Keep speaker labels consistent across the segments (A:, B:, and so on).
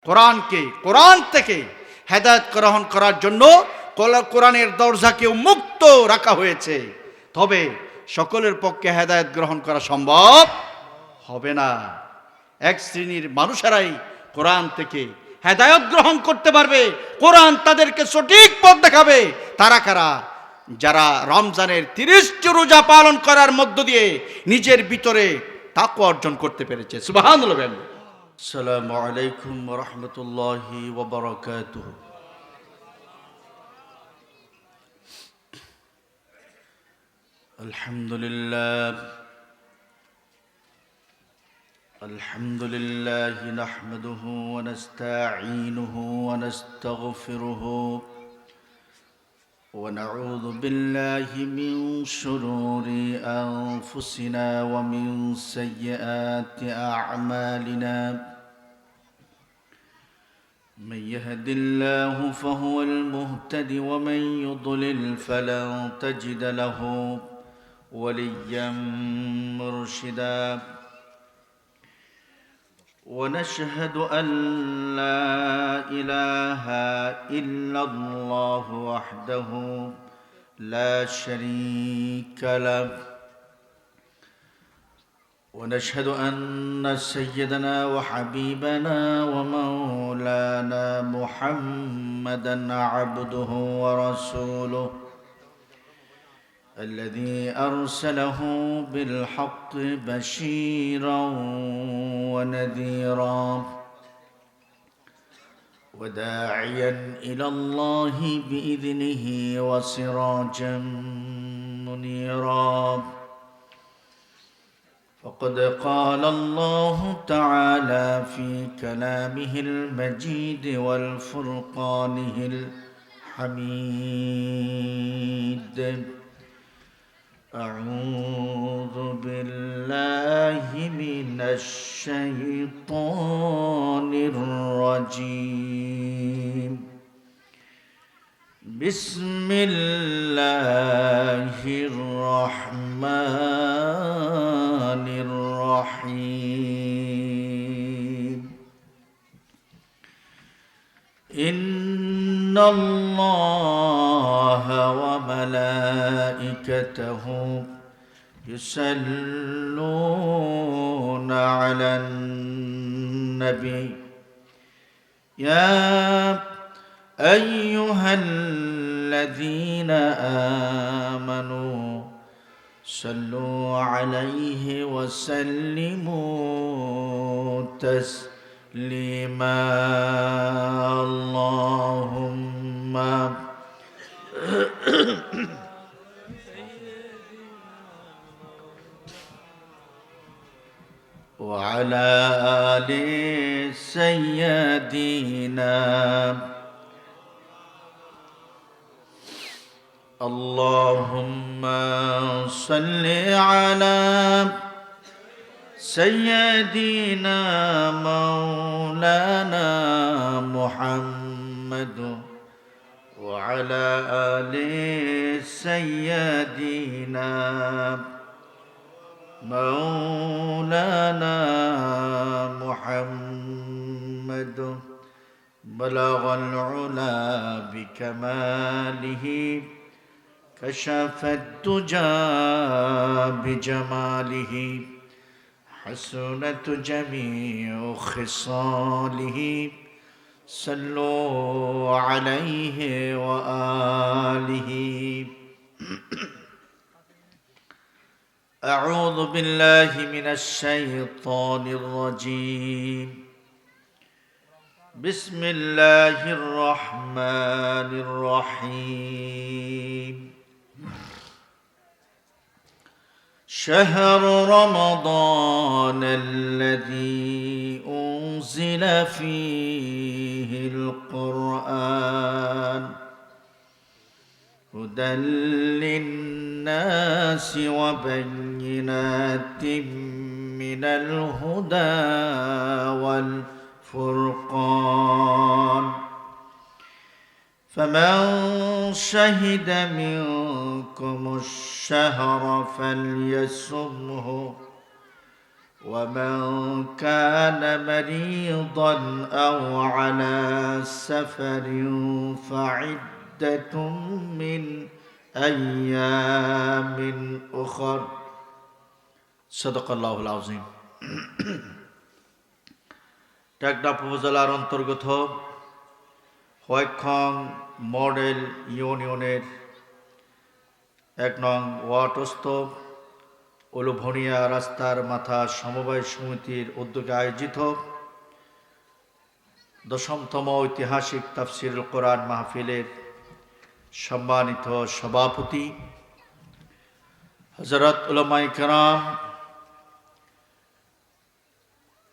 A: কোরআন থেকে হেদায়েত গ্রহণ করার জন্য কোরআনের দরজাকে মুক্ত রাখা হয়েছে। তবে সকলের পক্ষে হেদায়েত গ্রহণ করা সম্ভব হবে না। এক শ্রেণীর মানুষেরাই কোরআন থেকে হেদায়েত গ্রহণ করতে পারবে, কোরআন তাদেরকে সঠিক পথ দেখাবে। তারা কারা? যারা রমজানের 30টি রোজা পালন করার মধ্য দিয়ে নিজের ভিতরে তাকওয়া অর্জন করতে পেরেছে। সুবহানাল্লাহ। আসসালামু আলাইকুম ওয়া রাহমাতুল্লাহি ওয়া বারাকাতুহু। আলহামদুলিল্লাহ নাহমাদুহু ওয়া নাস্তাঈনুহু ওয়া নাস্তাগফিরুহু ওয়া নাউযু বিল্লাহি মিন শুরুরি আনফুসিনা ওয়া মিন সাইয়্যাতি আ'মালিনা। من يهد الله فهو المهتدي ومن يضلل فلن تجد له وليا مرشدا. ونشهد أن لا إله إلا الله وحده لا شريك له. ونشهد أن سيدنا وحبيبنا ومولانا محمدا عبده ورسوله الذي أرسله بالحق بشيرا ونذيرا وداعيا إلى الله بإذنه وسراجا منيرا. فقد قال الله تعالى في كلامه المجيد والفرقانه الحميد: أعوذ بالله من الشيطان الرجيم. بسم الله الرحمن الرحيم. إن الله وملائكته يصلون على النبي يا أيها الذين آمنوا صلوا عليه وسلموا تسليما. اللهم وعلى آل سيدنا. اللهم صل على سيدنا مولانا محمد وعلى آل سيدنا مولانا محمد. بلغ العلا بكماله كشف الدجى بجماله حسنت جميع خصاله. صلوا عليه وآله. أعوذ بالله من الشيطان الرجيم. بسم الله الرحمن الرحيم. شهر رمضان الذي أنزل فيه القرآن هدى للناس وبينات من الهدى والفرقان. فمن شهد منكم الشهر فليصمه ومن كان مريضا أو على سفر فعدة من أيام أخر صدق الله العظيم টেকনাফ উপজেলার অন্তর্গত হোয়াইটখং মডেল ইউনিয়নের ১ নং ওয়ার্ডস্থ উলুভনিয়া রাস্তার মাথা সমবায় সমিতির উদ্যোগে আয়োজিত ১০তম ঐতিহাসিক তাফসিরুল কোরআন মাহফিলের সম্মানিত সভাপতি হযরত উলামায়ে কেরাম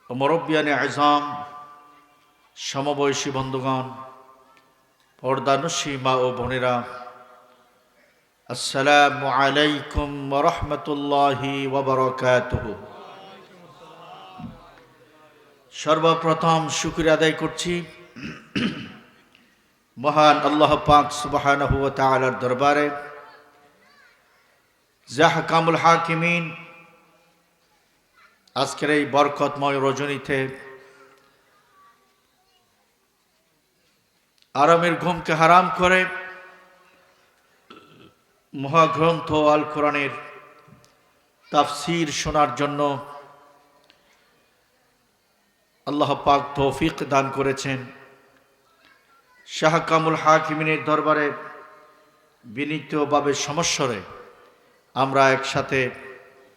A: ও মুরব্বিয়ানে আযম, সমবয়সী বন্ধুগণ, পর্দানশী মা ও বোনেরা, আসসালামু আলাইকুম ওয়া রাহমাতুল্লাহি ওয়া বারাকাতুহু। সর্বপ্রথম শুকরিয়া আদায় করছি মহান আল্লাহ পাক সুবহানাহু ওয়া তাআলার দরবারে, যে আহকামুল হাকিমিন আজকের এই বরকতময় রজনীতে আরামের ঘুমকে হারাম করে মহাগ্রন্থ আল কোরআনের তাফসীর শোনার জন্য আল্লাহ পাক তৌফিক দান করেছেন। শাহ কামুল হাকিমিনের দরবারে বিনীতভাবে সমস্বরে আমরা একসাথে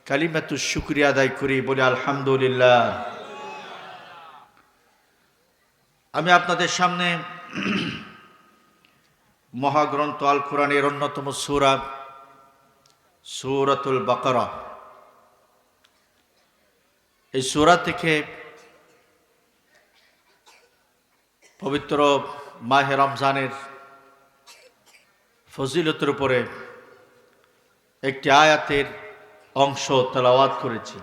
A: কালিমাতুশ শুকরিয়া আদায় করি, বলি আলহামদুলিল্লাহ। আমি আপনাদের সামনে মহাগ্রন্থ আল কোরআনের অন্যতম সূরা সূরাতুল বাকারা, এই সূরা থেকে পবিত্র মাহে রমজানের ফজিলতের উপরে একটি আয়াতের অংশ তেলাওয়াত করেছি।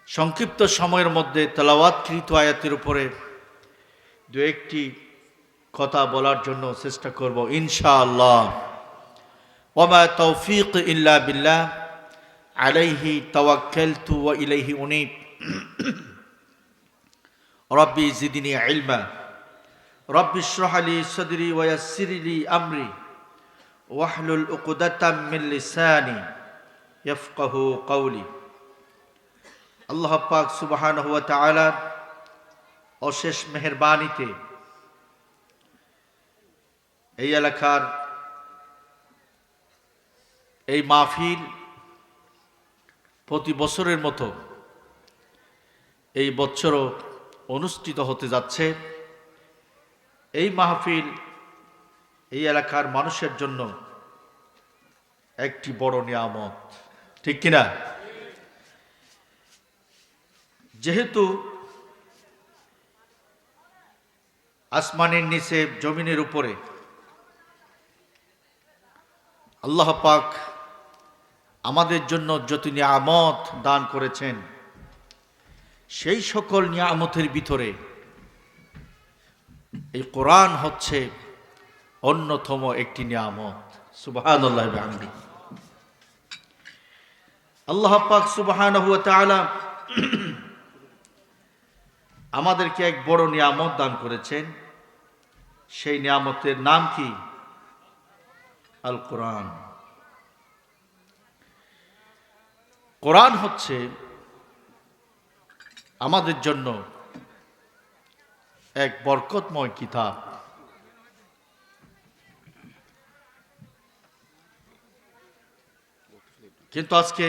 A: সংক্ষিপ্ত সময়ের মধ্যে তেলাওয়াতকৃত আয়াতের উপরে দু একটি কথা বলার জন্য চেষ্টা করব ইনশাআল্লাহ। ওয়া তৌফিক ইল্লা বিল্লাহ, আলাইহি তাওয়াক্কালতু ওয়া ইলাইহি উনীব। রব্বি জিদনি ইলমা, রব্বি ইশরাহ লি সাদরি ওয়া ইয়াসসির লি আমরি ওয়াহলুল উকদাতাম মিন লিসানি ইয়াফকাহু কওলি। আল্লাহ পাক সুবহানাহু ওয়া তাআলার অশেষ মেহেরবানিতে এই এলাকার এই মাহফিল প্রতি বছরের মতো এই বছরও অনুষ্ঠিত হতে যাচ্ছে। এই মাহফিল এই এলাকার মানুষের জন্য একটি বড় নিয়ামত, ঠিক কিনা? যেহেতু আসমানের নিচে জমিনের উপরে আল্লাহ পাক আমাদের জন্য যত নিয়ামত দান করেছেন, সেই সকল নিয়ামতের ভিতরে এই কোরআন হচ্ছে অন্যতম একটি নিয়ামত। সুবহানাল্লাহ ওয়া বিহামদিহি। আল্লাহ পাক সুবহানাহু ওয়া তাআলা আমাদেরকে এক বড় নিয়ামত দান করেছেন। সেই নিয়ামতের নাম কি? আল কোরআন। কোরআন হচ্ছে আমাদের জন্য এক বরকতময় কিতাব। কিন্তু আজকে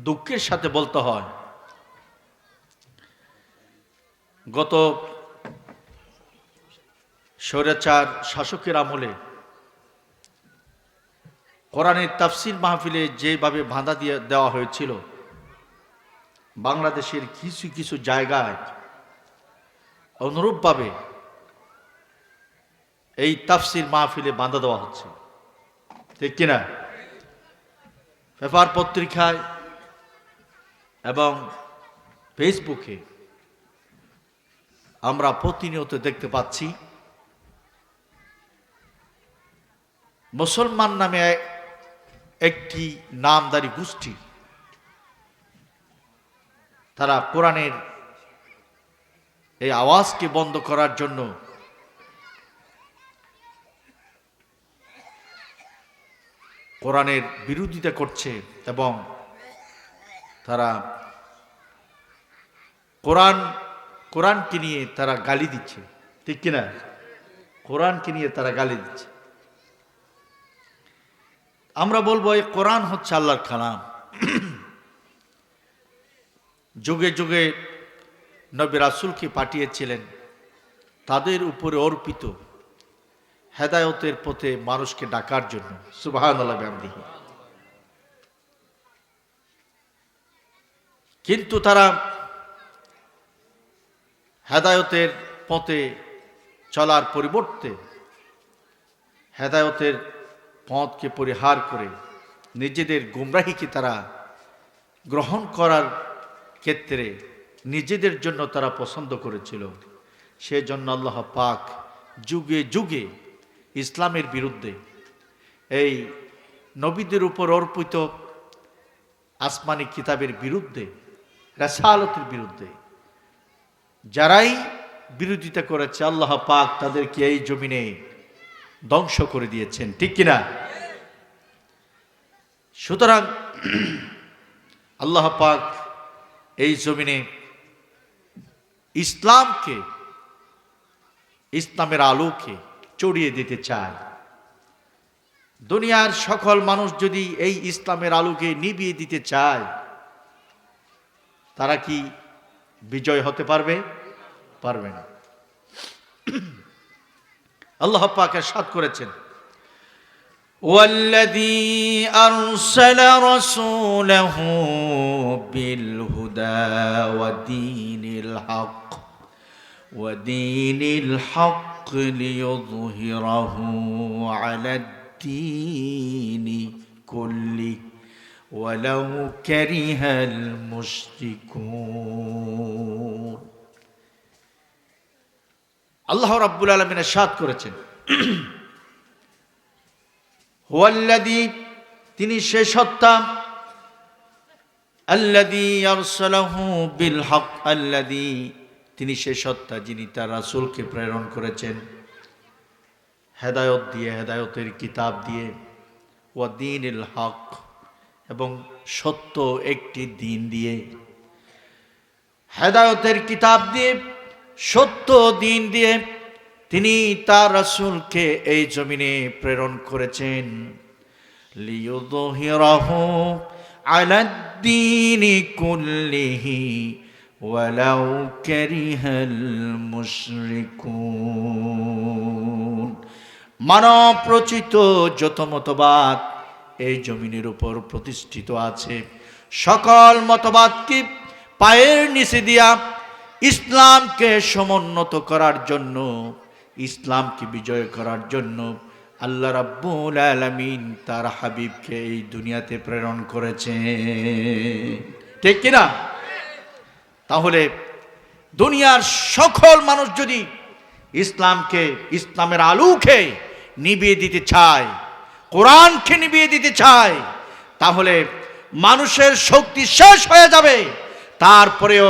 A: দুঃখের সাথে বলতে হয়, গত স্বৈরাচার শাসকের আমলে কোরআনের তাফসীর মাহফিলে যেভাবে বাধা দিয়ে দেওয়া হয়েছিল, বাংলাদেশের কিছু কিছু জায়গায় অনুরূপভাবে এই তাফসীর মাহফিলে বাধা দেওয়া হচ্ছে, ঠিক কিনা? পেপার পত্রিকায় এবং ফেসবুকে আমরা প্রতিনিয়ত দেখতে পাচ্ছি মুসলমান নামে একটি নামধারী গোষ্ঠী তারা কোরআনের এই আওয়াজকে বন্ধ করার জন্য কোরআনের বিরোধিতা করছে এবং তারা কোরআনকে নিয়ে তারা গালি দিচ্ছে, ঠিক কিনা? কোরআনকে নিয়ে তারা গালি দিচ্ছে। আমরা বলবো এই কোরআন হচ্ছে আল্লাহর কালাম। যুগে যুগে নবী রাসূলকে পাঠিয়েছিলেন তাদের উপরে অর্পিত হেদায়েতের পথে মানুষকে ডাকার জন্য। সুবহানাল্লাহ বিহামদিহি। কিন্তু তারা হেদায়েতের পথে চলার পরিবর্তে হেদায়েতের পথকে পরিহার করে নিজেদের গুমরাহিকে তারা গ্রহণ করার ক্ষেত্রে নিজেদের জন্য তারা পছন্দ করেছিল। সেজন্য আল্লাহ পাক যুগে যুগে ইসলামের বিরুদ্ধে, এই নবীদের উপর অর্পিত আসমানি কিতাবের বিরুদ্ধে, রাসালাতের বিরুদ্ধে যারাই বিরোধিতা করেছে আল্লাহ পাক তাদেরকে এই জমিনে ধ্বংস করে দিয়েছেন, ঠিক কিনা? সুতরাং আল্লাহ পাক এই জমিনে ইসলামকে, ইসলামের আলোকে ছড়িয়ে দিতে চায়। দুনিয়ার সকল মানুষ যদি এই ইসলামের আলোকে নিভিয়ে দিতে চায়, তারা কি বিজয় হতে পারবে? পারবে না। আল্লাহ পাক ইরশাদ করেছেন, ওয়াল্লাযী আরসালা রাসূলাহু বিল হুদা ওয়া দীনিল হক লিইয়ুযহিরাহু আলাদ-দীনি কুল্লিহি ওয়ালাউ কারিহাল মুশরিকুন। আল্লাহ রাব্বুল আলামিন ইরশাদ করেছেন, হুয়াল্লাযী, তিনি সে সত্তা, আল্লাযী আরসালাহু বিল হক, আল্লাযী, তিনি সে সত্তা যিনি তার রাসূলকে প্রেরণ করেছেন হেদায়েত দিয়ে, হেদায়েতের কিতাব দিয়ে, ওয়া দীনিল হক, এবং সত্য একটি দিন দিয়ে। হেদায়েতের কিতাব দিয়ে, সত্য দিন দিয়ে তিনি তার রাসূলকে এই জমিনে প্রেরণ করেছেন। লিইয়ুযহিরাহু আলাদ-দীনি কুল্লিহি ওয়ালাউ কারিহাল মুশরিকুন। মানব রচিত যত মতবাদ এই জমিনের উপর প্রতিষ্ঠিত আছে, সকল মতবাদকে পায়ের নিচে দিয়া ইসলামকে সমুন্নত করার জন্য, ইসলামকে বিজয় করার জন্য আল্লাহ রাব্বুল আলামিন তার হাবিবকে এই দুনিয়াতে প্রেরণ করেছেন, ঠিক কিনা? তাহলে দুনিয়ার সকল মানুষ যদি ইসলামকে, ইসলামের আলোকে নিভিয়ে দিতে চায়, কোরআনকে নিভিয়ে দিতে চায়, তাহলে মানুষের শক্তি শেষ হয়ে যাবে। তারপরেও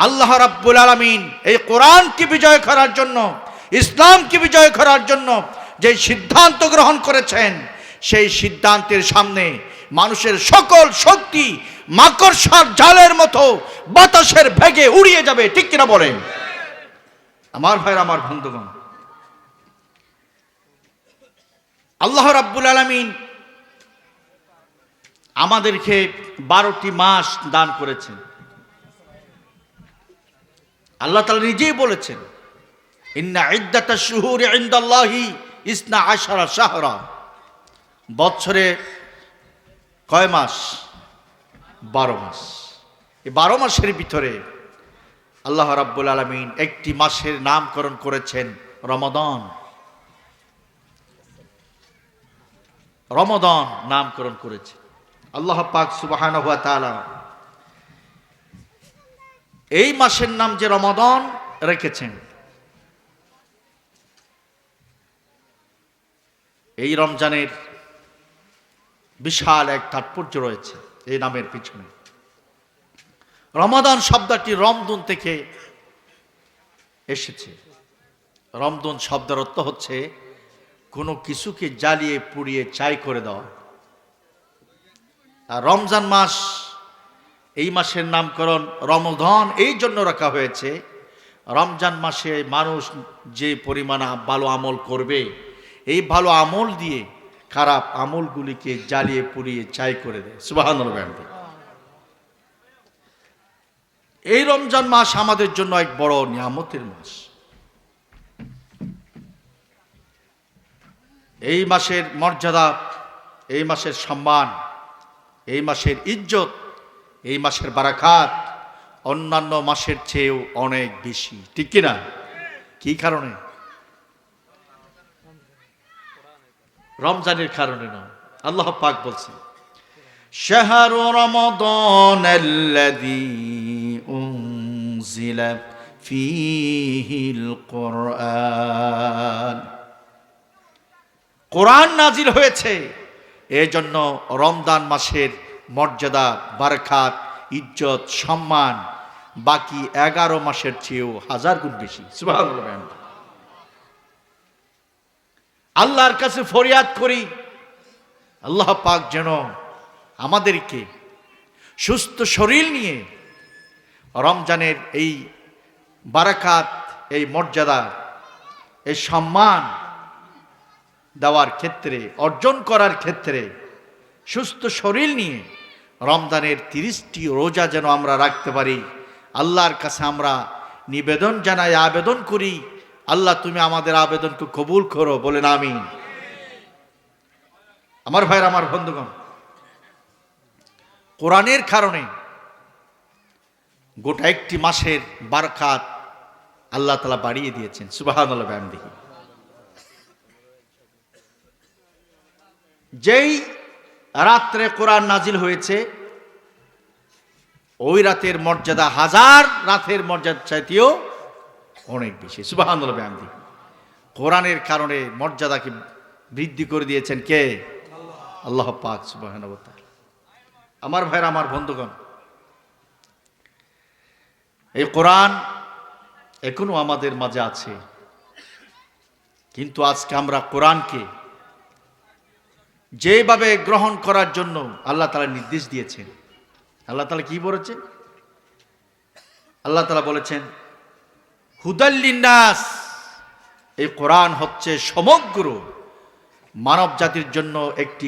A: আল্লাহ রাব্বুল আলামিন এই কোরআনকে বিজয় করার জন্য, ইসলামকে বিজয় করার জন্য যে সিদ্ধান্ত গ্রহণ করেছেন, সেই সিদ্ধান্তের সামনে মানুষের সকল শক্তি মাকড়সার জালের মতো বাতাসের বেগে উড়িয়ে যাবে, ঠিক কিনা বলেন? আমার ভাইরা, আমার বন্ধুগণ, আল্লাহ রাব্বুল আলামিন আমাদেরকে 12টি মাস দান করেছেন। আল্লাহ তাআলা নিজেই বলেছেন, ইন্না ইদ্দাতাশ শুহুরি ইনদাল্লাহি 12 শাহরা। বছরে কয় মাস? 12 মাস। এই 12 মাসের ভিতরে আল্লাহ রাব্বুল আলামিন একটি মাসের নামকরণ করেছেন রমাদান। রমাদান নামকরণ করেছে আল্লাহ পাক সুবহানাহু ওয়া তাআলা। এই মাসের নাম যে রমাদান রেখেছেন, এই রমজানের বিশাল এক তাৎপর্য রয়েছে এই নামের পিছনে। রমাদান শব্দটি রমদুন থেকে এসেছে। রমদুন শব্দের অর্থ হচ্ছে কোনো কিছুকে জ্বালিয়ে পুড়িয়ে ছাই করে দেওয়া। আর রমজান মাস, এই মাসের নামকরণ রমজান এই জন্য রাখা হয়েছে, রমজান মাসে মানুষ যে পরিমাণ ভালো আমল করবে, এই ভালো আমল দিয়ে খারাপ আমলগুলিকে জ্বালিয়ে পুড়িয়ে ছাই করে দেয়। সুবহানাল্লাহ। এই রমজান মাস আমাদের জন্য এক বড় নিয়ামতের মাস। এই মাসের মর্যাদা, এই মাসের সম্মান, এই মাসের ইজ্জত, এই মাসের বারাকাত অন্যান্য মাসের চেয়েও অনেক বেশি, ঠিক কিনা? কি কারণে? রমজানের কারণে নয়। আল্লাহ পাক বলছেন, শাহরু রমাদানাল্লাযী উনজিলা ফীহিল কুরআন। কোরআন নাজিল হয়েছে, এজন্য রমজান মাসের মর্যাদা, বারাকাত, ইজ্জত, সম্মান বাকি 11 মাসের চেয়েও 1000 গুণ বেশি। সুবহানাল্লাহ। আল্লাহর কাছে ফরিয়াদ করি, আল্লাহ পাক যেন আমাদেরকে সুস্থ শরীর নিয়ে রমজানের এই বারাকাত, এই মর্যাদা, এই সম্মান দেওয়ার ক্ষেত্রে, অর্জন করার ক্ষেত্রে সুস্থ শরীর নিয়ে রমজানের 30টি রোজা যেন আমরা রাখতে পারি। আল্লাহর কাছে আমরা নিবেদন জানাই, আবেদন করি, আল্লাহ তুমি আমাদের আবেদনকে কবুল করো, বলেন আমিন। আমার ভাইরা, আমার বন্ধুগণ, কোরআনের কারণে গোটা একটি মাসের বারাকাত আল্লাহ তাআলা বাড়িয়ে দিয়েছেন। সুবহানাল্লাহ। বিহামদিহি। যেই রাত্রে কোরআন নাজিল হয়েছে, ওই রাতের মর্যাদা 1000 রাতের মর্যাদা চাইতেও অনেক বেশি। সুবহানাল্লাহ। বিহামদিহি। কোরআনের কারণে মর্যাদাকে বৃদ্ধি করে দিয়েছেন কে? আল্লাহ পাক সুবহানাহু ওয়া তাআলা। আমার ভাইরা, আমার বন্ধুগণ, এই কোরআন এখনো আমাদের মাঝে আছে, কিন্তু আজকে আমরা কোরআনকে যেভাবে গ্রহণ করার জন্য আল্লাহ তাআলা নির্দেশ দিয়েছেন, আল্লাহ তাআলা কি বলেছেন? আল্লাহ তাআলা বলেছেন, হুদাল লিন্নাস। এই কোরআন হচ্ছে সমগ্র মানব জাতির জন্য একটি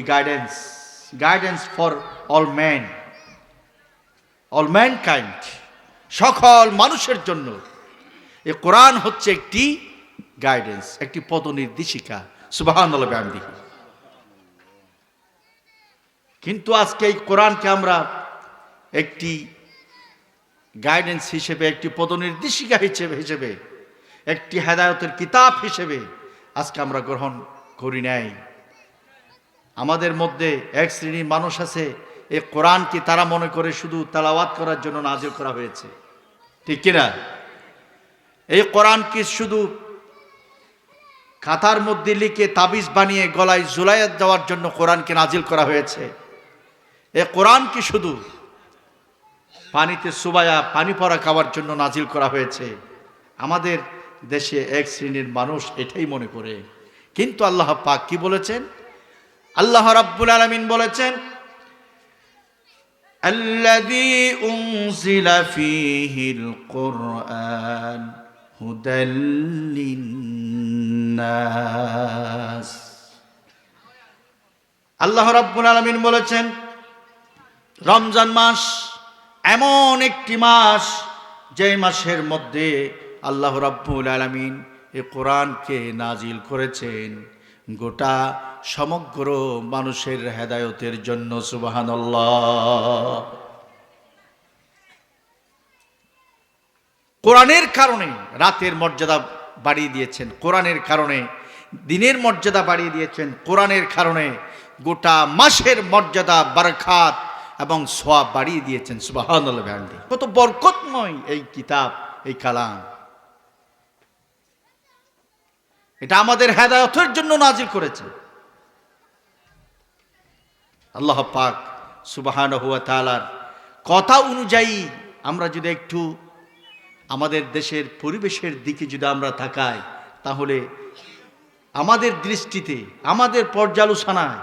A: গাইডেন্স ফর অল ম্যানকাইন্ড, সকল মানুষের জন্য এই কোরআন হচ্ছে একটি গাইডেন্স, একটি পথনির্দেশিকা। সুবহানাল্লাহ। বিহামদিহি। কিন্তু আজকে এই কোরআনকে আমরা একটি গাইডেন্স হিসেবে, একটি পথনির্দেশিকা হিসেবে, একটি হেদায়েতের কিতাব হিসেবে আজকে আমরা গ্রহণ করি নাই। আমাদের মধ্যে এক শ্রেণীর মানুষ আছে, এই কোরআনকে তারা মনে করে শুধু তেলাওয়াত করার জন্য নাজিল করা হয়েছে, ঠিক কিনা? এই কোরআনকে শুধু খাতার মধ্যে লিখে তাবিজ বানিয়ে গলায় ঝুলাইয়া দেওয়ার জন্য কোরআনকে নাজিল করা হয়েছে। এই কোরআনকে শুধু পানিতে চুবায়া পানি পড়া খাওয়ার জন্য নাজিল করা হয়েছে। আমাদের দেশে এক শ্রেণীর মানুষ এটাই মনে করে। কিন্তু আল্লাহ পাক কি বলেছেন? আল্লাহ রাব্বুল আলামিন বলেছেন, আল্লাযী উনজিলা ফীহিল কুরআন হুদাল লিন্নাস। আল্লাহ রাব্বুল আলামিন বলেছেন, রমজান মাস এমন একটি মাস, যে মাসের মধ্যে আল্লাহ রাব্বুল আলামিন এই কোরআনকে নাজিল করেছেন গোটা সমগ্র মানুষের হেদায়েতের জন্য। সুবহানাল্লাহ। কোরআনের কারণে রাতের মর্যাদা বাড়িয়ে দিয়েছেন, কোরআনের কারণে দিনের মর্যাদা বাড়িয়ে দিয়েছেন, কোরআনের কারণে গোটা মাসের মর্যাদা, বারাকাত এবং সওয়াব বাড়িয়ে দিয়েছেন। সুবহানাল্লাহ। কত বরকতময় এই কিতাব, এই কালাম। এটা আমাদের হেদায়েতের জন্য নাজিল করেছে। আল্লাহ পাক সুবহানাহু ওয়া তাআলার কথা অনুযায়ী আমরা যদি একটু আমাদের দেশের পরিবেশের দিকে যদি আমরা তাকাই, তাহলে আমাদের দৃষ্টিতে, আমাদের পর্যালোচনায়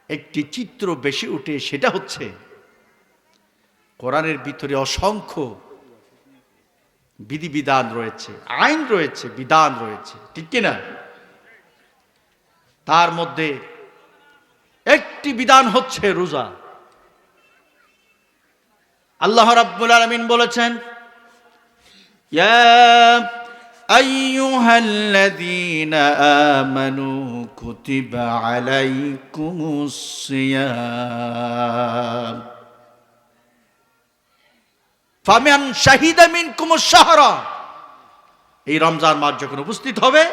A: একটি চিত্র বেশি উঠে, সেটা হচ্ছে কোরআনের ভিতরে অসংখ্য বিধিবিধান রয়েছে, আইন রয়েছে, বিধান রয়েছে, ঠিক কিনা? তার মধ্যে একটি বিধান হচ্ছে রোজা। আল্লাহ রাব্বুল আলামিন বলেছেন, ইয়া আইয়ুহাল্লাযীনা আমানু কুতিবা আলাইকুমুস সিয়াম ফামান শাহিদা মিনকুমুশ শাহরা। এই রমজান মাস যখন উপস্থিত হবে,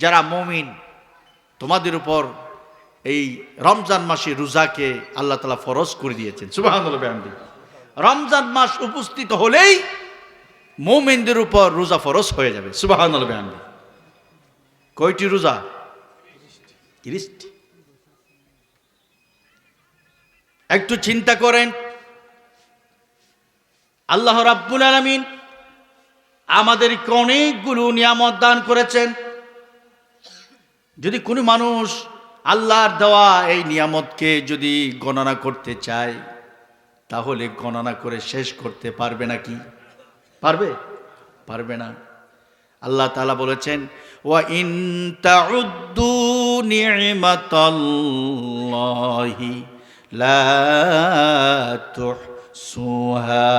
A: যারা মুমিন, তোমাদের উপর এই রমজান মাসে রোজাকে আল্লাহ তাআলা ফরজ করে দিয়েছেন। সুবহানাল্লাহ বিহামদিহি। রমজান মাস উপস্থিত হলেই মুমিনদের উপর রোজা ফরজ হয়ে যাবে। সুবহানাল্লাহ বিহামদিহি। কয়টি রোজা? 30টি। একটু চিন্তা করেন, আল্লাহ রাব্বুল আলামিন আমাদেরকে অনেকগুলো নিয়ামত দান করেছেন। যদি কোনো মানুষ আল্লাহর দেওয়া এই নিয়ামতকে যদি গণনা করতে চায়, তাহলে গণনা করে শেষ করতে পারবে নাকি? পারবে? পারবে না। আল্লাহ তাআলা বলেছেন, ওয়া ইন তাউদ্দু নি'মাতাল্লাহি লা তুহসুহা।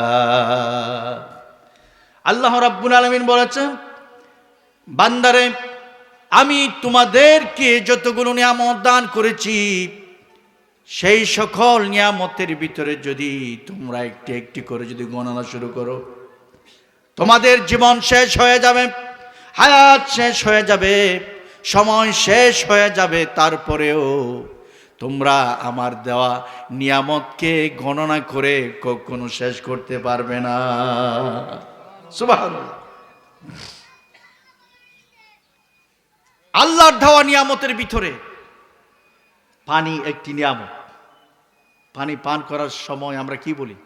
A: আল্লাহ রাব্বুল আলামিন বলেছেন, বান্দারে, আমি তোমাদেরকে যতগুলো নিয়ামত দান করেছি, সেই সকল নিয়ামতের ভিতরে যদি তোমরা একটি একটি করে যদি গণনা শুরু করো, তোমাদের জীবন শেষ হয়ে যাবে, হায়াত শেষ হয়ে যাবে, সময় শেষ হয়ে যাবে, তারপরেও তোমরা আমার দেওয়া নিয়ামতকে গণনা করে কখনো শেষ করতে পারবে না। সুবহানাল্লাহ। আল্লাহর দেওয়া নিয়ামতের ভিতরে পানি একটি নিয়ামত। পানি পান করার সময় আমরা কি বলি?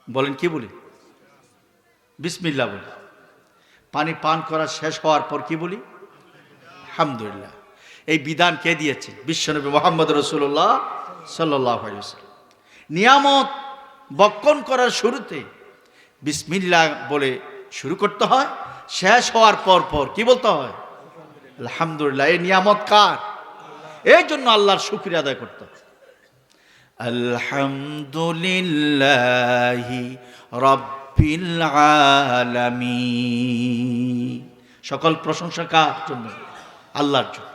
A: বলেন, কি বলি? বিসমিল্লাহ বলি। পানি পান করা শেষ হওয়ার পর কি বলি? আলহামদুলিল্লাহ। এই বিধান কে দিয়েছে? বিশ্বনবী মুহাম্মদ রাসূলুল্লাহ সাল্লাল্লাহু আলাইহি ওয়াসাল্লাম। নিয়ামত বক্ষণ করার শুরুতে বিসমিল্লাহ বলে শুরু করতে হয়, শেষ হওয়ার পর কি বলতে হয়? আলহামদুলিল্লাহ। এই নিয়ামত কার? এই জন্য আল্লাহর শুকরিয়া আদায় করতে হয়। আলহামদুলিল্লাহি রাব্বিল আলামিন। সকল প্রশংসা কার জন্য? আল্লাহর জন্য।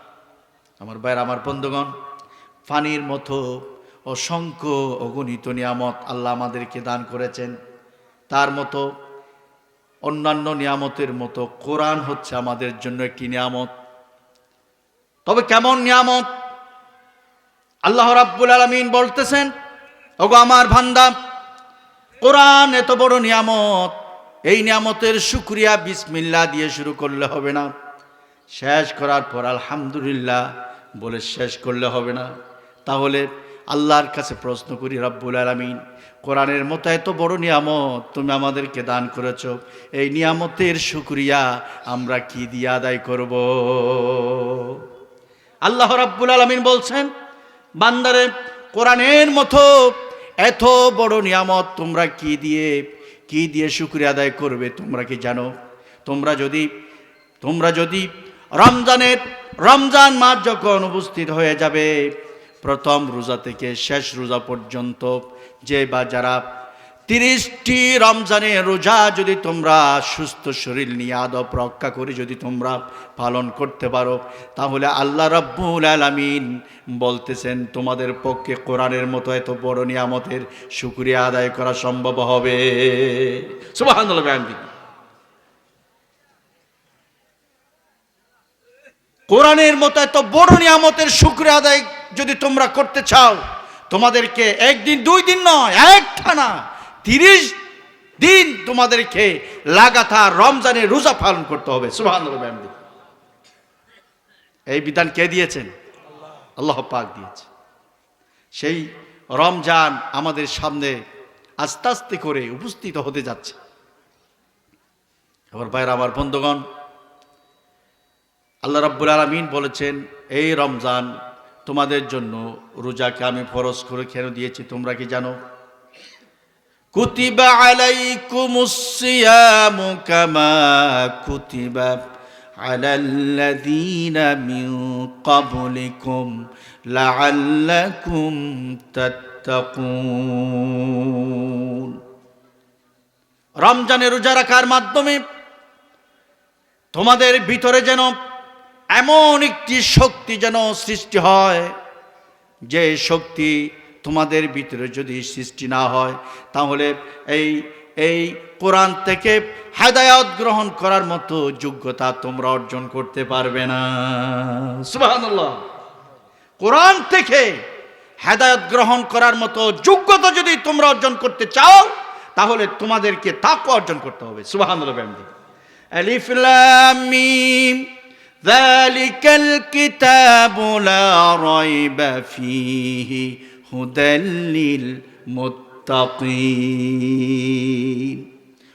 A: আমার ভাইরা, আমার বন্ধুগণ, পানির মতো অসংখ্য অগণিত নিয়ামত আল্লাহ আমাদেরকে দান করেছেন। তার মতো অন্যান্য নিয়ামতের মতো কোরআন হচ্ছে আমাদের জন্য একটি নিয়ামত। তবে কেমন নিয়ামত? আল্লাহ রাব্বুল আলামিন বলতেছেন, ওগো আমার বান্দা, কোরআন এত বড় নিয়ামত, এই নিয়ামতের শুকরিয়া বিসমিল্লাহ দিয়ে শুরু করলে হবে না, শেষ করার পর আলহামদুলিল্লাহ বলে শেষ করলে হবে না। তাহলে আল্লাহর কাছে প্রশ্ন করি, রাব্বুল আলামিন, কোরআনের মতো এত বড় নিয়ামত তুমি আমাদেরকে দান করেছো, এই নিয়ামতের শুকরিয়া আমরা কি দিয়ে আদায় করব? আল্লাহ রাব্বুল আলামিন বলছেন, বান্দারে, কোরআনের মতো এত বড় নিয়ামত তোমরা কি দিয়ে শুকরিয়া আদায় করবে? তোমরা কি জানো? তোমরা যদি রমজান মাস যখন উপস্থিত হয়ে যাবে, প্রথম রোজা থেকে শেষ রোজা পর্যন্ত যারা 30টি রমজানের রোজা যদি তোমরা সুস্থ শরীর নিয়ে আদব রক্ষা করে যদি তোমরা পালন করতে পারো, তাহলে আল্লাহ রাব্বুল আলামিন বলতেছেন তোমাদের পক্ষে কোরআনের মতো এত বড় নিয়ামতের শুকরিয়া আদায় করা সম্ভব হবে। সুবহানাল্লাহ। কোরআনের মতো এত বড় নিয়ামতের শুকরিয়া আদায় যদি তোমরা করতে চাও, তোমাদেরকে একদিন 2 দিন নয়, একটানা 30 দিন তোমাদেরকে লাগাতার রমজানের রোজা পালন করতে হবে। সুবহানাল্লাহ। এই বিধান কে দিয়েছেন? আল্লাহ পাক দিয়েছে। সেই রমজান আমাদের সামনে আস্তে আস্তে করে উপস্থিত হতে যাচ্ছে। আমার ভাইরা, আমার বন্ধুগণ, আল্লাহ রাব্বুল আলামিন বলেছেন, এই রমজান তোমাদের জন্য রোজাকে আমি ফরজ করে কেন দিয়েছি তোমরা কি জানো? কুতিবা আলাইকুমুস সিয়ামু কামা কুতিবা আলাল্লাযীনা মিন ক্বাবলিকুম লাআল্লাকুম তাত্তাকুন। রমজানে রোজা রাখার মাধ্যমে তোমাদের ভিতরে যেন এমন একটি শক্তি যেন সৃষ্টি হয়, যে শক্তি তোমাদের ভিতরে যদি সৃষ্টি না হয় তাহলে এই কোরআন থেকে হেদায়েত গ্রহণ করার মতো যোগ্যতা তোমরা অর্জন করতে পারবে না। সুবহানাল্লাহ। কোরআন থেকে হেদায়েত গ্রহণ করার মতো যোগ্যতা যদি তোমরা অর্জন করতে চাও তাহলে তোমাদেরকে তাকওয়া অর্জন করতে হবে। সুবহানাল্লাহ। আলিফ লাম মিম যালিকাল কিতাবু লা রাইবা ফীহি হুদাল লিল মুত্তাকিন।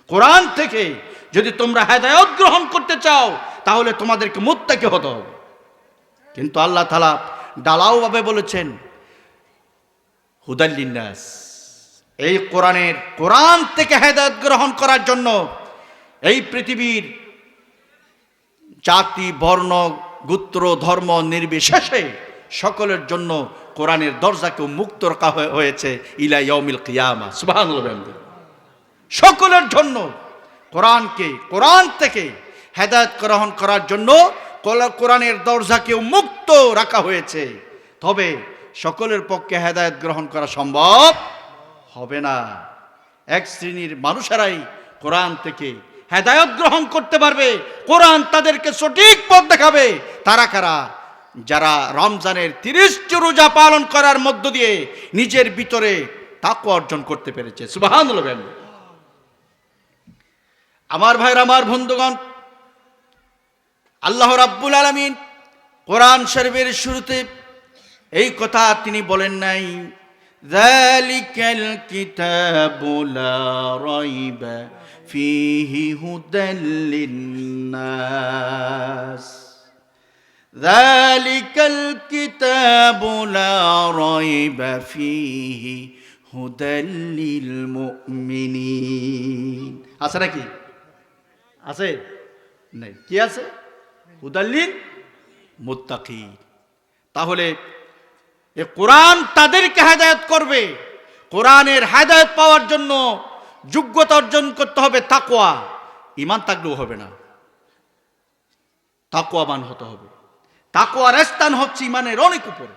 A: কোরআন থেকে যদি তোমরা হেদায়েত গ্রহণ করতে চাও তাহলে তোমাদেরকে মুত্তাকি হতে হবে। কিন্তু আল্লাহ তাআলা ডালাওভাবে বলেছেন হুদাল লিন্নাস। এই কোরআন থেকে হেদায়েত গ্রহণ করার জন্য এই পৃথিবীর জাতি, বর্ণ, গোত্র, ধর্ম নির্বিশেষে সকলের জন্য কোরআনের দরজাকে মুক্ত রাখা হয়েছে ইলা ইয়াউমিল কিয়ামা। সুবহানাল্লাহ। সকলের জন্য কোরআন থেকে হেদায়েত গ্রহণ করার জন্য কোরআনের দরজাকে মুক্ত রাখা হয়েছে। তবে সকলের পক্ষে হেদায়েত গ্রহণ করা সম্ভব হবে না। এক শ্রেণীর মানুষেরাই কোরআন থেকে হেদায়েত গ্রহণ করতে পারবে, কোরআন তাদেরকে সঠিক পথ দেখাবে। তারা কারা? যারা রমজানের 30টি রোজা পালন করার মধ্য দিয়ে নিজের ভিতরে তাকওয়া অর্জন করতে পেরেছে। সুবহানাল্লাহ। আমার ভাইরা, আমার বন্ধুগণ, আল্লাহ রাব্বুল আলামিন কোরআন শরীফের শুরুতে এই কথা তিনি বলেন নাই, যালিকাল কিতাবু লা রাইবা ফীহি হুদাল লিন্নাস। যালিকাল কিতাবু লা রাইবা ফীহি হুদাল লিল মুমিনিন। আছে নাকি? আছে? নাই। কি আছে? হুদাল লিল মুত্তাকিন। তাহলে এ কোরআন তাদেরকে হেদায়েত করবে। কোরআনের হেদায়েত পাওয়ার জন্য যোগ্যতা অর্জন করতে হবে তাকওয়া। ঈমান থাকলেও হবে না, তাকওয়াবান হতে হবে। তাকওয়ার স্থান হচ্ছে ঈমানের অনেক উপরে।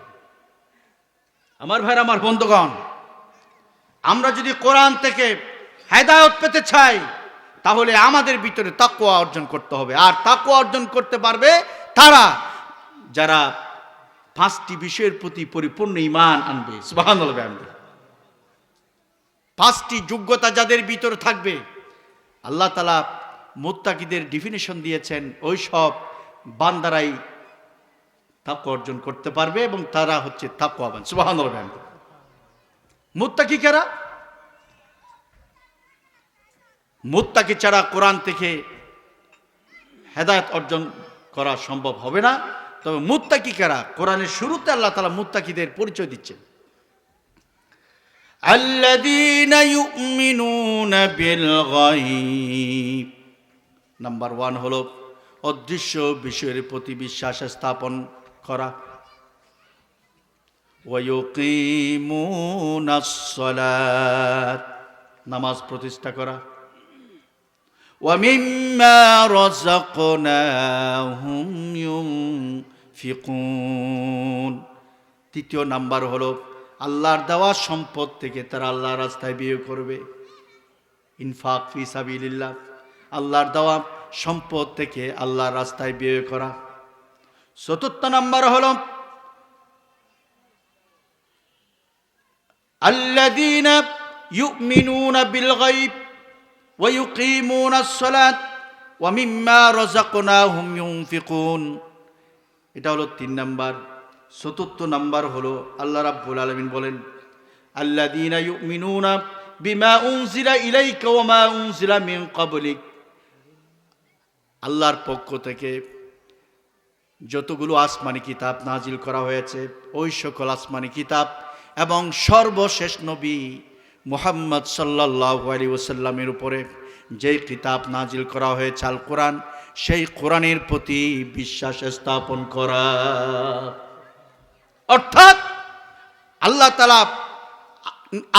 A: আমার ভাইরা, আমার বন্ধুগণ, আমরা যদি কোরআন থেকে হেদায়েত পেতে চাই তাহলে আমাদের ভিতরে তাকওয়া অর্জন করতে হবে। আর তাকওয়া অর্জন করতে পারবে তারা যারা 5টি বিষয়ের প্রতি পরিপূর্ণ ঈমান আনবে। সুবহানাল্লাহ। 5টি যোগ্যতা যাদের ভিতরে থাকবে, আল্লাহ তাআলা মুত্তাকিদের ডেফিনিশন দিয়েছেন, ওই সব বান্দারাই তাকওয়া অর্জন করতে পারবে এবং তারা হচ্ছে তাকওয়াবান। সুবহানাল্লাহ। মুত্তাকি কারা? মুত্তাকি ছাড়া কোরআন থেকে হেদায়েত অর্জন করা সম্ভব হবে না। তবে মুত্তাকি কারা? কোরআনের শুরুতে আল্লাহ তাআলা মুত্তাকিদের পরিচয় দিচ্ছেন, আল্লাযীনা ইউমিনুনা বিল গায়ব। নাম্বার 1 হলো অদৃশ্য বিষয়ের প্রতি বিশ্বাস স্থাপন করা। ওয়া ইউকিমুনাস সালাত, নামাজ প্রতিষ্ঠা করা। ওয়া মিম্মা রাযাকনাহুম ইউনফিকুন। 3য় নাম্বার হলো আল্লাহর দেওয়া সম্পদ থেকে তারা আল্লাহর রাস্তায় ব্যয় করবে। ইনফাক ফি সাবিলিল্লাহ, আল্লাহর দেওয়া সম্পদ থেকে আল্লাহর রাস্তায় ব্যয় করা। 4র্থ নাম্বার হলো আল্লাযীনা ইউমিনুনা বিল গায়ব ওয়া ইউকিমুনাস সালাত ওয়া মিম্মা রাযাকনাহুম ইউনফিকুন। এটা হলো 3 নাম্বার। 4র্থ নাম্বার হলো আল্লাহ রাব্বুল আলামিন বলেন, আল্লাযীনা ইউমিনুনা বিমা উনজিলা ইলাইকা ওয়া মা উনজিলা মিন ক্বাবলিক, আল্লাহর পক্ষ থেকে যতগুলো আসমানি কিতাব নাজিল করা হয়েছে ওই সকল আসমানি কিতাব এবং সর্বশেষ নবী মুহাম্মদ সাল্লাল্লাহু আলাইহি ওয়াসাল্লামের উপরে যে কিতাব নাজিল করা হয়েছে আল কোরআন, সেই কোরআনের প্রতি বিশ্বাস স্থাপন করা। অর্থাৎ আল্লাহ তাআলা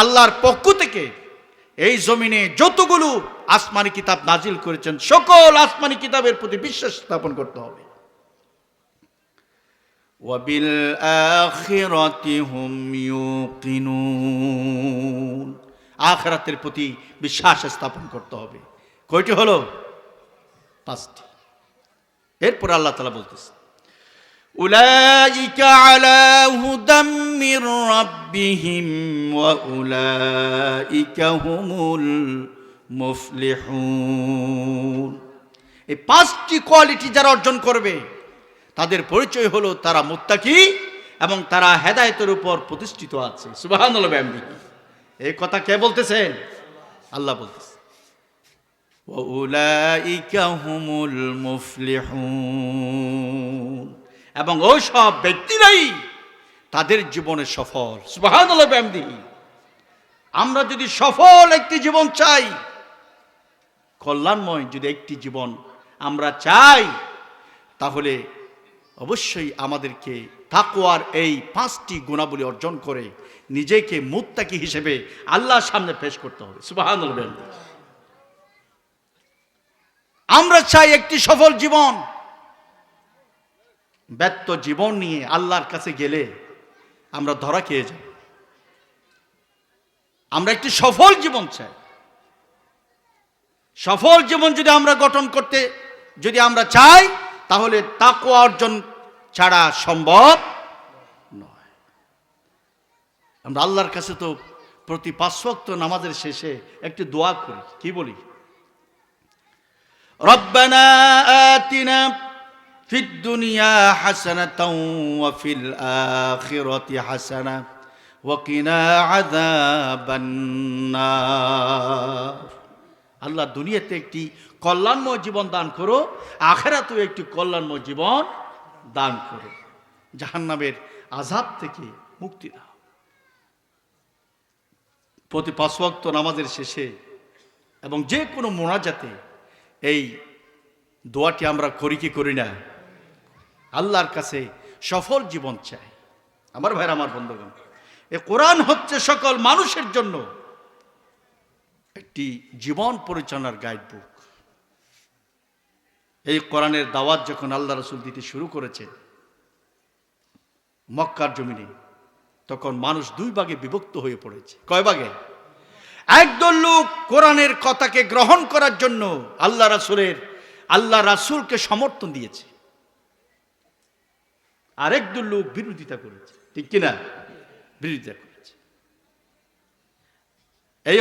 A: আল্লাহর পক্ষ থেকে এই জমিনে যতগুলো আসমানি কিতাব নাজিল করেছেন সকল আসমানি কিতাবের প্রতি বিশ্বাস স্থাপন করতে হবে। ওয়াবিল আখিরাতি হুম ইউকিনুন, আখিরাতের প্রতি বিশ্বাস স্থাপন করতে হবে। কয়টি হলো? 5টি। এরপর আল্লাহ তাআলা বলতেছে উলাইকা আলা হুদাম মির রাব্বিহিম ওয়া উলাইকা হুমুল মুফলিহুন। এই 5টি কোয়ালিটি যারা অর্জন করবে তাদের পরিচয় হলো তারা মুত্তাকি এবং তারা হেদায়েতের উপর প্রতিষ্ঠিত আছে। সুবহানাল্লাহ বিহামদিহি। এই কথা কে বলতেছেন? আল্লাহ বলতেছেন ওয়া উলাইকা হুমুল মুফলিহুন, এবং ওই সব ব্যক্তিরাই তাদের জীবনে সফল। সুবহানাল্লাহ বিহামদিহি। আমরা যদি সফল একটি জীবন চাই, কল্যাণময় যদি একটি জীবন আমরা চাই, তাহলে অবশ্যই আমাদেরকে তাকওয়ার এই 5টি গুণাবলী অর্জন করে নিজেকে মুত্তাকি হিসেবে আল্লাহর সামনে পেশ করতে হবে। সুবহানাল্লাহ। আমরা চাই একটি সফল জীবন। ব্যর্থ জীবন নিয়ে আল্লাহর কাছে গেলে আমরা ধরা খেয়ে যাব। আমরা একটি সফল জীবন চাই। সফল জীবন যদি আমরা গঠন করতে যদি আমরা চাই, তাহলে তাকওয়া অর্জন ছাড়া সম্ভব নয়। আমরা আল্লাহর কাছে তো প্রতি 5 ওয়াক্ত নামাজের শেষে একটি দোয়া করি, কি বলি? রব্বানা আতিনা ফিদ দুনিয়া হাসানাতাও ওয়া ফিল আখিরাতি হাসানা ওয়া কিনা আযাবান নার। আল্লাহ দুনিয়াতে একটি কল্যাণময় জীবন দান করো, আখিরাতেও একটি কল্যাণময় জীবন দান করো, জাহান্নামের আযাব থেকে মুক্তি দাও। প্রতি 5 ওয়াক্ত নামাজের শেষে এবং যে কোনো মোনাজাতে এই দোয়াটি আমরা করি কি করি না? আল্লাহর কাছে সফল জীবন চাই। আমার ভাইরা, আমার বন্ধুগণ, এই কোরআন হচ্ছে সকল মানুষের জন্য একটি জীবন পরিচালনার গাইড বুক। এই কোরআনের দাওয়াত যখন আল্লাহ রাসূল দিতে শুরু করেছে মক্কার জমিনে, তখন মানুষ 2 ভাগে বিভক্ত হয়ে পড়েছে। কয় ভাগে? একদল লোক কোরআনের কথাকে গ্রহণ করার জন্য আল্লাহ রাসূলকে সমর্থন দিয়েছে, আরেকদল লোক বিরোধিতা করেছে। ঠিক কিনা? বিরোধিতা করেছে। এই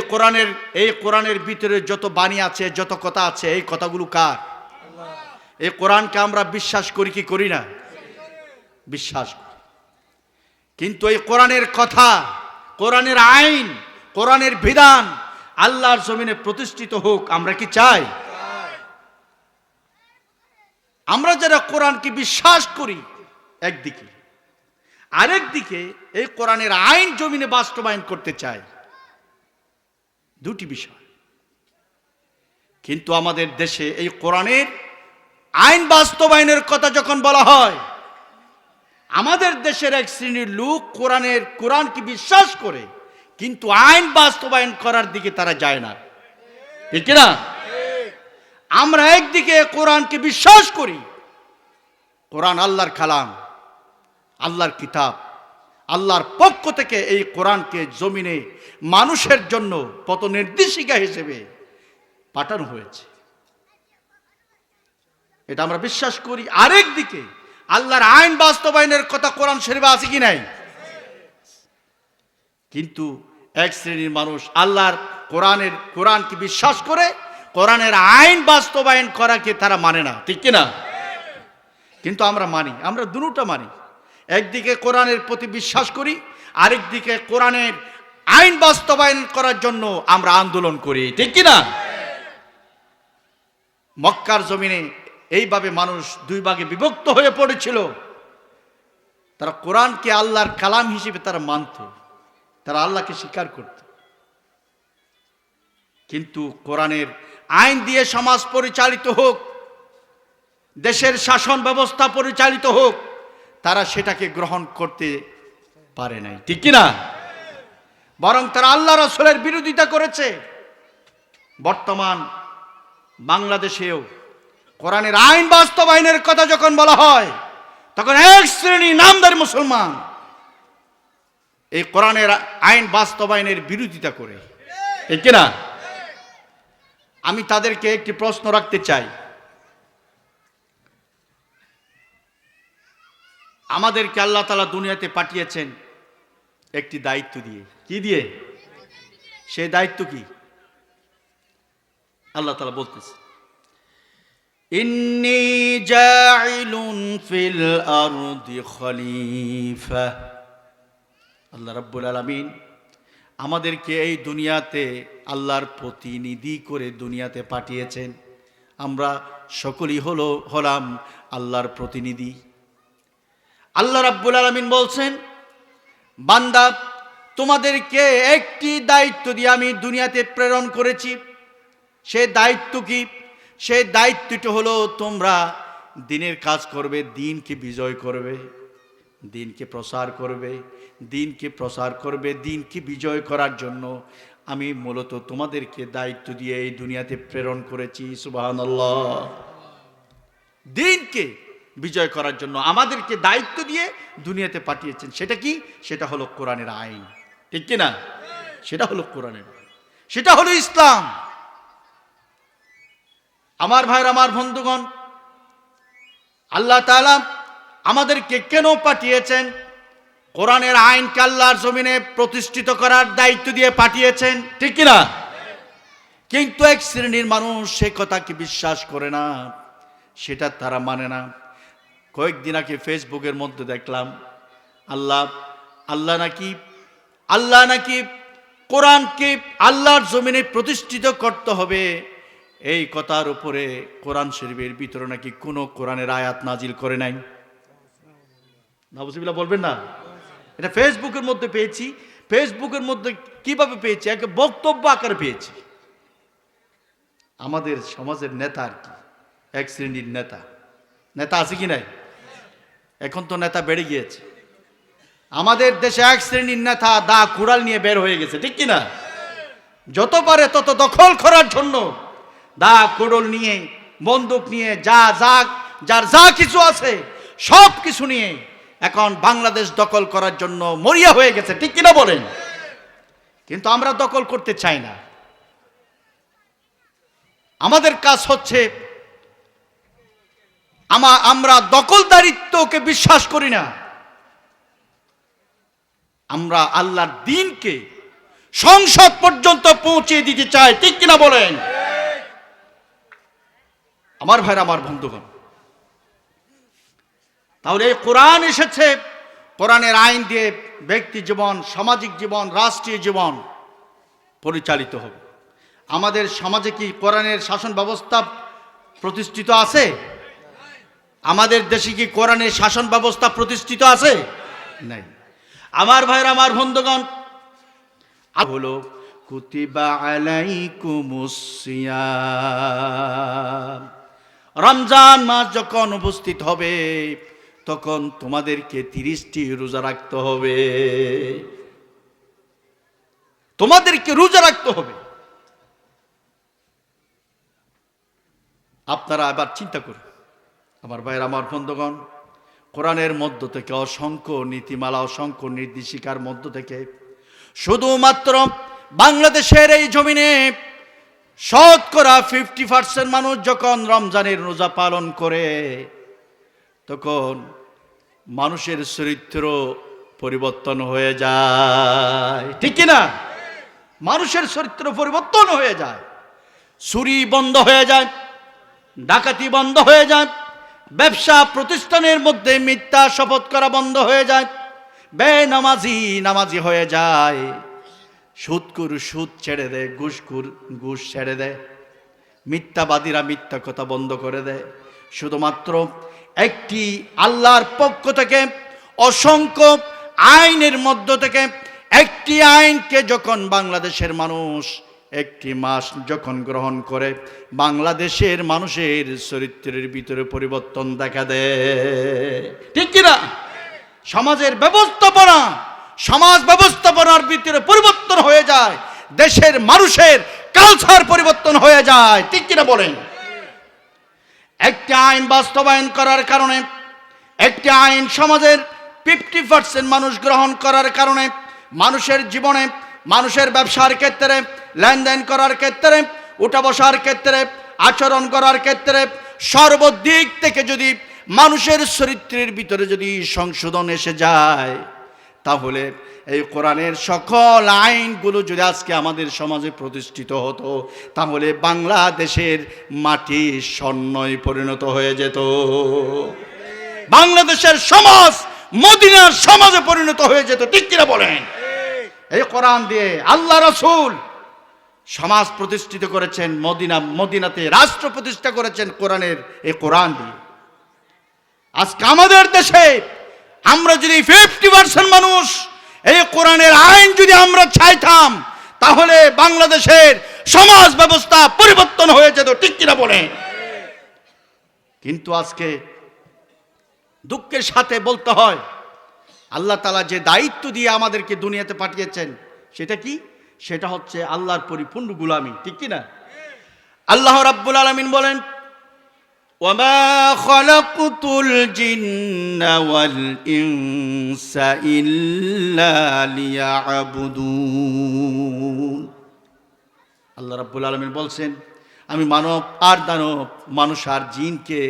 A: কোরআনের ভিতরে যত বাণী আছে, যত কথা আছে, এই কথাগুলো কার? এই কোরআনকে আমরা বিশ্বাস করি কি করি না? বিশ্বাস করি। কিন্তু এই কোরআনের কথা, কোরআনের আইন, কোরআনের বিধান আল্লাহর জমিনে প্রতিষ্ঠিত হোক আমরা কি চাই? আমরা যারা কোরআনকে বিশ্বাস করি একদিকে, আরেকদিকে এই কোরআনের আইন জমিনে বাস্তবায়ন করতে চাই। 2টি বিষয়। কিন্তু আমাদের দেশে এই কোরআনের আইন বাস্তবায়নের কথা যখন বলা হয়, আমাদের দেশের এক শ্রেণীর লোক কোরআনকে বিশ্বাস করে, কিন্তু আইন বাস্তবায়ন করার দিকে তারা যায় না। ঠিক না? আমরা একদিকে কোরআনকে বিশ্বাস করি, কোরআন আল্লাহর কালাম, আল্লাহর কিতাব, আল্লাহর পক্ষ থেকে এই কোরআনকে জমিনে মানুষের জন্য পথ নির্দেশিকা হিসেবে পাঠানো হয়েছে, এটা আমরা বিশ্বাস করি। আরেকদিকে আল্লাহর আইন বাস্তবায়নের কথা কোরআন শরীফে আছে কি নাই? কিন্তু এক শ্রেণীর মানুষ আল্লাহর কোরআনকে বিশ্বাস করে, কোরআনের আইন বাস্তবায়ন করাকে তারা মানে না। ঠিক কিনা? কিন্তু আমরা মানি, আমরা দুটোটা মানি। একদিকে কোরআনের প্রতি বিশ্বাস করি, আরেকদিকে কোরআনের আইন বাস্তবায়ন করার জন্য আমরা আন্দোলন করি, ঠিক কি না? মক্কার জমিনে এইভাবে মানুষ দুই ভাগে বিভক্ত হয়ে পড়েছিল। তারা কোরআনকে আল্লাহর কালাম হিসেবে তারা মানত, তারা আল্লাহকে স্বীকার করত। কিন্তু কোরআনের আইন দিয়ে সমাজ পরিচালিত হোক, দেশের শাসন ব্যবস্থা পরিচালিত হোক, তারা সেটাকে গ্রহণ করতে পারে নাই, ঠিক কি না? বরং তারা আল্লাহ রাসূলের বিরোধিতা করেছে। বর্তমান বাংলাদেশেও কোরআনের আইন বাস্তবায়নের কথা যখন বলা হয়, তখন এক শ্রেণী নামদার মুসলমান এই কোরআনের আইন বাস্তবায়নের বিরোধিতা করে, ঠিক কি না? আমি তাদেরকে একটি প্রশ্ন রাখতে চাই। আমাদেরকে আল্লাহ তাআলা দুনিয়াতে পাঠিয়েছেন একটি দায়িত্ব দিয়ে। কি দিয়ে? সেই দায়িত্ব কি? আল্লাহ তাআলা বলতেছে, ইন্নী জাইলুন ফিল আরদি খলিফা। আল্লাহ রাব্বুল আলামিন আমাদেরকে এই দুনিয়াতে আল্লাহর প্রতিনিধি করে দুনিয়াতে পাঠিয়েছেন। আমরা সকলেই হলাম আল্লাহর প্রতিনিধি। আল্লাহ রাব্বুল আলামিন বলছেন, বান্দা, তোমাদেরকে একটি দায়িত্ব দিয়ে আমি দুনিয়াতে প্রেরণ করেছি। সেই দায়িত্ব কি? সেই দায়িত্বটি হলো তোমরা দ্বীনের কাজ করবে, দ্বীনকে বিজয় করবে, দ্বীনকে প্রসার করবে, দ্বীনকে প্রসার করবে। দ্বীনকে বিজয় করার জন্য আমি মূলত তোমাদেরকে দায়িত্ব দিয়ে এই দুনিয়াতে প্রেরণ করেছি। সুবহানাল্লাহ। দ্বীনকে বিজয় করার জন্য আমাদেরকে দায়িত্ব দিয়ে দুনিয়াতে পাঠিয়েছেন। সেটা কি? সেটা হলো কোরআনের আইন, ঠিক কি না? সেটা হলো কোরআনের আইন, সেটা হলো ইসলাম। আমার ভাইরা, আমার বন্ধুগণ, আল্লাহ তাআলা আমাদেরকে কেন পাঠিয়েছেন? কোরআনের আইনকে আল্লাহর জমিনে প্রতিষ্ঠিত করার দায়িত্ব দিয়ে পাঠিয়েছেন, ঠিক কি না? কিন্তু এক শ্রেণীর মানুষ সে কথাকে বিশ্বাস করে না, সেটা তারা মানে না। কয়েকদিন আগে ফেসবুকের মধ্যে দেখলাম আল্লাহ নাকি কোরআনকে আল্লাহর জমিনে প্রতিষ্ঠিত করতে হবে, এই কথার উপরে কোরআন শরীফের ভিতরে নাকি কোনো কোরআনের আয়াত নাজিল করে নাই। নাউজুবিল্লাহ বলবেন না? এটা ফেসবুকের মধ্যে পেয়েছি। ফেসবুকের মধ্যে কিভাবে পেয়েছি? এক বক্তব্য আকারে পেয়েছি। আমাদের সমাজের নেতা আর কি, এক শ্রেণীর নেতা আছে কি নাই? এখন তো নেতা বেড়ে গিয়েছে। আমাদের দেশে এক শ্রেণীর নেতা দা কুড়াল নিয়ে বের হয়ে গেছে, ঠিক কি না? যত পারে তত দখল করার জন্য দা কুড়াল নিয়ে, বন্দুক নিয়ে, যার যা কিছু আছে সব কিছু নিয়ে এখন বাংলাদেশ দখল করার জন্য মরিয়া হয়ে গেছে, ঠিক কিনা বলেন? কিন্তু আমরা দখল করতে চাই না। আমাদের কাজ হচ্ছে, আমরা দখলদারিত্বকে বিশ্বাস করি না। আমরা আল্লাহর দ্বীনকে সংসদ পর্যন্ত পৌঁছে দিতে চাই, ঠিক কিনা বলেন? আমার ভাইরা, আমার বন্ধুগণ, তাহলে কোরআন এসেছে, কোরআনের আইন দিয়ে ব্যক্তি জীবন, সামাজিক জীবন, রাষ্ট্রীয় জীবন পরিচালিত হবে। আমাদের সমাজে কি কোরআনের শাসন ব্যবস্থা প্রতিষ্ঠিত আছে? আমাদের দেশে কি কোরআনের শাসন ব্যবস্থা প্রতিষ্ঠিত আছে? নাই। আমার ভাইরা, আমার বন্ধুগণ, হলো কুতিবা আলাইকুমুস সিয়াম। রমজান মাস যখন উপস্থিত হবে তখন তোমাদেরকে 30টি রোজা রাখতে হবে। তোমাদেরকে রোজা রাখতে হবে। আপনারা আবার চিন্তা করুন আমার ভাইয়ের, আমার বন্ধুগণ, কোরআনের মধ্য থেকে অসংখ্য নীতিমালা, অসংখ্য নির্দেশিকার মধ্য থেকে শুধুমাত্র বাংলাদেশের এই জমিনে শতকরা 50% মানুষ যখন রমজানের রোজা পালন করে তখন মানুষের চরিত্র পরিবর্তন হয়ে যায়, ঠিক কিনা? মানুষের চরিত্র পরিবর্তন হয়ে যায়। চুরি বন্ধ হয়ে যায়, ডাকাতি বন্ধ হয়ে যায়, ব্যবসা প্রতিষ্ঠানের মধ্যে মিথ্যা শপথ করা বন্ধ হয়ে যায়, বেনামাজি নামাজি হয়ে যায়, সুদখোর সুদ ছেড়ে দেয়, ঘুষখোর ঘুষ ছেড়ে দেয়, মিথ্যাবাদীরা মিথ্যা কথা বন্ধ করে দেয়। শুধুমাত্র একটি আল্লাহর পক্ষ থেকে অসংখ্য আইনের মধ্য থেকে একটি আইনকে যখন বাংলাদেশের মানুষ একটি মাস যখন গ্রহণ করে, বাংলাদেশের মানুষের চরিত্রের ভিতরে পরিবর্তন দেখা দেয়। ঠিক কিনা? সমাজের ব্যবস্থাপনা, সমাজ ব্যবস্থাপনার ভিতরে পরিবর্তন হয়ে যায়, দেশের মানুষের কালচার পরিবর্তন হয়ে যায়। ঠিক কিনা বলেন? একটি আইন বাস্তবায়ন করার কারণে, একটি আইন সমাজের 50% মানুষ গ্রহণ করার কারণে মানুষের জীবনে, মানুষের ব্যবসার ক্ষেত্রে, লেনদেন করার ক্ষেত্রে, উঠা বসার ক্ষেত্রে, আচরণ করার ক্ষেত্রে সর্বদিক থেকে যদি মানুষের চরিত্রের ভিতরে যদি সংশোধন এসে যায়, তাহলে এই কোরআনের সকল আইনগুলো যদি আজকে আমাদের সমাজে প্রতিষ্ঠিত হতো, তাহলে বাংলাদেশের মাটি স্বর্ণয় পরিণত হয়ে যেত। বাংলাদেশের সমাজ মদিনার সমাজে পরিণত হয়ে যেত। ঠিক কিনা বলেন? এই কোরআন দিয়ে আল্লাহ রাসূল সমাজ প্রতিষ্ঠিত করেছেন, মদিনাতে রাষ্ট্র প্রতিষ্ঠা করেছেন কোরআনের এই কোরআন দিয়ে। আজকে আমাদের দেশে আমরা যদি 50% মানুষ এই কোরআনের আইন যদি আমরা চাইতাম, তাহলে বাংলাদেশের সমাজ ব্যবস্থা পরিবর্তন হয়ে যেত। ঠিক কিনা বলেন? কিন্তু আজকে দুঃখের সাথে বলতে হয়, আল্লাহ তাআলা যে দায়িত্ব দিয়ে আমাদেরকে দুনিয়াতে পাঠিয়েছেন, সেটা কি? সেটা হচ্ছে আল্লাহর পরিপূর্ণ গোলামি। ঠিক কিনা? আল্লাহ রাব্বুল আলামিন বলেন, ওয়ামা খালাকতুল জিন্না ওয়াল ইনসা ইল্লা লিয়াবুদুন। আল্লাহ রাব্বুল আলামিন বলছেন, আমি মানব আর দানব, মানুষ আর জিনকে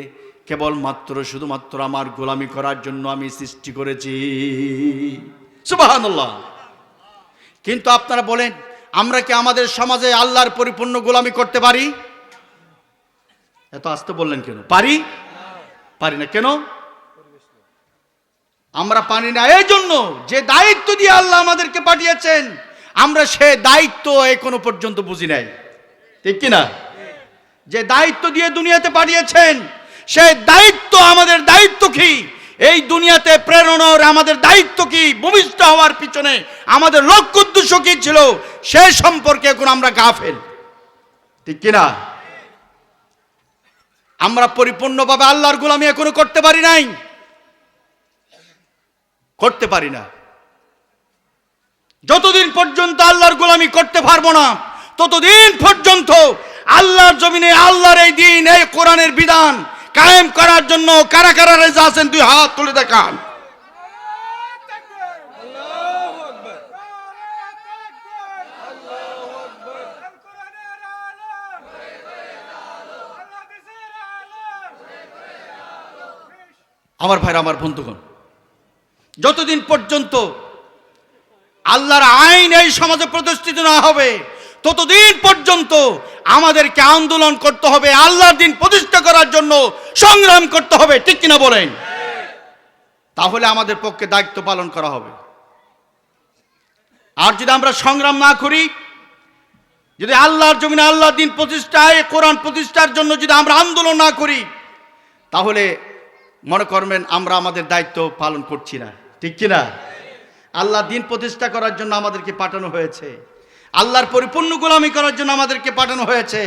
A: কেবলমাত্র শুধুমাত্র আমার গোলামি করার জন্য আমি সৃষ্টি করেছি। সুবহানাল্লাহ। কিন্তু আপনারা বলেন, আমরা কি আমাদের সমাজে আল্লাহর পরিপূর্ণ গোলামি করতে পারি? এত আস্তে বললেন কেন? পারি না। কেন আমরা পারি না? এই জন্য যে দায়িত্ব দিয়ে আল্লাহ আমাদেরকে পাঠিয়েছেন, আমরা সে দায়িত্ব এখনো পর্যন্ত বুঝি নাই। ঠিক কিনা? যে দায়িত্ব দিয়ে দুনিয়াতে পাঠিয়েছেন, সেই দায়িত্ব, আমাদের দায়িত্ব কি? এই দুনিয়াতে প্রেরণার আমাদের দায়িত্ব কি? ভূমিষ্ঠ হওয়ার পিছনে আমাদের লক্ষ্য উদ্দেশ্য কি ছিল, সে সম্পর্কে এখন আমরা গাফেল। ঠিক কিনা? আমরা পরিপূর্ণভাবে আল্লাহর গোলামি এখনো করতে পারি নাই, করতে পারি না। যতদিন পর্যন্ত আল্লাহর গোলামি করতে পারবো না, ততদিন পর্যন্ত আল্লাহর জমিনে আল্লাহর এই দিন, এই কোরআনের বিধান কায়েম করার জন্য কারা কারা রেজা আছেন? দুই হাত তুলে দেখান। আমার ভাইরা, আমার বন্ধুগণ, যতদিন পর্যন্ত আল্লাহর আইন এই সমাজে প্রতিষ্ঠিত না হবে, ততদিন পর্যন্ত আমাদেরকে আন্দোলন করতে হবে, আল্লাহর দিন প্রতিষ্ঠা করার জন্য সংগ্রাম করতে হবে। ঠিক কিনা বলেন? তাহলে আমাদের পক্ষে দায়িত্ব পালন করা হবে। আর যদি আমরা সংগ্রাম না করি, যদি আল্লাহর জমিনে আল্লাহর দিন প্রতিষ্ঠায়, কোরআন প্রতিষ্ঠার জন্য যদি আমরা আন্দোলন না করি, তাহলে মনে করবেন আমরা আমাদের দায়িত্ব পালন করছি না। ঠিক কিনা? আল্লাহ দিন প্রতিষ্ঠা করার জন্য আমাদেরকে পাঠানো হয়েছে, আল্লাহর পরিপূর্ণ গোলামি করার জন্য আমাদেরকে পাঠানো হয়েছে।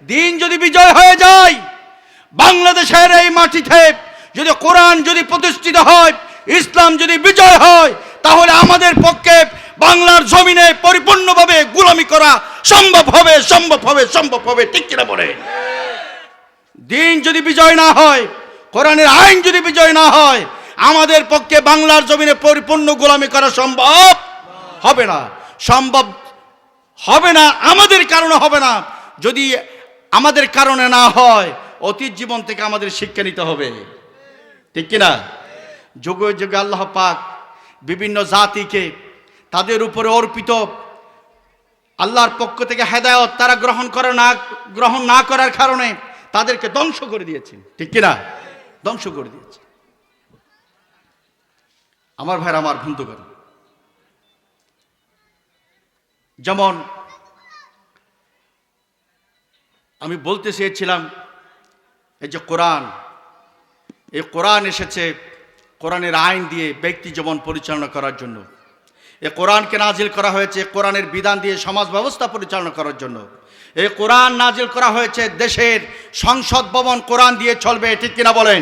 A: দিন যদি বিজয় হয়ে যায়, বাংলাদেশের এই মাটিতে যদি কোরআন যদি প্রতিষ্ঠিত হয়, ইসলাম যদি বিজয় হয়, তাহলে আমাদের পক্ষে বাংলার জমিনে পরিপূর্ণভাবে গোলামি করা সম্ভব হবে, সম্ভব হবে, সম্ভব হবে। ঠিক কিনা বলে? দিন যদি বিজয় না হয়, কোরআনের আইন যদি বিজয় না হয়, আমাদের পক্ষে বাংলার জমিনে পরিপূর্ণ গোলামি করা সম্ভব হবে না। সম্ভব হবে না, আমাদের কারণে হবে না। যদি আমাদের কারণে না হয়, অতীত জীবন থেকে আমাদের শিক্ষা নিতে হবে। ঠিক কিনা? যুগে যুগে আল্লাহ পাক বিভিন্ন জাতিকে তাদের উপরে অর্পিত আল্লাহর পক্ষ থেকে হেদায়েত তারা গ্রহণ না করার কারণে তাদেরকে ধ্বংস করে দিয়েছেন। ঠিক কিনা? ধ্বংস করে দিয়েছে। আমার ভাইরা, আমার বন্ধুগণ, যেমন আমি বলতে চেয়েছিলাম, এই যে কোরআন, এই কোরআন এসেছে কোরআনের আইন দিয়ে ব্যক্তি জীবন পরিচালনা করার জন্য। এই কোরআনকে নাজিল করা হয়েছে কোরআনের বিধান দিয়ে সমাজ ব্যবস্থা পরিচালনা করার জন্য। এই কোরআন নাজিল করা হয়েছে দেশের সংসদ ভবন কোরআন দিয়ে চলবে, ঠিক কিনা বলেন?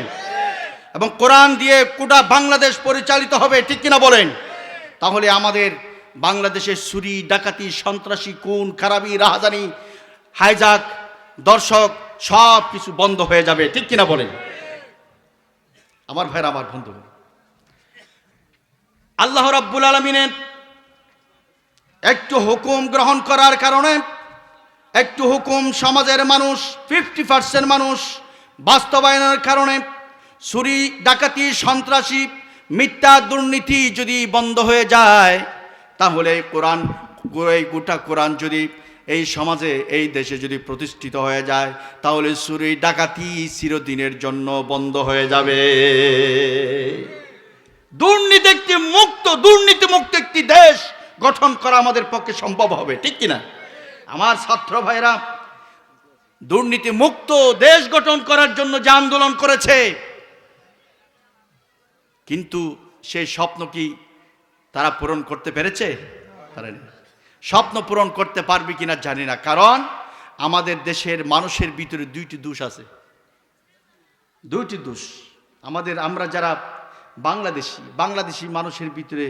A: এবং কোরআন দিয়ে গোটা বাংলাদেশ পরিচালিত হবে, ঠিক কিনা বলেন? তাহলে আমাদের বাংলাদেশের চুরি, ডাকাতি, সন্ত্রাসী, খুন খারাপি, রাহাজানি, হাইজাক, দর্শক সব কিছু বন্ধ হয়ে যাবে, ঠিক কিনা বলেন? আমার ভাইরা, আমার বন্ধু, আল্লাহ রাব্বুল আলামিনের একটু হুকুম গ্রহণ করার কারণে, একটু হুকুম সমাজের মানুষ 50% মানুষ বাস্তবায়নের কারণে চুরি, ডাকাতি, সন্ত্রাসী, মিথ্যা, দুর্নীতি যদি বন্ধ হয়ে যায়, তাহলে কোরআন, গোটা কোরআন যদি এই সমাজে, এই দেশে যদি প্রতিষ্ঠিত হয়ে যায়, তাহলে চুরি ডাকাতি চিরদিনের জন্য বন্ধ হয়ে যাবে। দুর্নীতিমুক্ত একটি দেশ গঠন করা আমাদের পক্ষে সম্ভব হবে, ঠিক কিনা? আমার ছাত্র ভাইরা দুর্নীতিমুক্ত দেশ গঠন করার জন্য যে আন্দোলন করেছে, কিন্তু সেই স্বপ্ন কি তারা পূরণ করতে পেরেছে? পারেনি। স্বপ্ন পূরণ করতে পারবে কিনা জানি না, কারণ আমাদের দেশের মানুষের ভিতরে দুইটি দোষ আছে। দুইটি দোষ আমরা যারা বাংলাদেশি মানুষের ভিতরে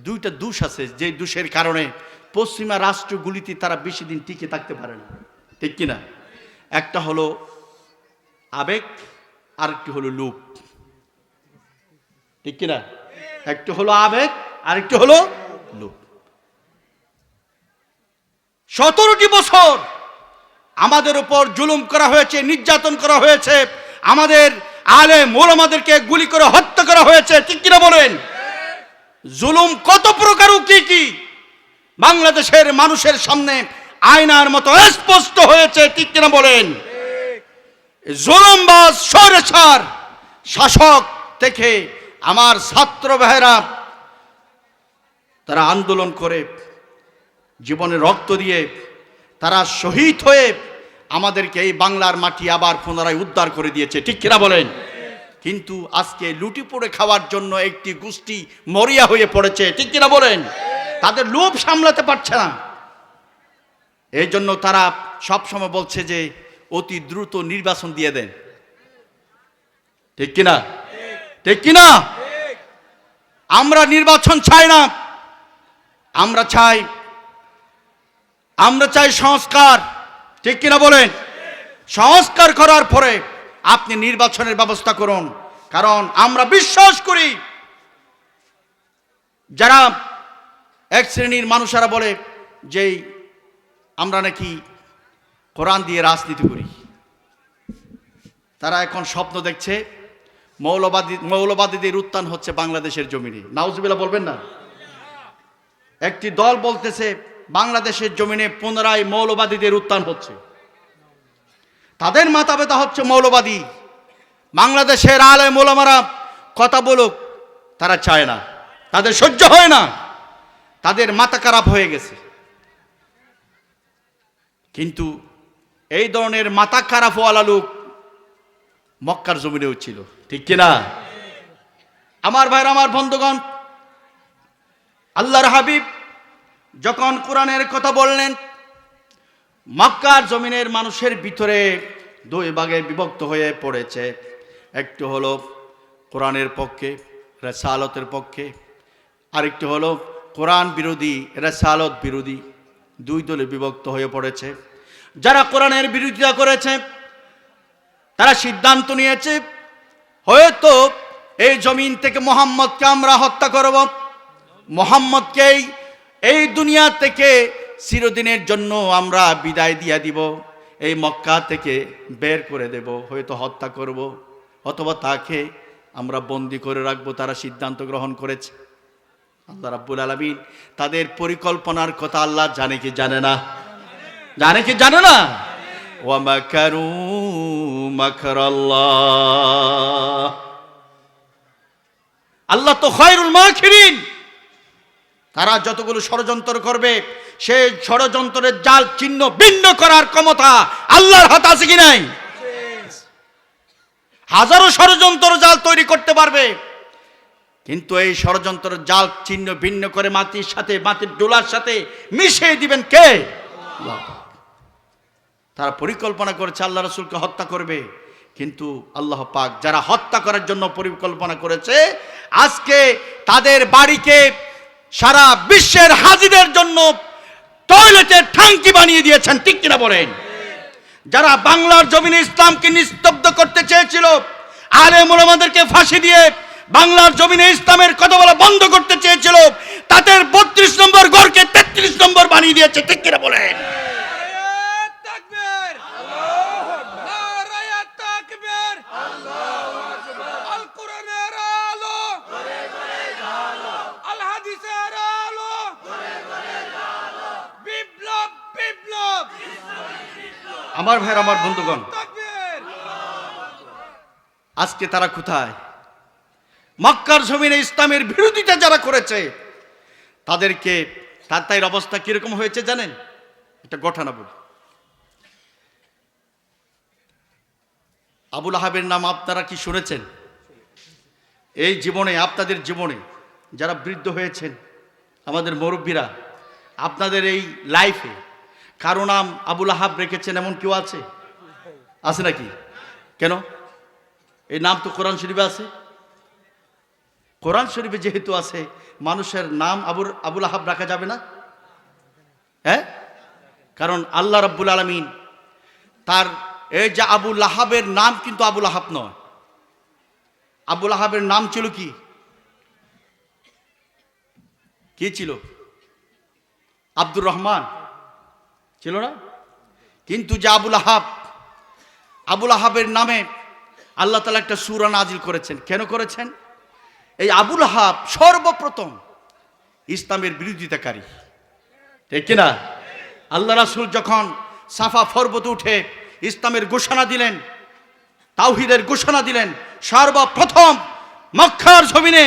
A: দুইটা দোষ আছে, যে দোষের কারণে পশ্চিমা রাষ্ট্রগুলিতে তারা বেশি দিন টিকে থাকতে পারে না, ঠিক কিনা? একটা হলো আবেগ, আরেকটি হলো লোভ, ঠিক কিনা? একটু হলো আবেগ, আরেকটু হলো লোভ। 17টি বছর আমাদের উপর জুলুম করা হয়েছে, নির্যাতন করা হয়েছে, আমাদের আলেম ওলামাদেরকে গুলি করে হত্যা করা হয়েছে, ঠিক কিনা বলেন? জুলুম কত প্রকার ও কি বাংলাদেশের মানুষের সামনে আয়নার মতো স্পষ্ট হয়েছে, ঠিক কিনা বলেন? জুলুমবাজ স্বৈরাচার শাসক থেকে আমার ছাত্র ভাইরা তারা আন্দোলন করে, জীবনে রক্ত দিয়ে তারা শহীদ হয়ে আমাদেরকে এই বাংলার মাটি আবার পুনরায় উদ্ধার করে দিয়েছে, ঠিক কিনা বলেন? কিন্তু আজকে লুটি পড়ে খাওয়ার জন্য একটি গোষ্ঠী মরিয়া হয়ে পড়েছে, ঠিক কিনা বলেন? তাদের লোভ সামলাতে পারছে না, এই জন্য তারা সবসময় বলছে যে অতি দ্রুত নির্বাচন দিয়ে দেন, ঠিক কিনা? ঠিক কিনা? আমরা নির্বাচন চাই না, আমরা চাই সংস্কার, ঠিক কিনা বলেন? সংস্কার করার পরে আপনি নির্বাচনের ব্যবস্থা করুন, কারণ আমরা বিশ্বাস করি, যারা এক শ্রেণীর মানুষেরা বলে যে আমরা নাকি কোরআন দিয়ে রাজনীতি করি, তারা এখন স্বপ্ন দেখছে মৌলবাদীদের উত্থান হচ্ছে বাংলাদেশের জমিনে। নাউজুবিল্লাহ বলবেন না? একটি দল বলতেছে বাংলাদেশের জমিনে পুনরায় মৌলবাদীদের উত্থান হচ্ছে, তাদের মাথা ব্যথা হচ্ছে মৌলবাদী। বাংলাদেশের আলেম ওলামারা কথা বলুক, তারা চায় না, তাদের সহ্য হয় না, তাদের মাথা খারাপ হয়ে গেছে। কিন্তু এই ধরনের মাথা খারাপ ওয়ালা লোক মক্কার জমিনেও ছিল, ঠিক কিনা? আমার ভাইরা, আমার বন্ধুগণ, আল্লাহর হাবিব যখন কোরআনের কথা বললেন, মক্কার জমিনের মানুষের ভিতরে দুই ভাগে বিভক্ত হয়ে পড়েছে। একটু হলো কোরআনের পক্ষে, রিসালাতের পক্ষে, আরেকটু হলো কোরআন বিরোধী, রিসালাত বিরোধী। দুই দলে বিভক্ত হয়ে পড়েছে। যারা কোরআনের বিরোধিতা করেছে তারা সিদ্ধান্ত নিয়েছে, হয়তো এই জমিন থেকে মুহাম্মদকে আমরা হত্যা করব, মুহাম্মদকেই এই দুনিয়া থেকে চিরদিনের জন্য আমরা বিদায় দিয়ে দিব, এই মক্কা থেকে বের করে দেব, হয়তো হত্যা করব, অথবা তাকে আমরা বন্দী করে রাখবো। তারা সিদ্ধান্ত গ্রহণ করেছে। আল্লাহ রাব্বুল আলামিন তাদের পরিকল্পনার কথা আল্লাহ জানে কি জানে না? জানে কি জানে না? ওয়া মাকারু মাকরাল্লাহ, আল্লাহ তো খায়রুল মাকিরিন, তারা যতগুলো ষড়যন্ত্র করবে, সেই ষড়যন্ত্রের জাল চিহ্ন ভিন্ন করার ক্ষমতা আল্লাহর হাতে আছে কি নাই? হাজারো ষড়যন্ত্র জাল তৈরি করতে পারবে, কিন্তু এই ষড়যন্ত্রের জাল চিহ্ন ভিন্ন করে মাটির সাথে, মাটির ডোলার সাথে মিশিয়ে দিবেন কে? আল্লাহ। তারা পরিকল্পনা করেছে আল্লাহ রাসূলকে হত্যা করবে, কিন্তু আল্লাহ পাক যারা হত্যা করার জন্য পরিকল্পনা করেছে, আজকে তাদের বাড়িকে সারা বিশ্বের হাজিদের জন্য টয়লেটের ট্যাঙ্কি বানিয়ে দিয়েছেন, ঠিক কিনা বলেন? যারা বাংলার জমিনে ইসলামকে নিস্তব্ধ করতে চেয়েছিল, আলেম ওলামাদেরকে ফাঁসি দিয়ে বাংলার জমিনে ইসলামের কথা বলা বন্ধ করতে চেয়েছিল, তাদের 32 নম্বর ঘরকে 33 নম্বর বানিয়ে দিয়েছে, ঠিক কিনা বলেন? আমার ভাইয়ের, আমার বন্ধুগণ, আজকে তারা কোথায়? মক্কার জমিনে ইসলামের বিরোধিতা যারা করেছে তাদেরকে, তার অবস্থা কিরকম হয়েছে জানেন? একটা ঘটনা বলি। আবু লাহাবের নাম আপনারা কি শুনেছেন? এই জীবনে, আপনাদের জীবনে যারা বৃদ্ধ হয়েছেন, আমাদের মুরব্বীরা, আপনাদের এই লাইফে কারো নাম আবু লাহাব রেখেছেন এমন কেউ আছে? আছে নাকি? কেন? এই নাম তো কোরআন শরীফে আছে। কোরআন শরীফে যেহেতু আছে, মানুষের নাম আবু লাহাব রাখা যাবে না? হ্যাঁ, কারণ আল্লাহ রাব্বুল আলামিন তার এই যে আবু লাহাবের নাম কিন্তু আবু লাহাব নয়। আবু লাহাবের নাম ছিল কি? কি ছিল? আব্দুর রহমান ছিল না? কিন্তু যে আবু লাহাবের নামে আল্লাহ তাআলা একটা সূরা নাজিল করেছেন। কেন করেছেন? এই আবু লাহাব সর্বপ্রথম ইসলামের বিরোধিতাকারী, ঠিক কিনা? আল্লাহ রাসূল যখন সাফা পর্বতে উঠে ইসলামের ঘোষণা দিলেন, তাওহীদের ঘোষণা দিলেন, সর্বপ্রথম মক্কার জমিনে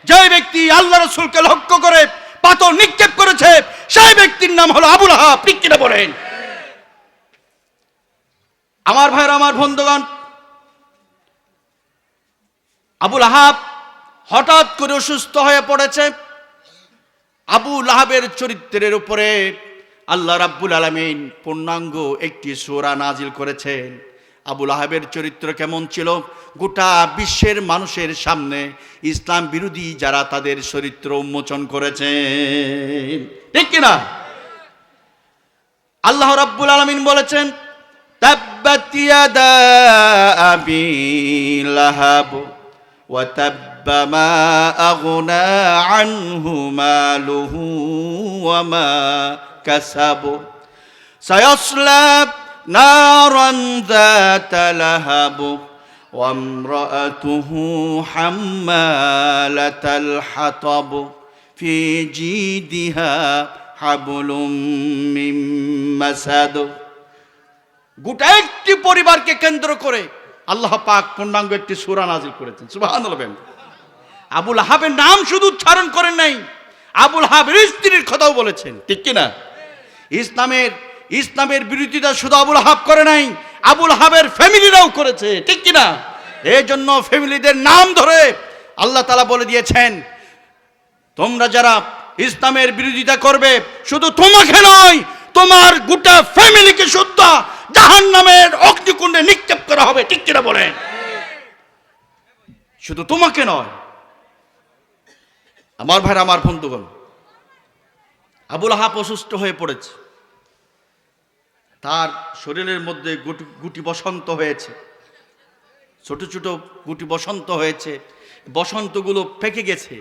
A: যে ব্যক্তি আল্লাহ রাসূলকে লক্ষ্য করে পাথর নিক্ষেপ করেছে, সেই ব্যক্তির নাম হলো আবু লাহাব, ঠিক কিনা বলেন? আমার ভাইরা, আমার বন্ধুগণ, আবু লাহাব হঠাৎ করে অসুস্থ হয়ে পড়েছে। আবু লাহাবের চরিত্রের উপরে আল্লাহ রাব্বুল আলামিন পূর্ণাঙ্গ একটি সূরা নাজিল করেছেন। আবু লাহাবের চরিত্র কেমন ছিল? গোটা বিশ্বের মানুষের সামনে ইসলাম বিরোধী যারা তাদের চরিত্র উন্মোচন করেছেন, ঠিক কিনা? আল্লাহ রাব্বুল আলামিন বলেছেন, তাব্বাত ইয়াদা আবি লাহাব ওয়া তাব্বা মা আগনা আনহু মালুহু ওয়া মা কাসাব সায়াসলা নারান যাতা লাহাব ওয়া ইমরাআতুহু হাম্মালাতাল হাতাব ফি জিদিহা হাবলুম মিন মাসাদ। গোটা একটি পরিবারকে কেন্দ্র করে আল্লাহ পাক পূর্ণাঙ্গ একটি সূরা নাজিল করেছেন। সুবহানাল্লাহ। আবু লাহাবের নাম শুধু উচ্চারণ করেন নাই, আবু লাহাবের স্ত্রীর কথাও বলেছেন, ঠিক কিনা? ইসলামের বিরোধিতা শুধু আবু লাহাব করে নাই, আবু লাহাবের ফ্যামিলিরাও করেছে, ঠিক কিনা? এই জন্য ফ্যামিলিদের নাম ধরে আল্লাহ তাআলা বলে দিয়েছেন, তোমরা যারা ইসলামের বিরোধিতা করবে, শুধু তোমাকে নয়, তোমার গোটা ফ্যামিলিকে শুদ্ধ জাহান্নামের অগ্নিকুণ্ডে নিক্ষেপ করা হবে, ঠিক কিনা বলেন? শুধু তোমাকে নয়। আমার ভাইরা, আমার বন্ধুগণ, আবু লাহাব অসুস্থ হয়ে পড়েছে। তার শরীরের মধ্যে গুটি বসন্ত হয়েছে, ছোট ছোট গুটি বসন্ত হয়েছে। বসন্তগুলো পেকে গেছে,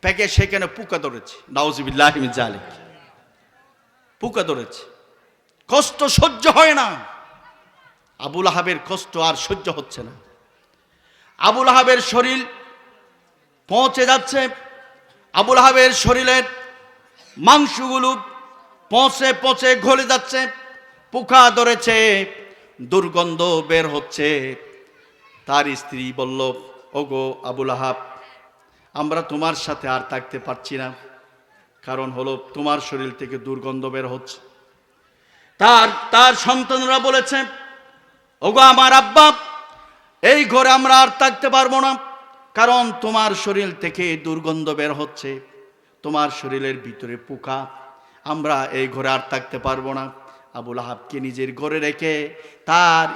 A: পেকে সেখানে পোকা ধরেছে। নাউযুবিল্লাহি মিন যালিক। পোকা ধরেছে, কষ্ট সহ্য হয় না। আবু লাহাবের কষ্ট আর সহ্য হচ্ছে না। আবু লাহাবের শরীর পচে যাচ্ছে। আবু লাহাবের শরীরের মাংসগুলো পচে পচে গলে যাচ্ছে, পোকা ধরেছে, দুর্গন্ধ বের হচ্ছে। তার স্ত্রী বলল, ওগো আবু লাহাব, আমরা তোমার সাথে আর থাকতে পারছি না, কারণ হলো তোমার শরীর থেকে দুর্গন্ধ বের হচ্ছে। তার সন্তানরা বলেছে, ওগো আমার আব্বা, এই ঘরে আমরা আর থাকতে পারবো না, কারণ তোমার শরীর থেকে দুর্গন্ধ বের হচ্ছে, তোমার শরীরের ভিতরে পোকা, আমরা এই ঘরে আর থাকতে পারবো না। আবু লাহাবকে নিজের ঘরে রেখে তার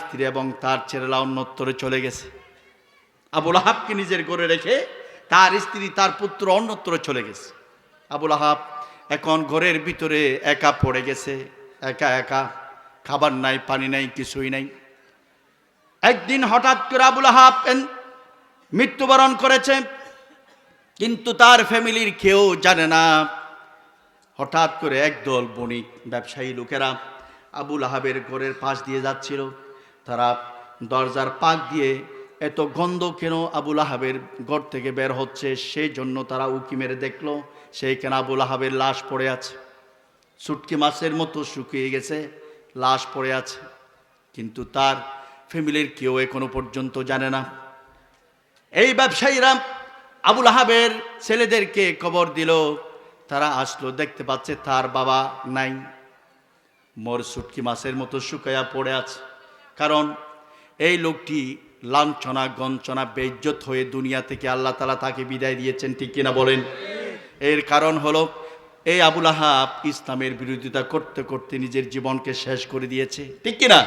A: স্ত্রী এবং তার ছেলেরা অন্যত্রে চলে গেছে। আবু লাহাবকে নিজের ঘরে রেখে তার স্ত্রী, তার পুত্র অন্যত্র চলে গেছে। আবু লাহাব এখন ঘরের ভিতরে একা পড়ে গেছে, একা, খাবার নাই, পানি নাই, কিছুই নাই। একদিন হঠাৎ করে আবু লাহাব মৃত্যুবরণ করেছে, কিন্তু তার ফ্যামিলির কেউ জানে না। হঠাৎ করে একদল বণিক ব্যবসায়ী লোকেরা আবু লাহাবের ঘরের পাশ দিয়ে যাচ্ছিল। তারা দরজার পাক দিয়ে, এত গন্ধ কেন আবু লাহাবের ঘর থেকে বের হচ্ছে, সেই জন্য তারা উকি মেরে দেখলো সেইখানে আবু লাহাবের লাশ পড়ে আছে, শুটকি মাছের মতো শুকিয়ে গেছে, লাশ পড়ে আছে। কিন্তু তার ফ্যামিলির কেউ এখনো পর্যন্ত জানে না। এই ব্যবসায়ীরা আবু লাহাবের ছেলেদেরকে খবর দিল, তারা আসলো, দেখতে পাচ্ছে তার বাবা নাই, মোর শুটকি মাছের মতো শুকায়া পড়ে আছে। কারণ এই লোকটি লাঞ্ছনা গঞ্চনা বেইজ্জত হয়ে দুনিয়া থেকে আল্লাহ তাআলা তাকে বিদায় দিয়েছেন, ঠিক কিনা বলেন? এর কারণ হলো এই আবু লাহাব ইসলামের বিরোধিতা করতে করতে নিজের জীবনকে শেষ করে দিয়েছে, ঠিক কিনা?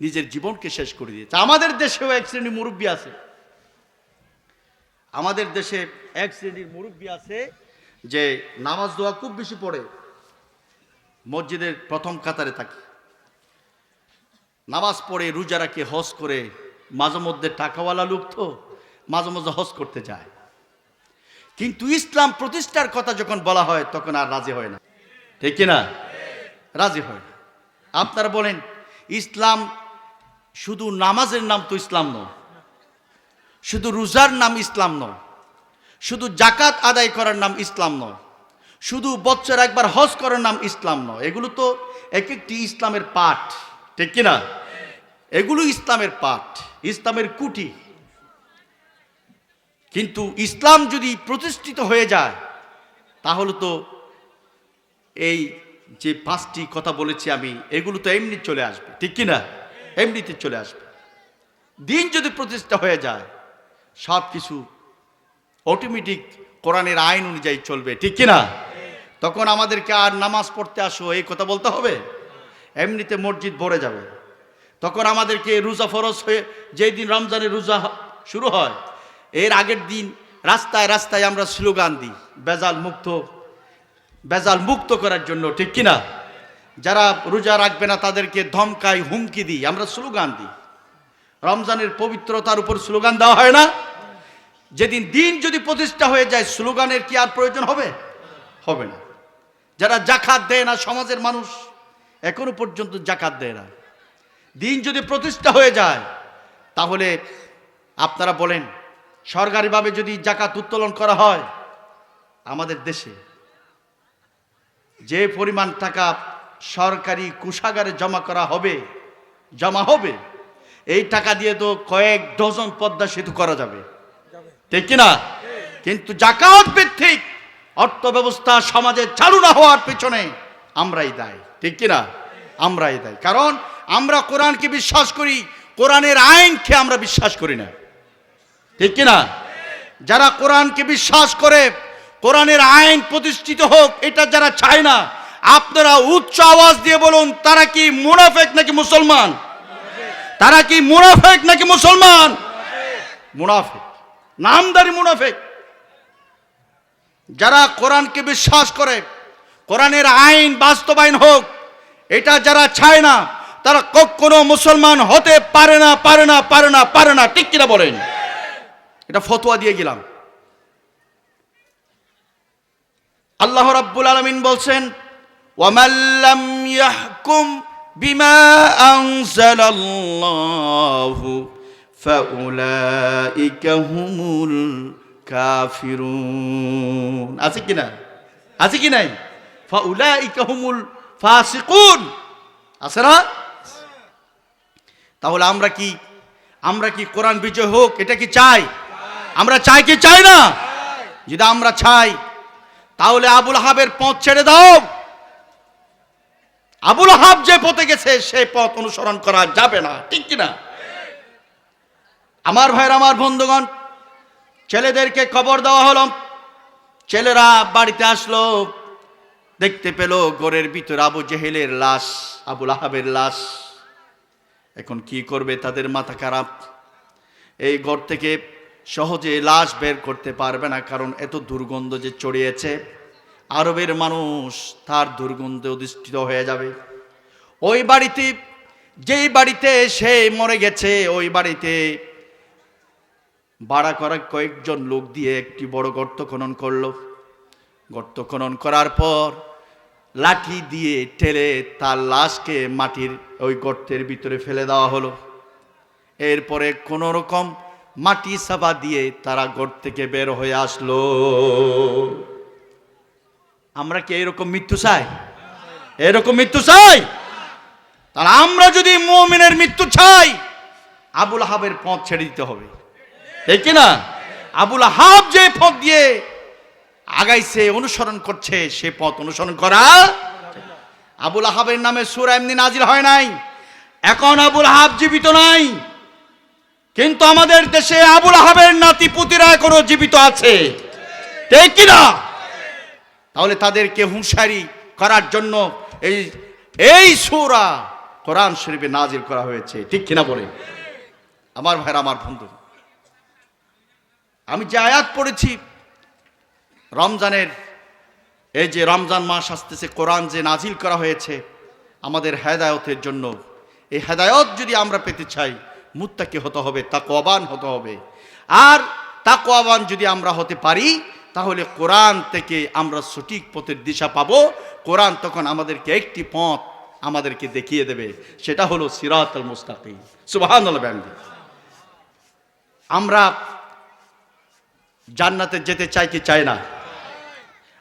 A: নিজের জীবনকে শেষ করে দিয়েছে। আমাদের দেশেও এক শ্রেণীর মুরব্বী আছে, আমাদের দেশে এক শ্রেণীর মুরব্বী আছে যে নামাজ দোয়া খুব বেশি পড়ে, মসজিদের প্রথম কাতারে থাকে, নামাজ পড়ে, রোজা রাখে, হজ করে, মাঝে মধ্যে টাকাওয়ালা লোক তো মাঝে মাঝে হজ করতে যায়। কিন্তু ইসলাম প্রতিষ্ঠার কথা যখন বলা হয় তখন আর রাজি হয় না, ঠিক কিনা? রাজি হয় না। আপনারা বলেন, ইসলাম শুধু নামাজের নাম তো ইসলাম নয়, শুধু রোজার নাম ইসলাম নয়, শুধু জাকাত আদায় করার নাম ইসলাম নয়, শুধু বছর একবার হজ করার নাম ইসলাম নয়। এগুলো তো এক একটি ইসলামের পাঠ, ঠিক কিনা? এগুলো ইসলামের পাঠ, ইসলামের কুটি। কিন্তু ইসলাম যদি প্রতিষ্ঠিত হয়ে যায় তাহলে তো এই যে পাঁচটি কথা বলেছি আমি, এগুলো তো এমনি চলে আসবে, ঠিক কিনা? এমনিতে চলে আসবে। দিন যদি প্রতিষ্ঠা হয়ে যায় সব কিছু অটোমেটিক কোরআনের আইন অনুযায়ী চলবে, ঠিক কিনা? তখন আমাদেরকে আর নামাজ পড়তে আসো এই কথা বলতে হবে, এমনিতে মসজিদ ভরে যাবে। তখন আমাদেরকে রোজা ফরজ হয়ে, যেই দিন রমজানের রোজা শুরু হয় এর আগের দিন রাস্তায় রাস্তায় আমরা স্লোগান দিই বেজাল মুক্ত করার জন্য, ঠিক কিনা? যারা রোজা রাখবে না তাদেরকে ধমকাই, হুমকি দিই, আমরা স্লোগান দিই। রমজানের পবিত্রতার উপর স্লোগান দেওয়া হয় না? যেদিন দিন যদি প্রতিষ্ঠা হয়ে যায় স্লোগানের কি আর প্রয়োজন হবে? হবে না। যারা জাকাত দেয় না, সমাজের মানুষ এখনো পর্যন্ত জাকাত দেয় না, দিন যদি প্রতিষ্ঠা হয়ে যায় তাহলে আপনারা বলেন, সরকারিভাবে যদি জাকাত উত্তোলন করা হয়, আমাদের দেশে যে পরিমাণ টাকা সরকারি কোষাগারে জমা হবে, এই টাকা দিয়ে তো কয়েক ডজন পদ্মা সেতু করা যাবে, ঠিক কিনা? কিন্তু জাকাত ভিত্তিক অর্থ ব্যবস্থা সমাজে চালু না হওয়ার পিছনে আমরাই দায়ী, ঠিক কিনা? আমরাই দায়ী। কারণ আমরা কোরআনকে বিশ্বাস করি, কোরআনের আইনকে আমরা বিশ্বাস করি না, ঠিক কিনা? যারা কোরআনকে বিশ্বাস করে, কোরআনের আইন প্রতিষ্ঠিত হোক, এটা যারা চায় না, আপনারা উচ্চ আওয়াজ দিয়ে বলুন, তারা কি মুনাফিক নাকি মুসলমান? তারা কি মুনাফিক নাকি মুসলমান? মুনাফিক, নামদারি মুনাফিক। যারা কোরআনকে বিশ্বাস করে, কোরআনের আইন বাস্তবায়ন হোক, এটা যারা চায় না, তারা কখনো মুসলমান হতে পারে না, পারে না, পারে না, পারে না, ঠিক কিনা বলেন? এটা ফতোয়া দিয়ে গেলাম। আল্লাহ রাব্বুল আলামিন বলছেন, ওয়ামান লাম ইয়াহকুম বিমা আনজালাল্লাহু ফাউলাইকা হুমুল কাফিরুন। আছে কিনা? আছে কি নাই? ফাউলাইকা হুমুল ফাসিকুন, আছে না? তাহলে আমরা কি কোরআন বিজয় হোক এটা কি চাই? আমরা চাই কি চাই না? যদি আমরা চাই তাহলে আবুল আহাবের পথ ছেড়ে দাও। আবুল আহাব যে পথে গেছে সেই পথ অনুসরণ করা যাবে না, ঠিক কিনা? আমার ভাইয়ের, আমার বন্ধুগণ, ছেলেদেরকে খবর দেওয়া হলো। ছেলেরা বাড়িতে আসলো, দেখতে পেল ঘরের ভিতর আবু জেহেলের লাশ, আবুল আহাবের লাশ। এখন কি করবে? তাদের মাথা খারাপ। এই ঘর থেকে সহজে লাশ বের করতে পারবে না, কারণ এত দুর্গন্ধ যে ছড়িয়েছে, আরবের মানুষ তার দুর্গন্ধে অধিষ্ঠিত হয়ে যাবে। ওই বাড়িতে, যেই বাড়িতে সে মরে গেছে, ওই বাড়িতে ভাড়া করা কয়েকজন লোক দিয়ে একটি বড় গর্ত খনন করলো। গর্ত খনন করার পর লাঠি দিয়ে ঠেলে তার লাশকে মাটির ওই গর্তের ভিতরে ফেলে দেওয়া হলো। এরপরে কোনো রকম মাটি চাপা দিয়ে তারা গর্ত থেকে বের হয়ে আসলো। আমরা কি এরকম মৃত্যু চাই? এরকম মৃত্যু চাই? তাহলে আমরা যদি মুমিনের মৃত্যু চাই, আবুল আহাবের পথ ছেড়ে দিতে হবে, ঠিক না? আবুল আহাব যে পথ দিয়ে আগাইছে, অনুসরণ করছে, সে পথ অনুসরণ করা। আবুল আহাবের নামে সূরা এমনি নাজিল হয় নাই। এখন আবুল আহাব জীবিত নাই, কিন্তু আমাদের দেশে আবুল আহাবের নাতি পুতিরা এখনো জীবিত আছে, ঠিক কিনা? তাহলে তাদেরকে হুঁশিয়ারি করার জন্য এই সূরা কোরআন শরীফে নাজিল করা হয়েছে, ঠিক কিনা বলে? আমার ভাইরা, আমার বন্ধু, আমি যে আয়াত পড়েছি রমজানের, এই যে রমজান মাস আসতেছে, কোরআন যে নাজিল করা হয়েছে আমাদের হেদায়েতের জন্য, এই হেদায়েত যদি আমরা পেতে চাই, মুত্তাকি হতে হবে, তাকওয়াবান হতে হবে। আর তাকওয়াবান যদি আমরা হতে পারি, তাহলে কোরআন থেকে আমরা সঠিক পথের দিশা পাবো। কোরআন তখন আমাদেরকে একটি পথ আমাদেরকে দেখিয়ে দেবে, সেটা হলো সিরাতুল মুস্তাকিম। সুবহানাল্লাহ। আমরা জান্নাতে যেতে চাই কি চাই না?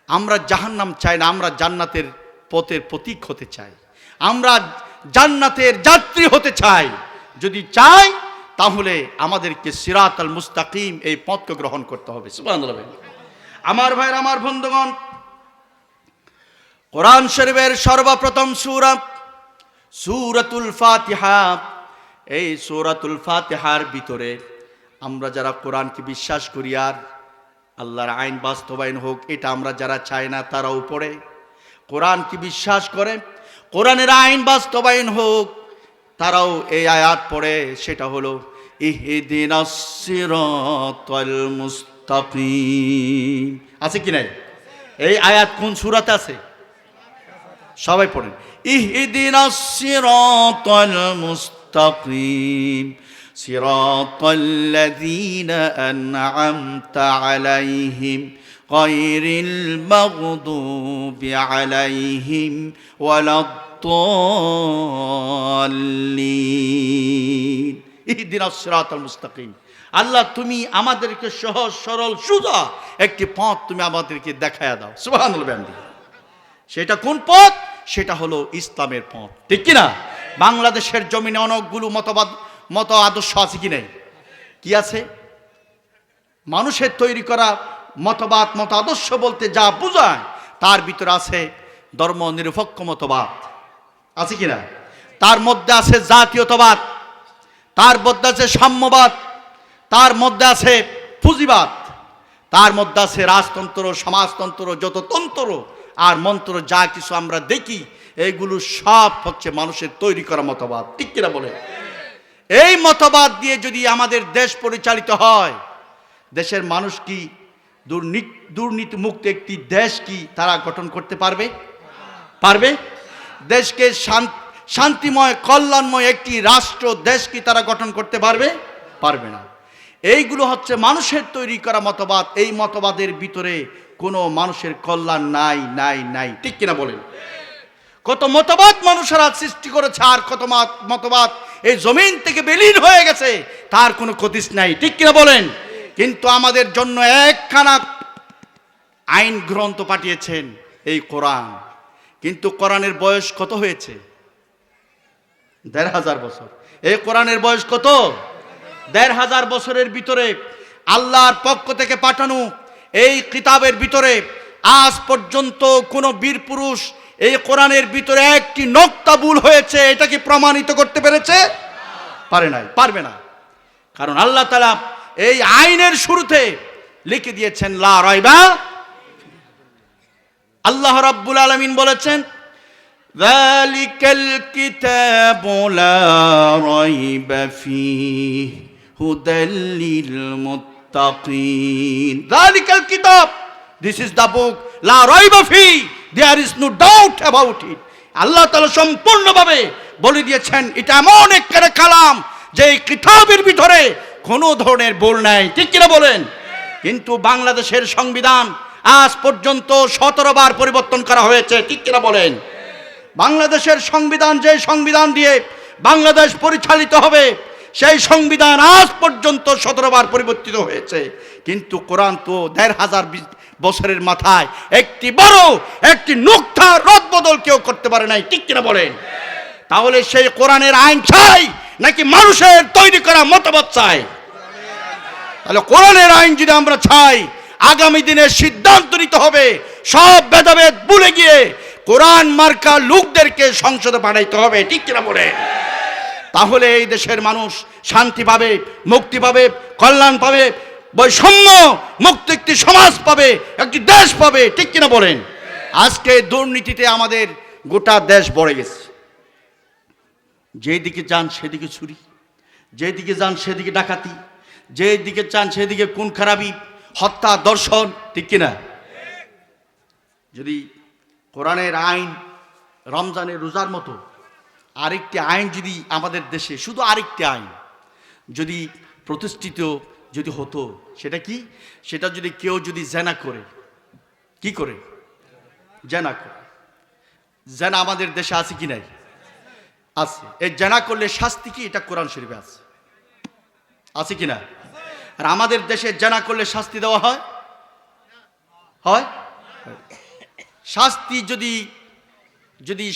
A: আমরা জাহান্নাম চাই না, আমরা জান্নাতের পথের প্রতীক হতে চাই, আমরা জান্নাতের যাত্রী হতে চাই। যদি চাই তাহলে আমাদেরকে সিরাতুল মুস্তাকিম এই পথকে গ্রহণ করতে হবে। সুবহানাল্লাহ। আমার ভাইরা, আমার বন্ধুগণ, কোরআন শরীফের সর্বপ্রথম সূরা সূরাতুল ফাতিহা। এই সূরাতুল ফাতিহার ভিতরে আমরা যারা কোরআনকে বিশ্বাস করি আর আল্লাহর আইন বাস্তবায়ন হোক, এটা আমরা যারা চাই না, তারাও পড়ে কোরআনকে বিশ্বাস করে, কোরআনের আইন বাস্তবায়ন হোক, তারাও এই আয়াত পড়ে। সেটা হলো ইহদিনাস সিরাতাল মুস্তাকিম। আছে কি নাই? এই আয়াত কোন সূরাতে আছে? সবাই পড়েন, ইহদিনাস সিরাতাল মুস্তাকিম সিরাতাল্লাযীনা আন'আমতা আলাইহিম গায়রিল মাগদুবি আলাইহিম ওয়ালাদ-দাল্লিন। ইহদিনাস সিরাতাল মুস্তাকিম। আল্লাহ, তুমি আমাদেরকে সহজ সরল সোজা একটি পথ তুমি আমাদেরকে দেখায়া দাও। সুবহানাল্লাহ। সেটা কোন পথ? সেটা হলো ইসলামের পথ, ঠিক কিনা? বাংলাদেশের জমিনে অনেকগুলো মত আদর্শ আছে কি নাই? কি আছে? মানুষের তৈরি করা মতবাদ, মত আদর্শ বলতে যা বোঝায়, তার ভিতরে আছে ধর্ম নিরপেক্ষ মতবাদ, আছে কিনা? তার মধ্যে আছে জাতীয়তাবাদ, তার মধ্যে আছে সাম্যবাদ, তার মধ্যে আছে পুঁজিবাদ, তার মধ্যে আছে রাজতন্ত্র, সমাজতন্ত্র, যত তন্ত্র আর মন্ত্র যা কিছু আমরা দেখি, এইগুলো সব হচ্ছে মানুষের তৈরি করা মতবাদ, ঠিক কিনা বলে? এই মতবাদ দিয়ে যদি আমাদের দেশ পরিচালিত হয়, দেশের মানুষ কি দুর্নীতি মুক্ত একটি দেশ কি তারা গঠন করতে পারবে? পারবে? দেশকে শান্তিময়, কল্যাণময় একটি রাষ্ট্র, দেশ কি তারা গঠন করতে পারবে? পারবে না। এইগুলো হচ্ছে মানুষের তৈরি করা মতবাদ। এই মতবাদের ভিতরে কোনো মানুষের কল্যাণ নাই, নাই, নাই, ঠিক কিনা বলেন? কত মতবাদ মানুষেরা সৃষ্টি করেছে, আর কত মতবাদ এই জমিন থেকে বিলীন হয়ে গেছে, তার কোনো খতিস নাই, ঠিক কিনা বলেন? কিন্তু আমাদের জন্য একখানা আইন গ্রন্থ পাঠিয়েছেন, এই কোরআন। কিন্তু কোরআনের বয়স কত হয়েছে? ১৫০০ বছর। এই কোরআনের বয়স কত? ১৫০০ বছরের ভিতরে আল্লাহর পক্ষ থেকে পাঠানো এই কিতাবের ভিতরে আজ পর্যন্ত কোনো বীর পুরুষ এই কোরআনের ভিতরে একটি নোক্তা ভুল হয়েছে এটা কি প্রমাণিত করতে পেরেছে? পারে নাই, পারবে না। কারণ আল্লাহ তাআলা এই আইনের শুরুতে লিখে দিয়েছেন লা রাইবা। আল্লাহ রাব্বুল আলামিন বলেছেন যালিকাল কিতাবু লা রাইবা ফীহি হুদাল লিল মুত্তাকিন। যালিকাল কিতাব, দিস ইজ দ্য বুক লা রাইবা ফীহি, there is no doubt about it. আল্লাহ তাআলা সম্পূর্ণভাবে বলে দিয়েছেন এটা এমন একটা কালাম যে এই কিতাবের ভিতরে কোনো ধরনের ভুল নাই, ঠিক কিনা বলেন? কিন্তু বাংলাদেশের সংবিধান আজ পর্যন্ত 17 বার পরিবর্তন করা হয়েছে, ঠিক কিনা বলেন? বাংলাদেশের সংবিধান, যে সংবিধান দিয়ে বাংলাদেশ পরিচালিত হবে, সেই সংবিধান আজ পর্যন্ত 17 বার পরিবর্তিত হয়েছে। কিন্তু কোরআন তো 1500 বছরের মাথায় একটি বড় একটি নুকতা রদবদল কেউ করতে পারে নাই, ঠিক কিনা বলেন? তাহলে সেই কোরআনের আইন চাই নাকি মানুষের তৈরি করা মতবাদ চাই? তাহলে কোরআনের আইন যদি আমরা চাই, আগামী দিনে সিদ্ধান্ত নিতে হবে সব ভেদাভেদ ভুলে গিয়ে কোরআন মার্কা লোকদেরকে সংসদে পাঠাইতে হবে, ঠিক কিনা বলে? তাহলে এই দেশের মানুষ শান্তি পাবে, মুক্তি পাবে, কল্যাণ পাবে, বৈষম্য মুক্ত একটি সমাজ পাবে, একটি দেশ পাবে, ঠিক কিনা বলেন? আজকে দুর্নীতিতে আমাদের গোটা দেশ ভরে গেছে। যেদিকে যান সেদিকে চুরি, যেদিকে যান সেদিকে ডাকাতি, যেদিকে চান সেদিকে খুন খারাপি, হত্যা, দর্শন, ঠিক কিনা? যদি কোরআনের আইন রমজানের রোজার মতো আরেকটি আইন যদি আমাদের দেশে, শুধু আরেকটি আইন যদি প্রতিষ্ঠিত যদি হতো, সেটা কি? সেটা যদি কেউ যদি জেনা করে, কি করে? জেনা করে। জেনা আমাদের দেশে আছে কি নাই? আছে। এই জেনা করলে শাস্তি কি? এটা কোরআন শরীফে আছে, আছে কি না? আর আমাদের দেশে জেনা করলে শাস্তি দেওয়া হয়? হয়? শাস্তি যদি যদি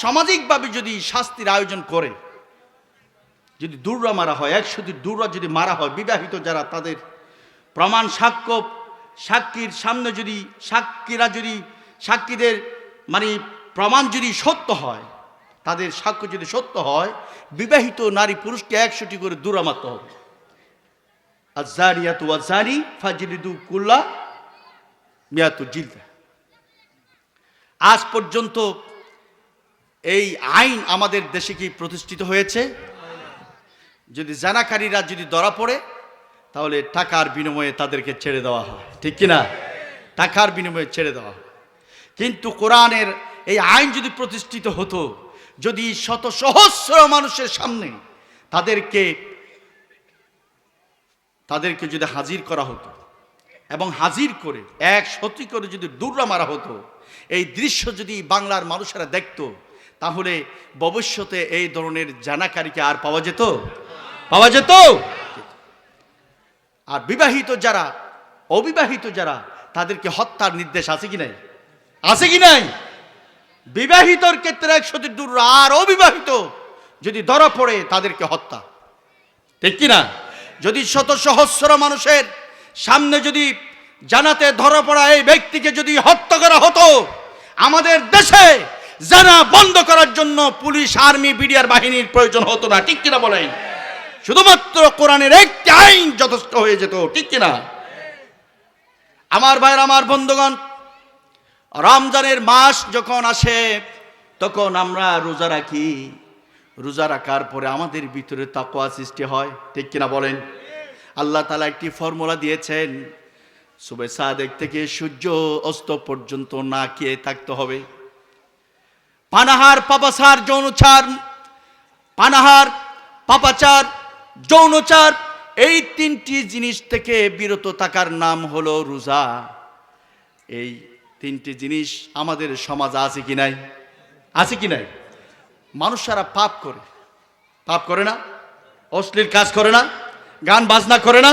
A: সামাজিকভাবে যদি শাস্তির আয়োজন করে, যদি দৌড়া মারা হয়, 100 দৌড়া যদি মারা হয়, বিবাহিত যারা তাদের প্রমাণ সাক্ষীর সামনে যদি সাক্ষীদের মানে প্রমাণ যদি সত্য হয়, তাদের সাক্ষ্য যদি সত্য হয়, বিবাহিত নারী পুরুষকে 100টি করে দৌড়া মারতে হবে। আয-যারিয়াতু ওয়াজ-যানি ফাজলিদু কুল্লা মিয়াতু জিলদা। আজ পর্যন্ত এই আইন আমাদের দেশে কি প্রতিষ্ঠিত হয়েছে? যদি জানাকারীরা যদি ধরা পড়ে, তাহলে টাকার বিনিময়ে তাদেরকে ছেড়ে দেওয়া হয়, ঠিক কিনা? টাকার বিনিময়ে ছেড়ে দেওয়া হয়। কিন্তু কোরআনের এই আইন যদি প্রতিষ্ঠিত হতো, যদি শত সহস্র মানুষের সামনে তাদেরকে যদি হাজির করা হতো এবং হাজির করে 100টি করে যদি দৌড়া মারা হতো, এই দৃশ্য যদি বাংলার মানুষেরা দেখতো, তাহলে ভবিষ্যতে এই ধরনের জানাকারীকে আর পাওয়া যেত? পাওয়া যেত? আর বিবাহিত যারা, অবিবাহিত যারা, তাদেরকে হত্যার নির্দেশ আছে কি নাই? আছে কি নাই? বিবাহিতর ক্ষেত্রে 100টি দৌড়া, আর অবিবাহিত যদি ধরা পড়ে তাদেরকে হত্যা, ঠিক কিনা? যদি শত সহস্র মানুষের সামনে যদি জানাতে ধরা পড়া এই ব্যক্তিকে যদি হত্যা করা হতো, আমাদের দেশে জানা বন্ধ করার জন্য পুলিশ, আর্মি, বিডিআর বাহিনীর প্রয়োজন হতো না, ঠিক কিনা বলেন? শুধুমাত্র কোরআনের একটি আইন যথেষ্ট হয়ে যেত, ঠিক কিনা? আমার ভাইরা, আমার বন্ধুগণ, রমজানের মাস যখন আসে তখন আমরা রোজা রাখি। রোজা রাখার পরে আমাদের ভিতরে তাকওয়া সৃষ্টি হয়, ঠিক কিনা বলেন? আল্লাহ তাআলা একটি ফর্মুলা দিয়েছেন, সুবহে সাদেক থেকে সূর্য অস্ত পর্যন্ত না খেয়ে থাকতে হবে। পানাহার, পাপাচার, যৌনচার, পানাহার, পাপাচার, যৌনচার, এই 3টি জিনিস থেকে বিরত থাকার নাম হলো রোজা। এই 3টি জিনিস আমাদের সমাজে আছে কি নাই? আছে কি নাই? মানুষরা পাপ করে না? অশ্লীল কাজ করে না? গান বাজনা করে না?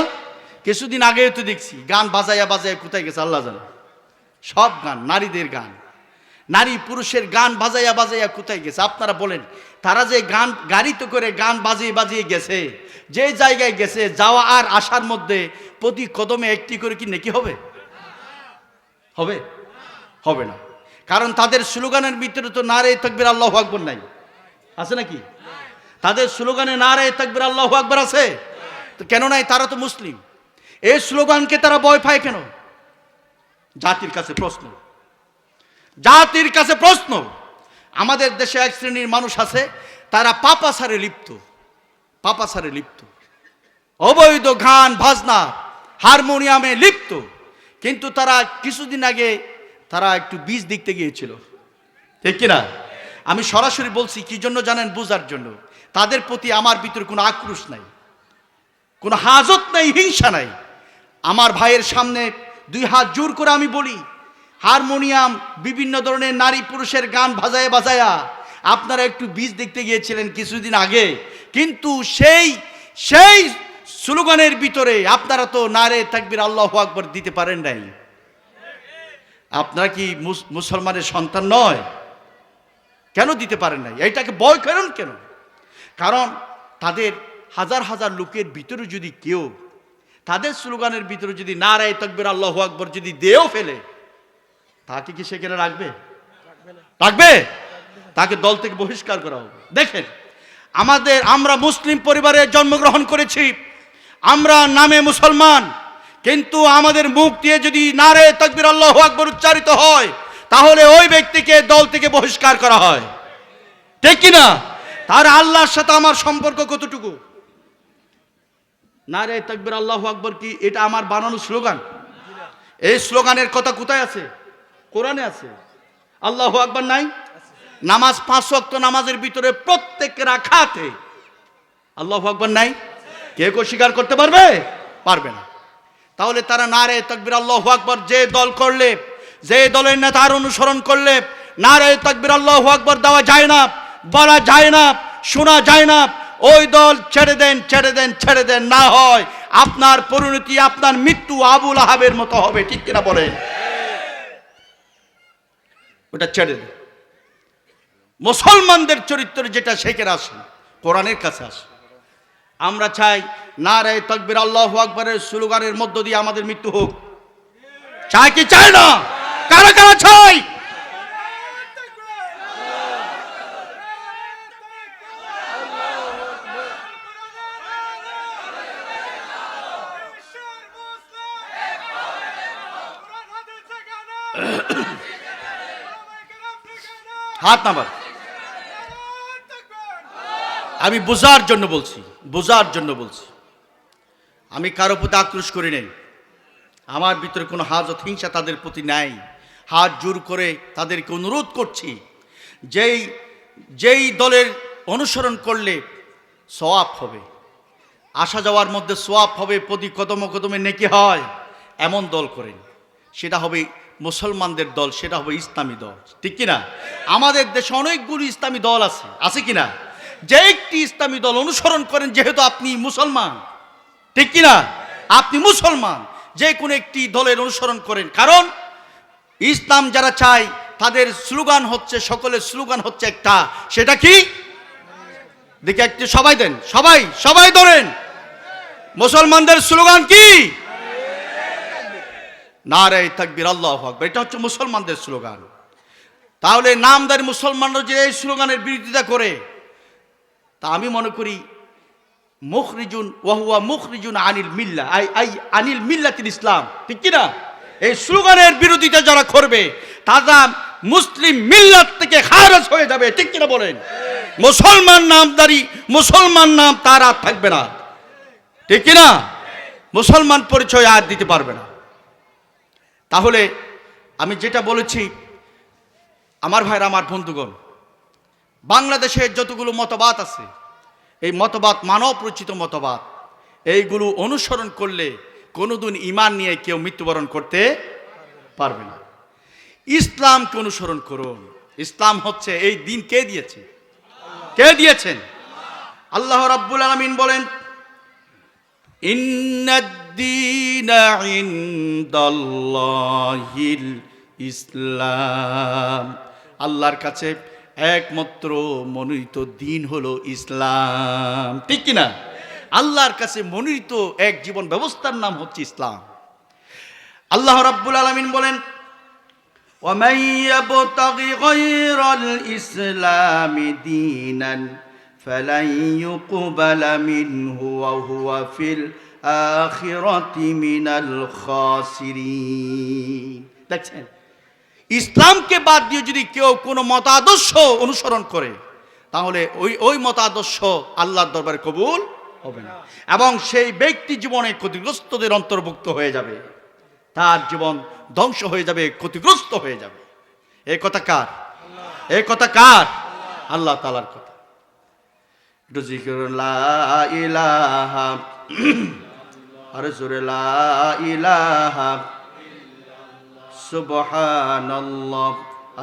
A: কিছুদিন আগেও তো দেখছি গান বাজাইয়া কোথায় গেছে আল্লাহ জানে। সব গান, নারীদের গান, নারী পুরুষের গান বাজাইয়া কোথায় গেছে? আপনারা বলেন, তারা যে গান গাড়িতে করে গান বাজিয়ে বাজিয়ে গেছে, যে জায়গায় গেছে, যাওয়া আর আসার মধ্যে প্রতি কদমে একটি করে কি নেকি হবে? হবে? হবে না। কারণ তাদের স্লোগানের ভিতরে তো নারে তাকবীর আল্লাহু আকবার নাই, আছে নাকি? তাদের স্লোগানে নারে তাকবীর আল্লাহু আকবার আছে? তো কেন নাই? তারা তো মুসলিম। এই স্লোগানকে তারা ভয় পায় কেন? জাতির কাছে প্রশ্ন, জাতির কাছে প্রশ্ন। আমাদের দেশে এক শ্রেণীর মানুষ আছে, তারা পাপাচারে লিপ্ত, পাপাচারে লিপ্ত, অবৈধ গান বাজনা হারমোনিয়ামে লিপ্ত। কিন্তু তারা কিছুদিন আগে তারা একটু বীজ দেখতে গিয়েছিল, ঠিক কিনা? আমি সরাসরি বলছি, কি জন্য জানেন? বোঝার জন্য। তাদের প্রতি আমার ভিতরে কোনো আক্রোশ নাই, কোনো হাজত নাই, হিংসা নাই। আমার ভাইয়ের সামনে দুই হাত জোর করে আমি বলি, হারমোনিয়াম বিভিন্ন ধরনের নারী পুরুষের গান বাজায়া বাজায়া আপনারা একটু বীজ দেখতে গিয়েছিলেন কিছুদিন আগে, কিন্তু সেই সেই স্লোগানের ভিতরে আপনারা তো নারে তাকবীর আল্লাহু আকবার দিতে পারেন নাই। আপনারা কি মুসলমানের সন্তান নয়? কেন দিতে পারেন নাই? এইটাকে ভয় করেন কেন? কারণ তাদের হাজার হাজার লোকের ভিতরে যদি কেউ তাদের স্লোগানের ভিতরে যদি নারে তাকবীর আল্লাহু আকবার যদি দেও ফেলে, তাকে কি সেখানে রাখবে? রাখবে? তাকে দল থেকে বহিষ্কার করা হবে। দেখেন, আমরা মুসলিম পরিবারে জন্মগ্রহণ করেছি, আমরা নামে মুসলমান, কিন্তু আমাদের মুখ দিয়ে যদি নারে তাকবীর আল্লাহু আকবার উচ্চারিত হয়, তাহলে ওই ব্যক্তিকে দল থেকে বহিষ্কার করা হয়, ঠিক কিনা? তার আল্লাহর সাথে আমার সম্পর্ক কতটুকু? নারে তাকবীর আল্লাহু আকবার কি এটা আমার বানানো স্লোগান? এই স্লোগানের কথা কোথায় আছে? কোরআনে আছে। আল্লাহু আকবার নাই? নামাজ 5 ওয়াক্ত নামাজের ভিতরে প্রত্যেক রাকাতে আল্লাহু আকবার নাই? কে কেউ স্বীকার করতে পারবে? পারবে না। তাহলে তারা নারে তাকবীর আল্লাহু আকবার যে দল করলে, যে দলের নেতার অনুসরণ করলে নারে তাকবীর আল্লাহু আকবার দেওয়া যায় না, বলা যায় না, শোনা যায় না, ওই দল ছেড়ে দেন, ছেড়ে দেন, ছেড়ে দেন। না হয় আপনার পরিণতি, আপনার মৃত্যু আবুল আহাবের মতো হবে, ঠিক কিনা বলেন? ওটা ছেড়ে দেন। মুসলমানদের চরিত্র যেটা সেখানে আসে, কোরআনের কাছে আসে। আমরা চাই নারে তাকবীর আল্লাহু আকবারের স্লোগানের মধ্য দিয়ে আমাদের মৃত্যু হোক। চাই কি চাই না? কারা কারা চাই? হাত নামান। আমি বোঝার জন্য বলছি, বোঝার জন্য বলছি। আমি কারো প্রতি আক্রোশ করি নাই, আমার ভিতরে কোনো হাজত হিংসা তাদের প্রতি নাই। হাত জোর করে তাদেরকে অনুরোধ করছি, যেই দলের অনুসরণ করলে সওয়াব হবে, আসা যাওয়ার মধ্যে সওয়াব হবে, প্রতি কদমে কদমে নেকি হয়, এমন দল করেন। সেটা হবে মুসলমানদের দল, সেটা হবে ইসলামী দল, ঠিক কিনা? আমাদের দেশে অনেকগুলো ইসলামী দল আছে, আছে কিনা? যে একটি ইসলামী দল অনুসরণ করেন, যেহেতু আপনি মুসলমান, ঠিক কিনা? আপনি মুসলমান, যে কোনো একটি দলের অনুসরণ করেন। কারণ ইসলাম যারা চায় তাদের স্লোগান হচ্ছে, সকলের স্লোগান হচ্ছে একটা, সেটা কি? দেখে একটু সবাই দেন, সবাই সবাই ধরেন। মুসলমানদের স্লোগান কি? নারে তাকবীর আল্লাহু আকবার। এটা হচ্ছে মুসলমানদের স্লোগান। তাহলে নামদারি মুসলমানরা যে এই স্লোগানের বিরোধিতা করে, তা আমি মনে করি মুখরিজুন ওয়াহুয়া মুখরিজুন আনিল মিল্লাহ, আই আনিল মিল্লাতিল ইসলাম, ঠিক কিনা? এই স্লোগানের বিরোধিতা যারা করবে তারা মুসলিম মিল্লাত থেকে খারিজ হয়ে যাবে, ঠিক কিনা বলেন? মুসলমান নামদারি মুসলমান নাম তার আর থাকবে না, ঠিক কিনা? মুসলমান পরিচয় আর দিতে পারবে না। তাহলে আমি যেটা বলেছি, আমার ভাইরা, আমার বন্ধুগণ, বাংলাদেশের যতগুলো মতবাদ আছে, এই মতবাদ মানব রচিত মতবাদ, এইগুলো অনুসরণ করলে কোনোদিন ঈমান নিয়ে কেউ মৃত্যুবরণ করতে পারবে না। ইসলামকে অনুসরণ করুন। ইসলাম হচ্ছে, এই দিন কে দিয়েছে? কে দিয়েছেন? আল্লাহ রাব্বুল আলামিন বলেন, ইন্নাদ-দীনা ইনদাল্লাহিল ইসলাম। আল্লাহর কাছে একমাত্র মনোনীত দিন হলো ইসলাম, ঠিক কিনা? আল্লাহর কাছে মনোনীত এক জীবন ব্যবস্থার নাম হচ্ছে ইসলাম। আল্লাহ রাব্বুল আলামিন বলেন, وَمَن يَبْتَغِ غَيْرَ الْإِسْلَامِ دِينًا فَلَن يُقْبَلَ مِنْهُ وَهُوَ فِي الْآخِرَةِ مِنَ الْخَاسِرِينَ। দেখছেন, ইসলামকে বাদ দিয়ে যদি কেউ কোনো মতাদর্শ অনুসরণ করে তাহলে ওই মতাদর্শ আল্লাহর দরবারে কবুল হবে না, এবং সেই ব্যক্তি জীবনে ক্ষতিগ্রস্তদের অন্তর্ভুক্ত হয়ে যাবে, তার জীবন ধ্বংস হয়ে যাবে, ক্ষতিগ্রস্ত হয়ে যাবে। এই কথা কার? এই কথা কার? আল্লাহ তাআলার কথা। একটু জিকির লা ইলাহা, আরে জোরে লা ইলাহা সুবহানাল্লাহ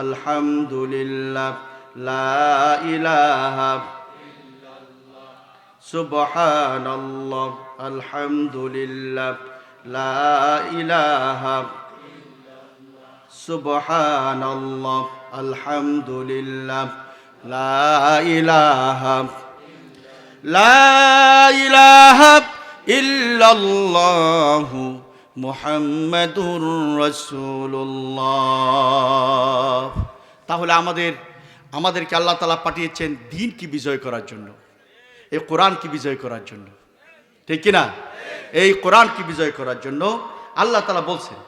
A: আলহামদুলিল্লাহ লা ইলাহা সুবহানাল্লাহ আলহামদুলিল্লাহ লা ইলাহা সুবহানাল্লাহ আলহামদুলিল্লাহ লা ইলাহা ইল্লাল্লাহু মুহাম্মাদুর রাসূলুল্লাহ। তাহলে আমাদেরকে আল্লাহ তাআলা পাঠিয়েছেন দ্বীন কি বিজয় করার জন্য, এই কোরআন কি বিজয় করার জন্য, ঠিক কিনা? এই কোরআন কি বিজয় করার জন্য আল্লাহ তাআলা বলছেন,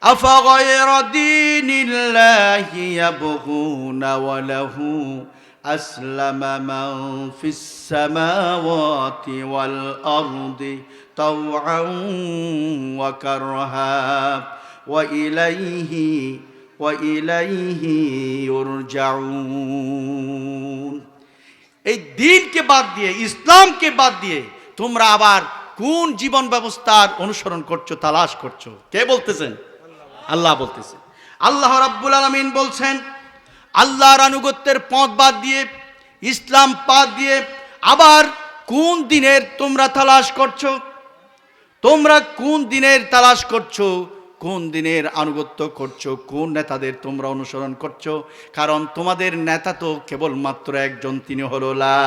A: আফাগায়রা দীনিল্লাহি ইয়াবগুনা ওয়া লাহু আসলামা মান ফিস সামাওয়াতি ওয়াল আরদি তাওআন ওয়া কারহা ওয়া ইলাইহি ইউরজাউন। এই দ্বীনকে বাদ দিয়ে, ইসলামকে বাদ দিয়ে তোমরা আবার কোন জীবন ব্যবস্থার অনুসরণ করছো, তালাশ করছো? কে বলতেছেন? আল্লাহ বলতেছেন। আল্লাহ রাব্বুল আলামিন বলছেন, আল্লাহর আনুগত্যের পথ বাদ দিয়ে, ইসলাম বাদ দিয়ে আবার কোন দিনের তোমরা তালাশ করছো? তোমরা কোন দিনের তালাশ করছো? কোন দিনের আনুগত্য করছো? কোন নেতাদের তোমরা অনুসরণ করছো? কারণ তোমাদের নেতা তো কেবলমাত্র একজন, তিনি হলো লা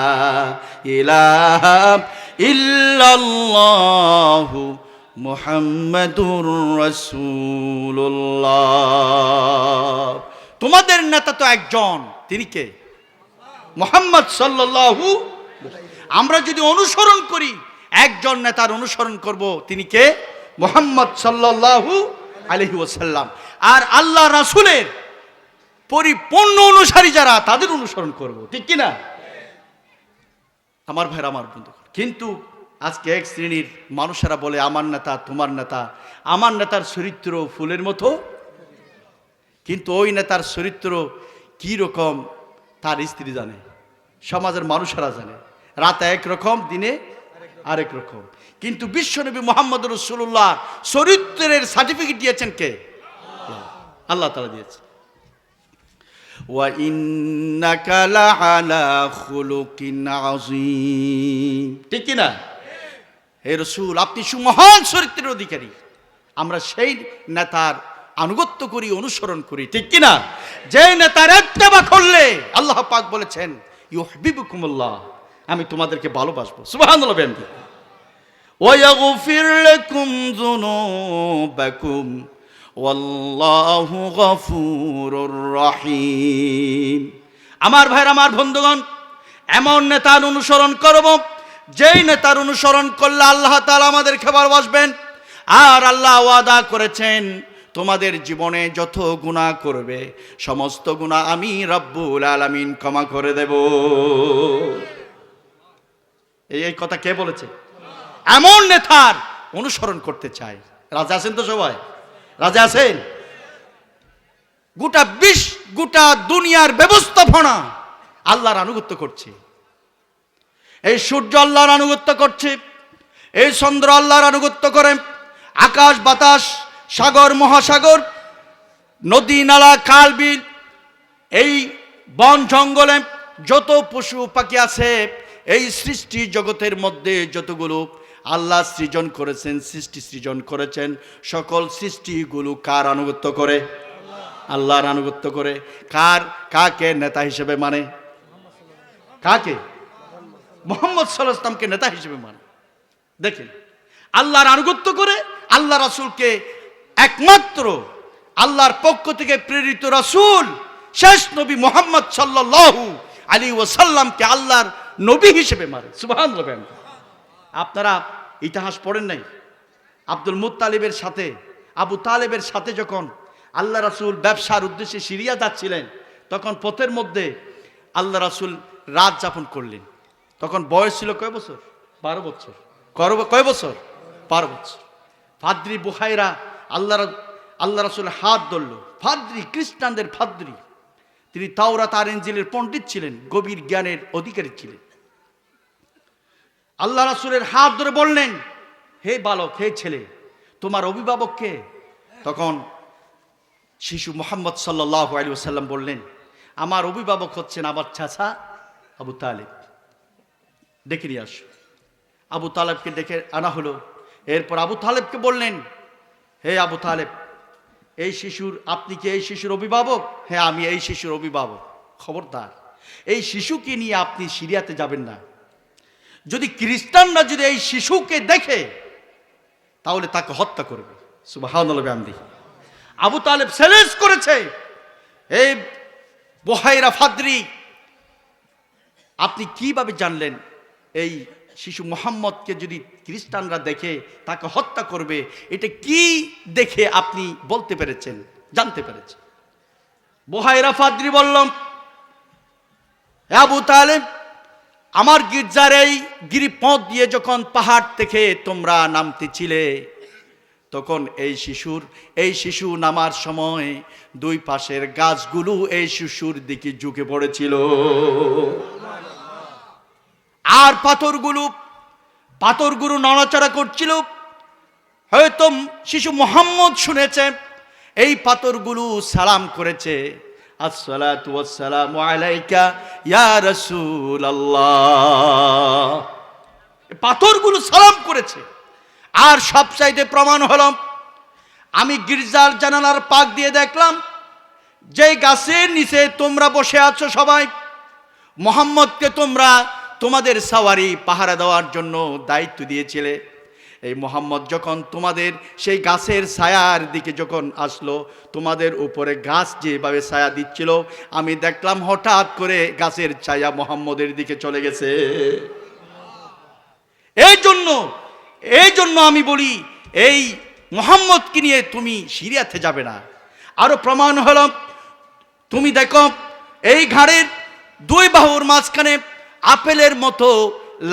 A: ইলাহা ইল্লাল্লাহু মুহাম্মাদুর রাসূলুল্লাহ। তোমাদের নেতা তো একজন, তিনি কে? মুহাম্মদ সাল্লাল্লাহু। আমরা যদি অনুসরণ করি, একজন নেতার অনুসরণ করব, তিনি কে? মুহাম্মদ সাল্লাল্লাহু আলাইহি ওয়াসাল্লাম। আর আল্লাহ রাসূলের পরিপূর্ণ অনুসারী যারা, তাদের অনুসরণ করব, ঠিক কি না? আমার ভাইরা, আমার বন্ধু, কিন্তু আজকে এক শ্রেণীর মানুষেরা বলে আমার নেতা, তোমার নেতা। আমার নেতার চরিত্র ফুলের মতো, কিন্তু ওই নেতার চরিত্র কি রকম তার স্ত্রী জানে, সমাজের মানুষেরা জানে। রাতে একরকম, দিনে আরেক রকম। কিন্তু বিশ্বনবী মুহাম্মদ রাসূলুল্লাহ চরিত্রের সার্টিফিকেট দিয়েছেন কে? আল্লাহ তাআলা দিয়েছেন। ওয়া ইন্নাকা লাআলা খুলুকিন আযীম, ঠিক কি না? হে রাসূল, আপনি সুমহান চরিত্রের অধিকারী। আমরা সেই নেতার আনুগত্য করি, অনুসরণ করি, ঠিক কি না? যে নেতার ইত্তেবা করলে আল্লাহ পাক বলেছেন ইউহিব্বুকুমুল্লাহ, আমি তোমাদেরকে ভালোবাসবো। সুবহানাল্লাহ। ওয়া ইয়াগফির লাকুম যুনুবাকুম ওয়াল্লাহু গফুরুর রহিম। আমার ভাইরা, আমার বন্ধুগণ, এমন নেতার অনুসরণ করব যেই নেতার অনুসরণ করলে আল্লাহ তাআলা আমাদেরকে ভালোবাসবেন। আর আল্লাহ ওয়াদা করেছেন, তোমাদের জীবনে যত গুনাহ করবে সমস্ত গুনাহ আমি রব্বুল আলামিন ক্ষমা করে দেব। এই কথা কে বলেছে? এমন নেতার অনুসরণ করতে চাই। রাজা আছেন তো সবাই? রাজা আছেন? গোটা দুনিয়ার ব্যবস্থাপনা আল্লাহর আনুগত্য করছে। এই সূর্য আল্লাহর আনুগত্য করছে, এই চন্দ্র আল্লাহর আনুগত্য করে, আকাশ বাতাস, সাগর মহাসাগর, নদী নালা খাল বিল, এই বন জঙ্গলে যত পশু পাখি আছে, এই সৃষ্টি জগতের মধ্যে যতগুলো আল্লাহ সৃজন করেছেন, সৃষ্টি সৃজন করেছেন, সকল সৃষ্টিগুলো কার আনুগত্য করে? আল্লাহর আনুগত্য করে। কাকে নেতা হিসেবে মানে? কাকে? মুহাম্মদ সাল্লাল্লাহু আলাইহি ওয়াসাল্লামকে নেতা হিসেবে মানে। দেখেন, আল্লাহর আনুগত্য করে, আল্লাহ রাসূলকে একমাত্র আল্লাহর পক্ষ থেকে প্রেরিত রাসূল শেষ নবী মুহাম্মদ সাল্লাল্লাহু আলাইহি ওয়াসাল্লামকে আল্লাহর নবী হিসেবে মানে। সুবহানাল্লাহ। আপনারা ইতিহাস পড়েন নাই? আব্দুল মুত্তালিবের সাথে, আবু তালেবের সাথে যখন আল্লাহ রাসূল ব্যবসার উদ্দেশ্যে সিরিয়া যাচ্ছিলেন, তখন পথের মধ্যে আল্লাহ রাসূল রাত যাপন করলেন। তখন বয়স ছিল কয় বছর? 12 বছর। কয় বছর? 12 বছর। ফাদ্রি বুহাইরা আল্লাহ রাসূলের হাত ধরল। ফাদ্রি, খ্রিস্টানদের ফাদ্রি, তিনি তাওরাত আর ইনজিলের পণ্ডিত ছিলেন, গভীর জ্ঞানের অধিকারী ছিলেন। আল্লাহ রাসূলের হাত ধরে বললেন, হে বালক, হে ছেলে, তোমার অভিভাবক কে? তখন শিশু মুহাম্মদ সাল্লাল্লাহু আলাইহি ওয়াসাল্লাম বললেন, আমার অভিভাবক হচ্ছেন আমার চাচা আবু তালেব। ডেকে নিয়ে আসো। আবু তালেবকে ডেকে আনা হলো। এরপর আবু তালেবকে বললেন, হে আবু তালেব, এই শিশুর, আপনি কি এই শিশুর অভিভাবক? হ্যাঁ, আমি এই শিশুর অভিভাবক। খবরদার, এই শিশুকে নিয়ে আপনি সিরিয়াতে যাবেন না। যদি খ্রিস্টানরা যদি এই শিশুকে দেখে তাহলে তাকে হত্যা করবে। সুবহানাল্লাহ বিহামদিহি। আবু তালেব চ্যালেঞ্জ করেছে, এই বুহাইরা ফাদ্রি, আপনি কিভাবে জানলেন এই শিশু মুহাম্মদকে যদি খ্রিস্টানরা দেখে তাকে হত্যা করবে? এটা কি দেখে আপনি বলতে পেরেছেন, জানতে পেরেছেন? বুহাইরা ফাদ্রি বললাম, আবু তালেব, আমার গির্জার এই গিরিপথ দিয়ে যখন পাহাড় থেকে তোমরা নামতেছিলে, তখন এই শিশু নামার সময় দুই পাশের গাছগুলো এই শিশুর দিকে ঝুঁকে পড়েছিল। আর পাথরগুলো নড়াচড়া করছিল। হয়তো শিশু মুহাম্মদ শুনেছে, এই পাথরগুলো সালাম করেছে, আসসালাতু ওয়াসসালামু আলাইকা ইয়া রাসূলুল্লাহ। পাথরগুলো সালাম করেছে। আর সবচাইতে প্রমাণ হলো, আমি গির্জার জানালার পাক দিয়ে দেখলাম, যে গাছের নিচে তোমরা বসে আছো সবাই, মুহাম্মদকে তোমরা তোমাদের সাওয়ারি পাহারা দেওয়ার জন্য দায়িত্ব দিয়েছিলে। এই মুহাম্মদ যখন তোমাদের সেই গাছের ছায়ার দিকে যখন আসলো, তোমাদের উপরে গাছ যেভাবে ছায়া দিচ্ছিল, আমি দেখলাম হঠাৎ করে গাছের ছায়া মুহাম্মদের দিকে চলে গেছে। এই জন্য আমি বলি, এই মুহাম্মদকে নিয়ে তুমি সিরিয়াতে যাবে না। আরো প্রমাণ হলো, তুমি দেখো এই ঘাড়ের দুই বাহুর মাঝখানে আপেলের মতো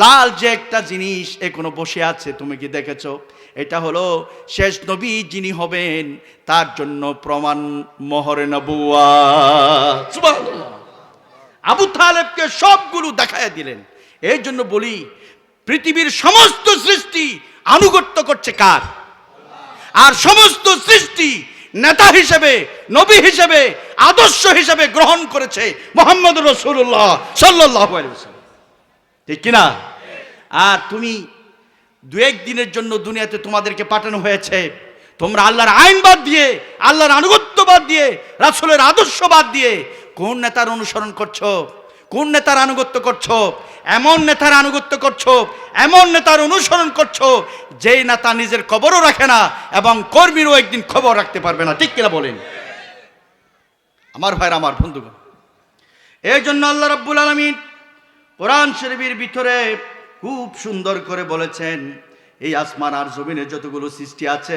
A: লাল যে একটা জিনিস এখনো বসে আছে, তুমি কি দেখেছো? এটা হলো শেষ নবী যিনি হবেন তার জন্য প্রমাণ, মোহরে নবুওয়াত। সুবহানাল্লাহ। আবু তালেবকে সবগুলো দেখায় দিলেন। এই জন্য বলি, পৃথিবীর সমস্ত সৃষ্টি আনুগত্য করছে কার? আর সমস্ত সৃষ্টি নেতা হিসেবে, নবী হিসেবে, আদর্শ হিসেবে গ্রহণ করেছে মুহাম্মদুর রাসূলুল্লাহ সাল্লাল্লাহু আলাইহি ওয়াসাল্লাম। ঠিক কিনা? আর তুমি দু এক দিনের জন্য দুনিয়াতে তোমাদেরকে পাঠানো হয়েছে, তোমরা আল্লাহর আইন বাদ দিয়ে, আল্লাহর আনুগত্য বাদ দিয়ে, রাসূলের আদর্শ বাদ দিয়ে কোন নেতার অনুসরণ করছো? কোন নেতার আনুগত্য করছো? এমন নেতার আনুগত্য করছো, এমন নেতার অনুসরণ করছো যেই নেতা নিজের খবরও রাখে না এবং কর্মীরও একদিন খবর রাখতে পারবে না। ঠিক কিনা বলেন? আমার ভাইরা, আমার বন্ধুগণ, এই জন্য আল্লাহ রাব্বুল আলামিন কোরআন শরীফের ভিতরে খুব সুন্দর করে বলেছেন, এই আসমান আর জমিনে যতগুলো সৃষ্টি আছে,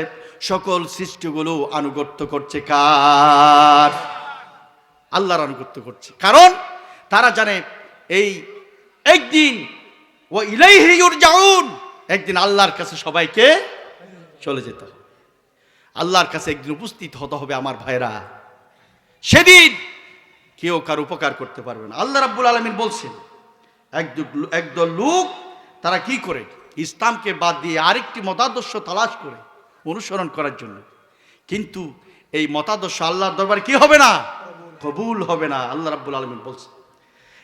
A: সকল সৃষ্টিগুলো আনুগত্য করছে কার? আল্লাহর আনুগত্য করছে। কারণ তারা জানে এই একদিন ও ইলাইহি ইউরজাউন, একদিন আল্লাহর কাছে সবাইকে চলে যেতে হবে, আল্লাহর কাছে একদিন উপস্থিত হতে হবে। আমার ভাইরা, সেদিন কেউ কার উপকার করতে পারবে না। আল্লাহ রাব্বুল আলামিন বলছেন, একদল লোক তারা কি করে, ইসলামকে বাদ দিয়ে আরেকটি মতাদর্শ তালাশ করে অনুসরণ করার জন্য, কিন্তু এই মতাদর্শ আল্লাহর দরবারে কি হবে না? কবুল হবে না। আল্লাহ রাব্বুল আলামিন বলছেন।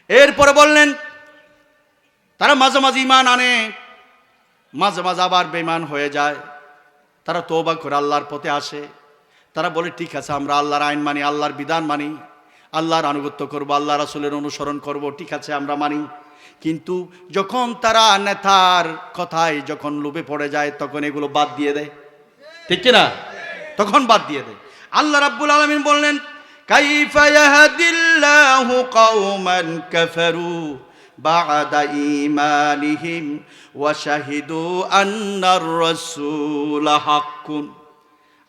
A: এরপরে বললেন, তারা মাঝে মাঝে ঈমান আনে, মাঝে মাঝে আবার বেঈমান হয়ে যায়। তারা তওবা করে আল্লাহর পথে আসে, তারা বলে ঠিক আছে, আমরা আল্লাহর আইন মানি, আল্লাহর বিধান মানি, আল্লাহর আনুগত্য করব, আল্লাহ রাসূলের অনুসরণ করব, ঠিক আছে আমরা মানি। কিন্তু যখন তারা নেতার কথায় যখন লোভে পড়ে যায় তখন এগুলো বাদ দিয়ে দেয়, ঠিক কিনা? তখন বাদ দিয়ে দেয়। আল্লাহ রাব্বুল আলামিন বললেন, কাইফা ইয়াহদিল্লাহু কওমান কাফারু বা'দা ঈমানিহিম ওয়া শাহিদু আন্নার রাসূল হাক্কুন।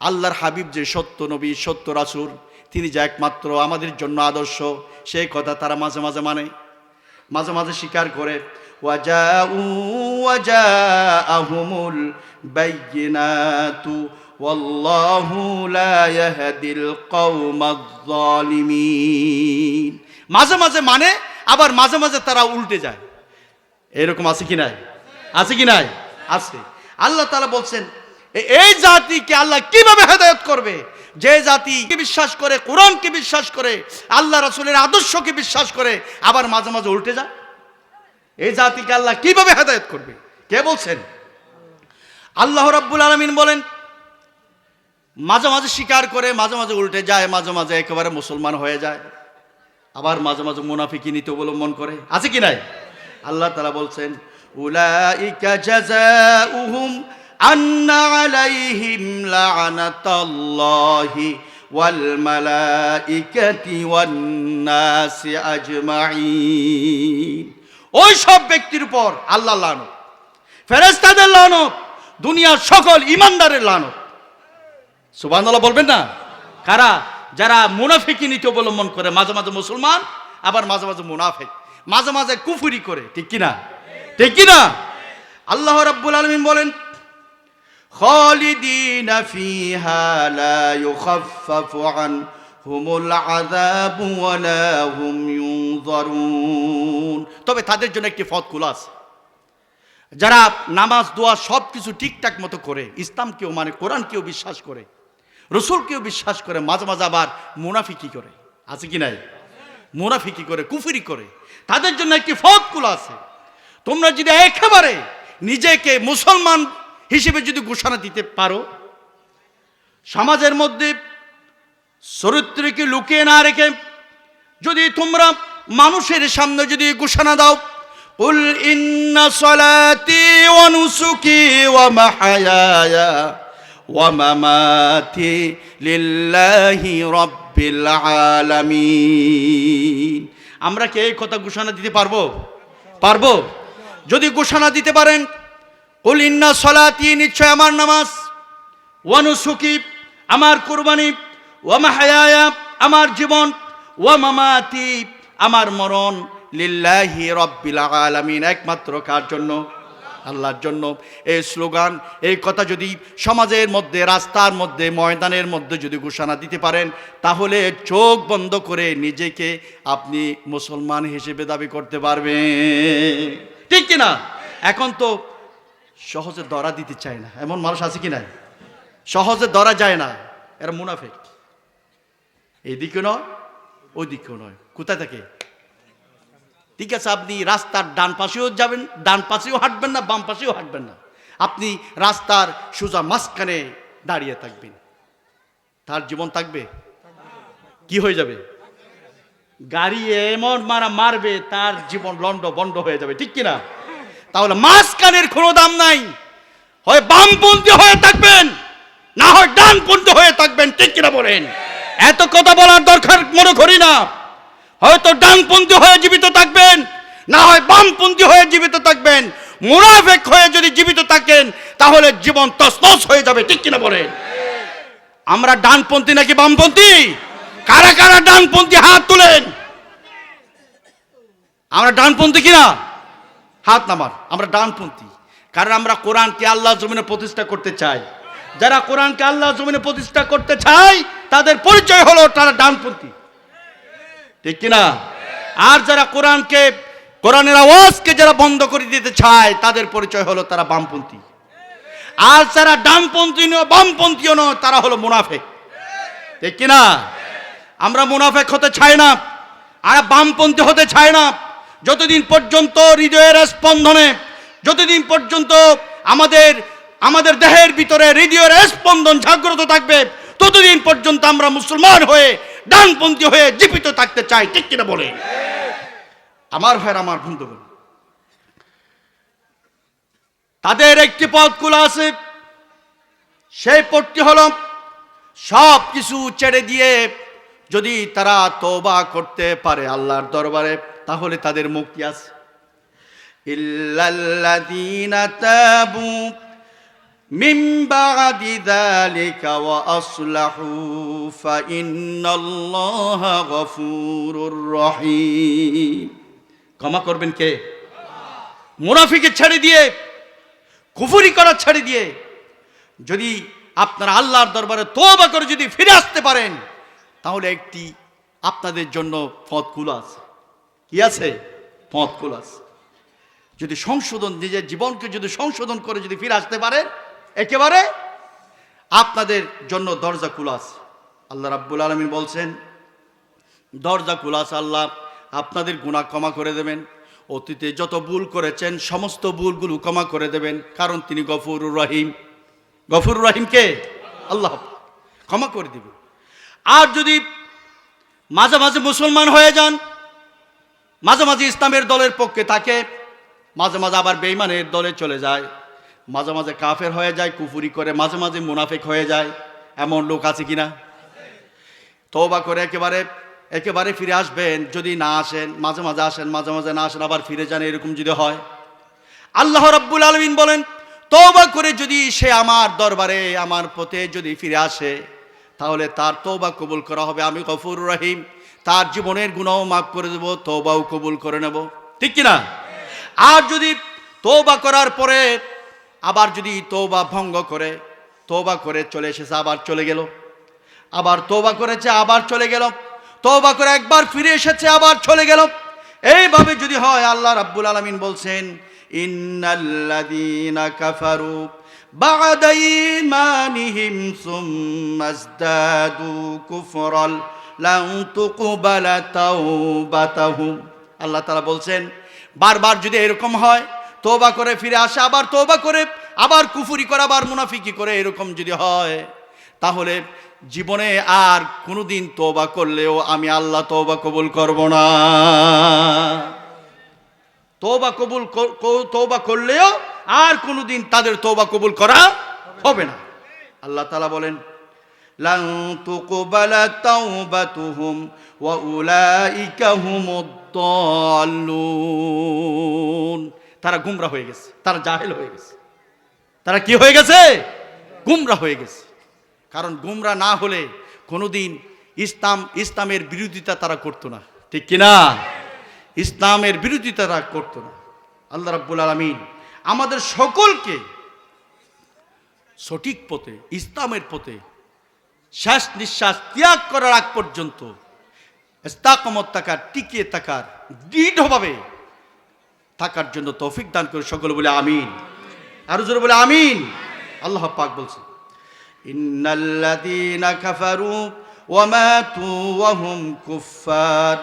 A: আল্লাহর হাবিব যে সত্য নবী, সত্য রাসূল, তিনি যে একমাত্র আমাদের জন্য আদর্শ, সেই কথা তারা মাঝে মাঝে মানে, মাঝে মাঝে স্বীকার করে। ওয়াজাআহুমুল বায়্যিনাতু ওয়াল্লাহু লা ইয়াহদিল কওমাজ যালিমিন। মাঝে মাঝে মানে, আবার মাঝে মাঝে তারা উল্টে যায়। এরকম আছে কি নাই? আছে কি নাই? আছে। আল্লাহ তাআলা বলছেন, এই জাতিকে আল্লাহ কিভাবে হেদায়েত করবে? যে জাতিকে বিশ্বাস করে, কোরআনকে বিশ্বাস করে, আল্লাহ রাসূলের আদর্শকে বিশ্বাস করে, আবার মাঝে মাঝে উল্টে যায়, এই জাতিকে আল্লাহ কিভাবে হেদায়েত করবে? কে বলছেন? আল্লাহ রাব্বুল আলামিন বলেন, মাঝে মাঝে স্বীকার করে, মাঝে মাঝে উল্টে যায়, মাঝে মাঝে একেবারে মুসলমান হয়ে যায়, আবার মাঝে মাঝে মুনাফিকি নীতি অবলম্বন করে। আছে কি নাই? আল্লাহ তাআলা বলছেন, উলাইকা জাযাউহুম আন্না আলাইহিম লা'নাতাল্লাহি ওয়াল মালাইকাতি ওয়ান নাসি আজমাইন। ওই সব ব্যক্তির উপর আল্লাহর লানত, ফেরেশতাদের লানত, দুনিয়ার সকল ঈমানদারের লানত। সুবহানাল্লাহ বলবেন না? কারা? যারা মুনাফিকি নীতি অবলম্বন করে, মাঝে মাঝে মুসলমান, আবার মাঝে মাঝে মুনাফিক, মাঝে মাঝে কুফরি করে, ঠিক কিনা? ঠিক কিনা? আল্লাহ রাব্বুল আলামিন বলেন, খালিদিনা ফিহা লা ইউখাফফাফু আনহুমুল আযাবু ওয়া লা হুম ইউনজারুন। তবে তাদের জন্য একটি পথ খোলা আছে, যারা নামাজ দোয়া সব কিছু ঠিকঠাক মতো করে, ইসলামকেও মানে, কোরআনকেও বিশ্বাস করে, রসুলকেও বিশ্বাস করে, মাঝে মাঝে আবার মুনাফিকি করে। আছে কি নাই? মুনাফিকি করে, কুফরি করে, তাদের জন্য একটি পথ খোলা আছে। তোমরা যদি একেবারে নিজেকে মুসলমান হিসেবে যদি ঘোষণা দিতে পারো, সমাজের মধ্যে চরিত্রকে লুকিয়ে না রেখে যদি তোমরা মানুষের সামনে যদি ঘোষণা দাও, কুল ইন্না সলাতি ওয়া নুসুকি ওয়া মাহয়ায়া ওয়া মামাতি লিল্লাহি রাব্বিল আলামিন। আমরা কি এই কথা ঘোষণা দিতে পারবো? পারবো? যদি ঘোষণা দিতে পারেন, কুল ইন্না সলাতি, নিশ্চয় আমার নামাজ, ওয়া নুসুকি, আমার কুরবানি, ওয়া মাহয়ায়া, আমার জীবন, ওয়া মামাতি, আমার মরণ, লিল্লাহি রাব্বিল আলামিন, একমাত্র কার জন্য? আল্লাহর জন্য। এই স্লোগান, এই কথা যদি সমাজের মধ্যে, রাস্তার মধ্যে, ময়দানের মধ্যে যদি ঘোষণা দিতে পারেন, তাহলে চোখ বন্ধ করে নিজেকে আপনি মুসলমান হিসেবে দাবি করতে পারবেন, ঠিক কিনা? এখন তো সহজে ধরা দিতে চায় না, এমন মানুষ আছে কি নাই? সহজে ধরা যায় না, এরা মুনাফিক। এইদিকে নয়, ওই দিকেও নয়, কোথায় থাকে? ঠিক আছে, আপনি রাস্তার ডান পাশেও যাবেন, ডান পাশেও হাঁটবেন না, বাম পাশেও হাঁটবেন না, আপনি রাস্তার সোজা মাঝখানে দাঁড়িয়ে থাকবেন, তার জীবন থাকবে? কি হয়ে যাবে? গাড়ি এমন মারবে, তার জীবন লন্ড বন্ড হয়ে যাবে, ঠিক কিনা? তাহলে মাঝখানের কোনো দাম নাই, হয় বামপন্থী হয়ে থাকবেন, না হয় ডানপন্থী হয়ে থাকবেন, ঠিক কিনা বলেন? এত কথা বলার দরকার মনে করি না। হয়তো ডানপন্থী হয়ে জীবিত থাকবেন, না হয় বামপন্থী হয়ে জীবিত থাকবেন। মুনাফিক হয়ে যদি জীবিত থাকেন, তাহলে জীবন তছনছ হয়ে যাবে, ঠিক কিনা বলেন? আমরা ডানপন্থী নাকি বামপন্থী? কারা কারা ডানপন্থী হাত তুলেন। আমরা ডানপন্থী কিনা? হাত নামান। আমরা ডানপন্থী, কারণ আমরা কোরআনকে আল্লাহর জমিনে প্রতিষ্ঠা করতে চাই। যারা কোরআনকে আল্লাহর জমিনে প্রতিষ্ঠা করতে চায়, তাদের পরিচয় হলো তারা ডানপন্থী, ঠিক কিনা? আর যারা কোরআনকে, কোরআনের আওয়াজকে যারা বন্ধ করে দিতে চায়, তাদের পরিচয় হলো তারা বামপন্থী। আর যারা ডানপন্থী নয়, বামপন্থীও নয়, তারা হলো মুনাফিক, ঠিক কিনা? আমরা মুনাফিক হতে চাই না, আর বামপন্থী হতে চাই না। যতদিন পর্যন্ত হৃদয়ের স্পন্দনে, যতদিন পর্যন্ত আমাদের দেহের ভিতরে হৃদয়ের স্পন্দন জাগ্রত থাকবে, ততদিন পর্যন্ত আমরা মুসলমান হয়ে ডানপন্থী হয়ে জীবিত থাকতে চাই, ঠিক কিনা বলে? আমার ভাইয়ের, আমার বন্ধুগণ, তাদের একটি পথ খোলা আছে। সেই পথটি হলো সব কিছু ছেড়ে দিয়ে যদি তারা তওবা করতে পারে আল্লাহর দরবারে, তাহলে তাদের মুক্তি আছে। ইল্লাল্লাযীনা তাবু মিন বা'দি যালিকা ওয়া আসলাহু ফাইন্নাল্লাহা গফুরুর রহিম। ক্ষমা করবেন কে? মুনাফিকে ছেড়ে দিয়ে, কুফরি করা ছেড়ে দিয়ে যদি আপনারা আল্লাহর দরবারে তওবা করে যদি ফিরে আসতে পারেন, তাহলে একটি আপনাদের জন্য পথ খোলা আছে। কি আছে? পথ খোলা আছে। যদি সংশোধন, নিজের জীবনকে যদি সংশোধন করে যদি ফিরে আসতে পারেন, একেবারে আপনাদের জন্য দরজা খোলা আছে। আল্লাহ রাব্বুল আলামিন বলছেন, দরজা খোলা আছে, আল্লাহ আপনাদের গুনাহ ক্ষমা করে দেবেন, অতীতে যত ভুল করেছেন সমস্ত ভুলগুলো ক্ষমা করে দেবেন, কারণ তিনি গফুরুর রহিম। গফুরুর রহিম কে? আল্লাহ, ক্ষমা করে দিবেন। আর যদি মাঝে মাঝে মুসলমান হয়ে যান, মাঝে মাঝে ইসলামের দলের পক্ষে থাকে, মাঝে মাঝে আবার বেঈমানের দলে চলে যায়, মাঝে মাঝে কাফের হয়ে যায়, কুফরি করে, মাঝে মাঝে মুনাফিক হয়ে যায়, এমন লোক আছে কিনা? তওবা করে একেবারে ফিরে আসবেন। যদি না আসেন, মাঝে মাঝে আসেন, মাঝে মাঝে না আসেন, আবার ফিরে যান, এরকম যদি হয়, আল্লাহ রাব্বুল আলামিন বলেন, তওবা করে যদি সে আমার দরবারে, আমার পথে যদি ফিরে আসে, তাহলে তার তওবা কবুল করা হবে। আমি গফুরুর রহিম, তার জীবনের গুনাহ মাফ করে দেব, তওবাও কবুল করে নেব, ঠিক কিনা? আর যদি তওবা করার পরে আবার যদি তওবা ভঙ্গ করে, তওবা করে চলে এসেছে আবার চলে গেল, আবার তওবা করেছে আবার চলে গেল, তওবা করে একবার ফিরে এসেছে আবার চলে গেল, এইভাবে যদি হয়, আল্লাহ রাব্বুল আলামিন বলছেন, ইন্নাল্লাযীনা কাফারু বা'দা ঈমানিহিম সুম্মাজদাদু কুফরান লান তুকবালা তাওবাতাহুম। আল্লাহ তাআলা বলছেন, বারবার যদি এরকম হয়, তওবা করে ফিরে আসে, আবার তওবা করে আবার কুফরি করে, আবার মুনাফিকি করে, এরকম যদি হয়, তাহলে জীবনে আর কোনোদিন তওবা করলেও আমি আল্লাহ তওবা কবুল করব না। তওবা করলেও আর কোনোদিন তাদের তওবা কবুল করা হবে না। আল্লাহ তাআলা বলেন, লান তুকবালা তাওবাতুহুম ওয়া উলাইকা হুমুদ দাল্লুন। তারা গুমরা হয়ে গেছে, তারা জাহেল হয়ে গেছে। তারা কি হয়ে গেছে? গুমরা হয়ে গেছে। কারণ গুমরা না হলে কোনোদিন ইসলামের বিরোধিতা তারা করতো না, ঠিক কিনা? ইসলামের বিরোধিতা তারা করতো না। আল্লাহ রাব্বুল আলামিন আমাদের সকলকে সঠিক পথে, ইসলামের পথে শেষ নিঃশ্বাস ত্যাগ করার আগ পর্যন্ত ইস্তাকামত থাকার, টিকিয়ে থাকার, দৃঢ়ভাবে থাকার জন্য তৌফিক দান করে সকলে বলে আমিন। আরো জোরে বলে আমিন। আল্লাহ পাক বলছে, ইন্নাল্লাযীনা কাফারু ওয়া মাতু ওয়া হুম কুফফার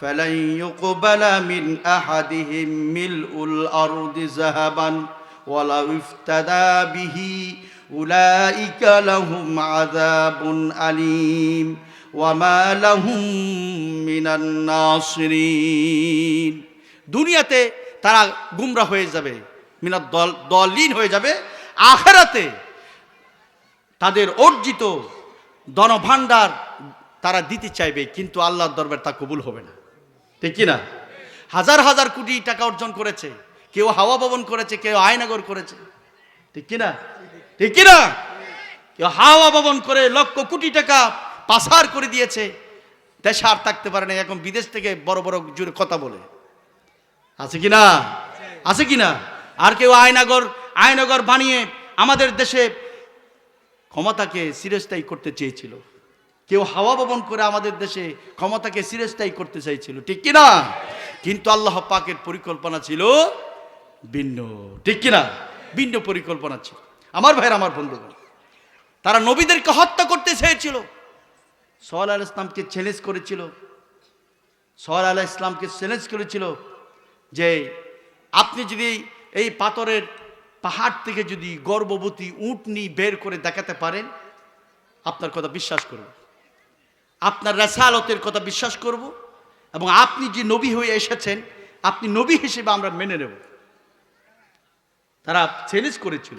A: ফালান ইউকবালা মিন আহাদিহিম মিলউল আরদি যাহাবান ওয়ালাউ ইফতাদা বিহি উলাইকা লাহুম আযাবুন আলীম ওয়া মা লাহুম মিনান নাসিরিন। দুনিয়াতে তারা গুমরা হয়ে যাবে, মিনাদ দলিন হয়ে যাবে। আখিরাতে তাদের অর্জিত ধনভাণ্ডার তারা দিতে চাইবে, কিন্তু আল্লাহর দরবারে তা কবুল হবে না, ঠিক কি না? হাজার হাজার কোটি টাকা অর্জন করেছে, কেউ হাওয়া ভবন করেছে, কেউ আয়নাগর করেছে, ঠিক কি না? ঠিক কি না? কেউ হাওয়া ভবন করে লক্ষ কোটি টাকা পাচার করে দিয়েছে, দেশে আর থাকতে পারে না, এখন বিদেশ থেকে বড় বড় জোরে কথা বলে, আছে কি না? আছে কি না? আর কেউ আয়নাগর বানিয়ে আমাদের দেশে ক্ষমতাকে চিরস্থায়ী করতে চেয়েছিল, কেউ হাওয়া ভবন করে আমাদের দেশে ক্ষমতাকে চিরস্থায়ী করতে চাইছিল, ঠিক কি না? কিন্তু আল্লাহ পাকের পরিকল্পনা ছিল ভিন্ন, ঠিক কি না? ভিন্ন পরিকল্পনা ছিল। আমার ভাইয়ের, আমার বন্ধুগণ, তারা নবীদেরকে হত্যা করতে চেয়েছিল। সোহেল আলাইহিস সালামকে চ্যালেঞ্জ করেছিল, সোহেল আলাইহিস সালামকে চ্যালেঞ্জ করেছিল যে আপনি যদি এই পাথরের পাহাড় থেকে যদি গর্ভবতী উটনি বের করে দেখাতে পারেন, আপনার কথা বিশ্বাস করব, আপনার রাসালতের কথা বিশ্বাস করব, এবং আপনি যে নবী হয়ে এসেছেন আপনি নবী হিসেবে আমরা মেনে নেব। তারা চ্যালেঞ্জ করেছিল।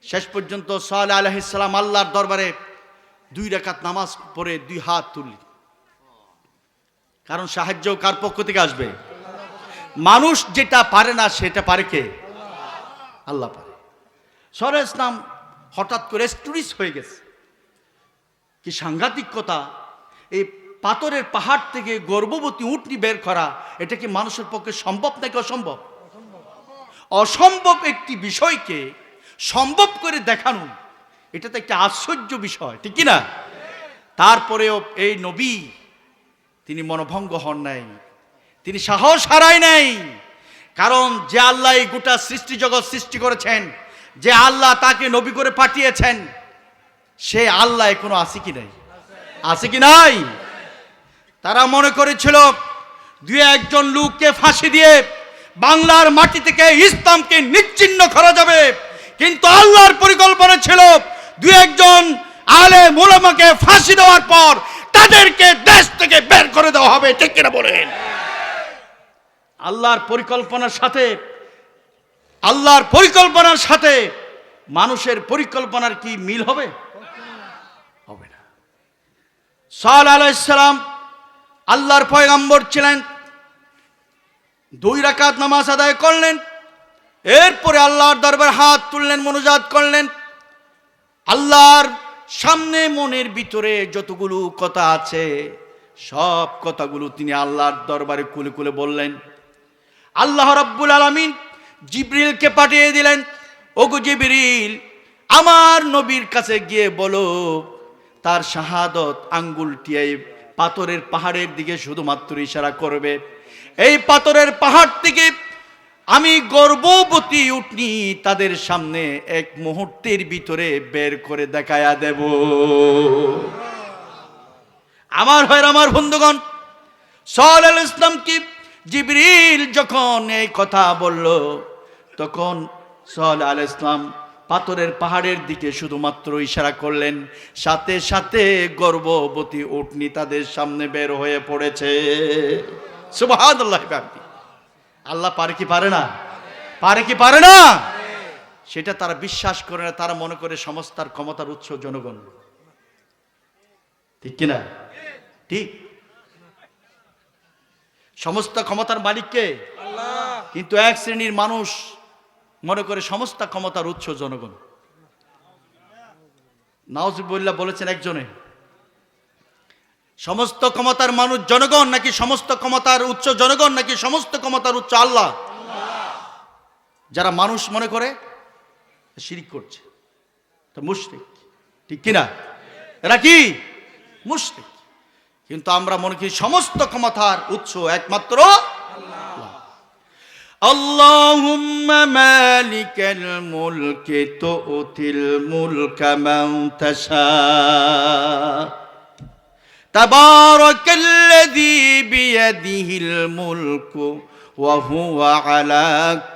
A: শেষ পর্যন্ত সালেহ আলাইহিস সালাম আল্লাহর দরবারে 2 রাকাত নামাজ পড়ে 2 হাত তুললেন। কারণ সাহায্য কার পক্ষ থেকে আসবে? মানুষ যেটা পারে না সেটা পারে কে? আল্লাহ পারে। সালেহ ইসলাম হঠাৎ করে স্টুরিস হয়ে গেছে। কি সাংঘাতিক কথা! এই পাথরের পাহাড় থেকে গর্ভবতী উটনি বের করা, এটা কি মানুষের পক্ষে সম্ভব নাকি অসম্ভব? অসম্ভব একটি বিষয়কে সম্ভব করে দেখানো, এটা তো একটা আশ্চর্য বিষয়, ঠিক কি না? তারপরেও এই নবী তিনি মনোভঙ্গ হন নাই, তিনি সাহস হারায় নাই। কারণ যে আল্লাহ এই গোটা সৃষ্টি জগৎ সৃষ্টি করেছেন, যে আল্লাহ তাকে নবী করে পাঠিয়েছেন, সে আল্লাহ এখনো আছে কি নাই? আছে কি নাই? তারা মনে করেছিল 2-1 লোককে ফাঁসি দিয়ে বাংলার মাটি থেকে ইসলামকে নিশ্চিহ্ন করা যাবে, কিন্তু আল্লাহর পরিকল্পনা ছিল 2-1 আলেম উলামাকে ফাঁসি দেওয়ার পর তাদেরকে দেশ থেকে বের করে দেওয়া হবে, ঠিক কিনা বলেন? আল্লাহর পরিকল্পনার সাথে মানুষের পরিকল্পনার কি মিল হবে? হবে না। সালেহ আলাইহিস সালাম আল্লাহর পয়গম্বর ছিলেন, 2 রাকাত নামাজ আদায় করলেন, এরপরে আল্লাহর দরবারে হাত তুললেন, মুনাজাত করলেন। আল্লাহর সামনে মনের ভিতরে যতগুলো কথা আছে সব কথাগুলো তিনি আল্লাহর দরবারে খুলে খুলে বললেন। আল্লাহ রাব্বুল আলামিন জিবরিলকে পাঠিয়ে দিলেন, ওগো জিবরিল, আমার নবীর কাছে গিয়ে বলো তার শাহাদত আঙ্গুলটি এই পাথরের পাহাড়ের দিকে শুধুমাত্র ইশারা করবে। এই পাথরের পাহাড় থেকে আমি গর্ভবতী উটনি তাদের সামনে এক মুহূর্তের ভিতরে বের করে দেখায়া দেব। আমার ভাইরা, আমার বন্ধুগণ, সালেহ আলাইহিস সালাম কি জিবরিল যখন এই কথা বলল, তখন সালেহ আলাইহিস সালাম পাথরের পাহাড়ের দিকে শুধুমাত্র ইশারা করলেন, সাথে সাথে গর্ভবতী উটনি তাদের সামনে বের হয়ে পড়েছে। সুবহানাল্লাহ। আল্লাহ পারে কি পারে না? পারে কি পারে না? সেটা তারা বিশ্বাস করে না। তারা মনে করে সমস্ত ক্ষমতার উৎস জনগণ, ঠিক কিনা? ঠিক। সমস্ত ক্ষমতার মালিক কে? আল্লাহ। কিন্তু এক শ্রেণীর মানুষ মনে করে সমস্ত ক্ষমতার উৎস জনগণ। নাউজুবিল্লাহ বলেছেন একজনে, সমস্ত ক্ষমতার মানুষ জনগণ নাকি সমস্ত ক্ষমতার উৎস জনগণ নাকি সমস্ত ক্ষমতার উৎস আল্লাহ? যারা মানুষ মনে করে শিরিক করছে, তো মুশরিক, ঠিক কিনা? এরা কি? মুশরিক। কিন্তু আমরা মনে করি সমস্ত ক্ষমতার উৎস একমাত্র আল্লাহ। আল্লাহুম্মা মালিকাল মুলকি তুতিল মুলকা মান তাশা তাবারাকাল্লাযী বিয়াদিহিল মুলকু ওয়া হুয়া আলা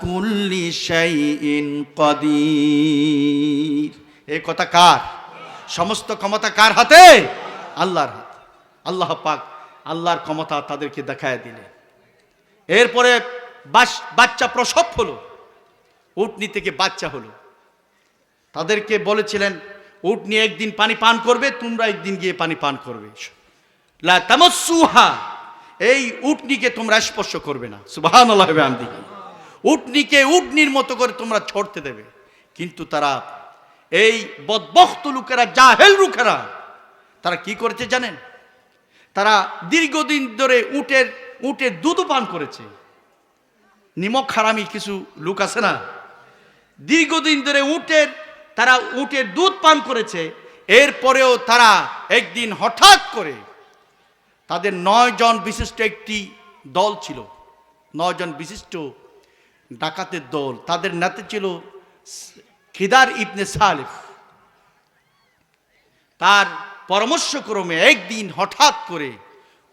A: কুল্লি শাইইন কাদির। এই কথা কার? সমস্ত ক্ষমতা কার হাতে? আল্লাহর হাতে। আল্লাহ পাক আল্লাহর ক্ষমতা তাদেরকে দেখায় দিলেন। এরপরে বাচ্চা প্রসব হলো, উটনি থেকে বাচ্চা হলো। তাদেরকে বলেছিলেন উটনি একদিন পানি পান করবে, তোমরা একদিন গিয়ে পানি পান করবে। লা তামাসসুহা, এই উটনিকে তোমরা স্পর্শ করবে না। সুবহানাল্লাহ। উটনিকে উটনির মতো করে তোমরা ছড়তে দেবে। কিন্তু তারা, এই বদবখ্ত লোকেরা, জাহেল লোকেরা, তারা কি করেছে জানেন? তারা দীর্ঘদিন ধরে উটের দুধ পান করেছে। নিমক হারামি কিছু লোক আছে না, দীর্ঘদিন ধরে তারা উটের দুধ পান করেছে। এরপরেও তারা একদিন হঠাৎ করে, তাদের 9 জন বিশিষ্ট একটি দল ছিল, 9 জন বিশিষ্ট ডাকাতের দল। তাদের নেতা ছিল খিদার ইবনে সালিফ। তার পরামর্শক্রমে একদিন হঠাৎ করে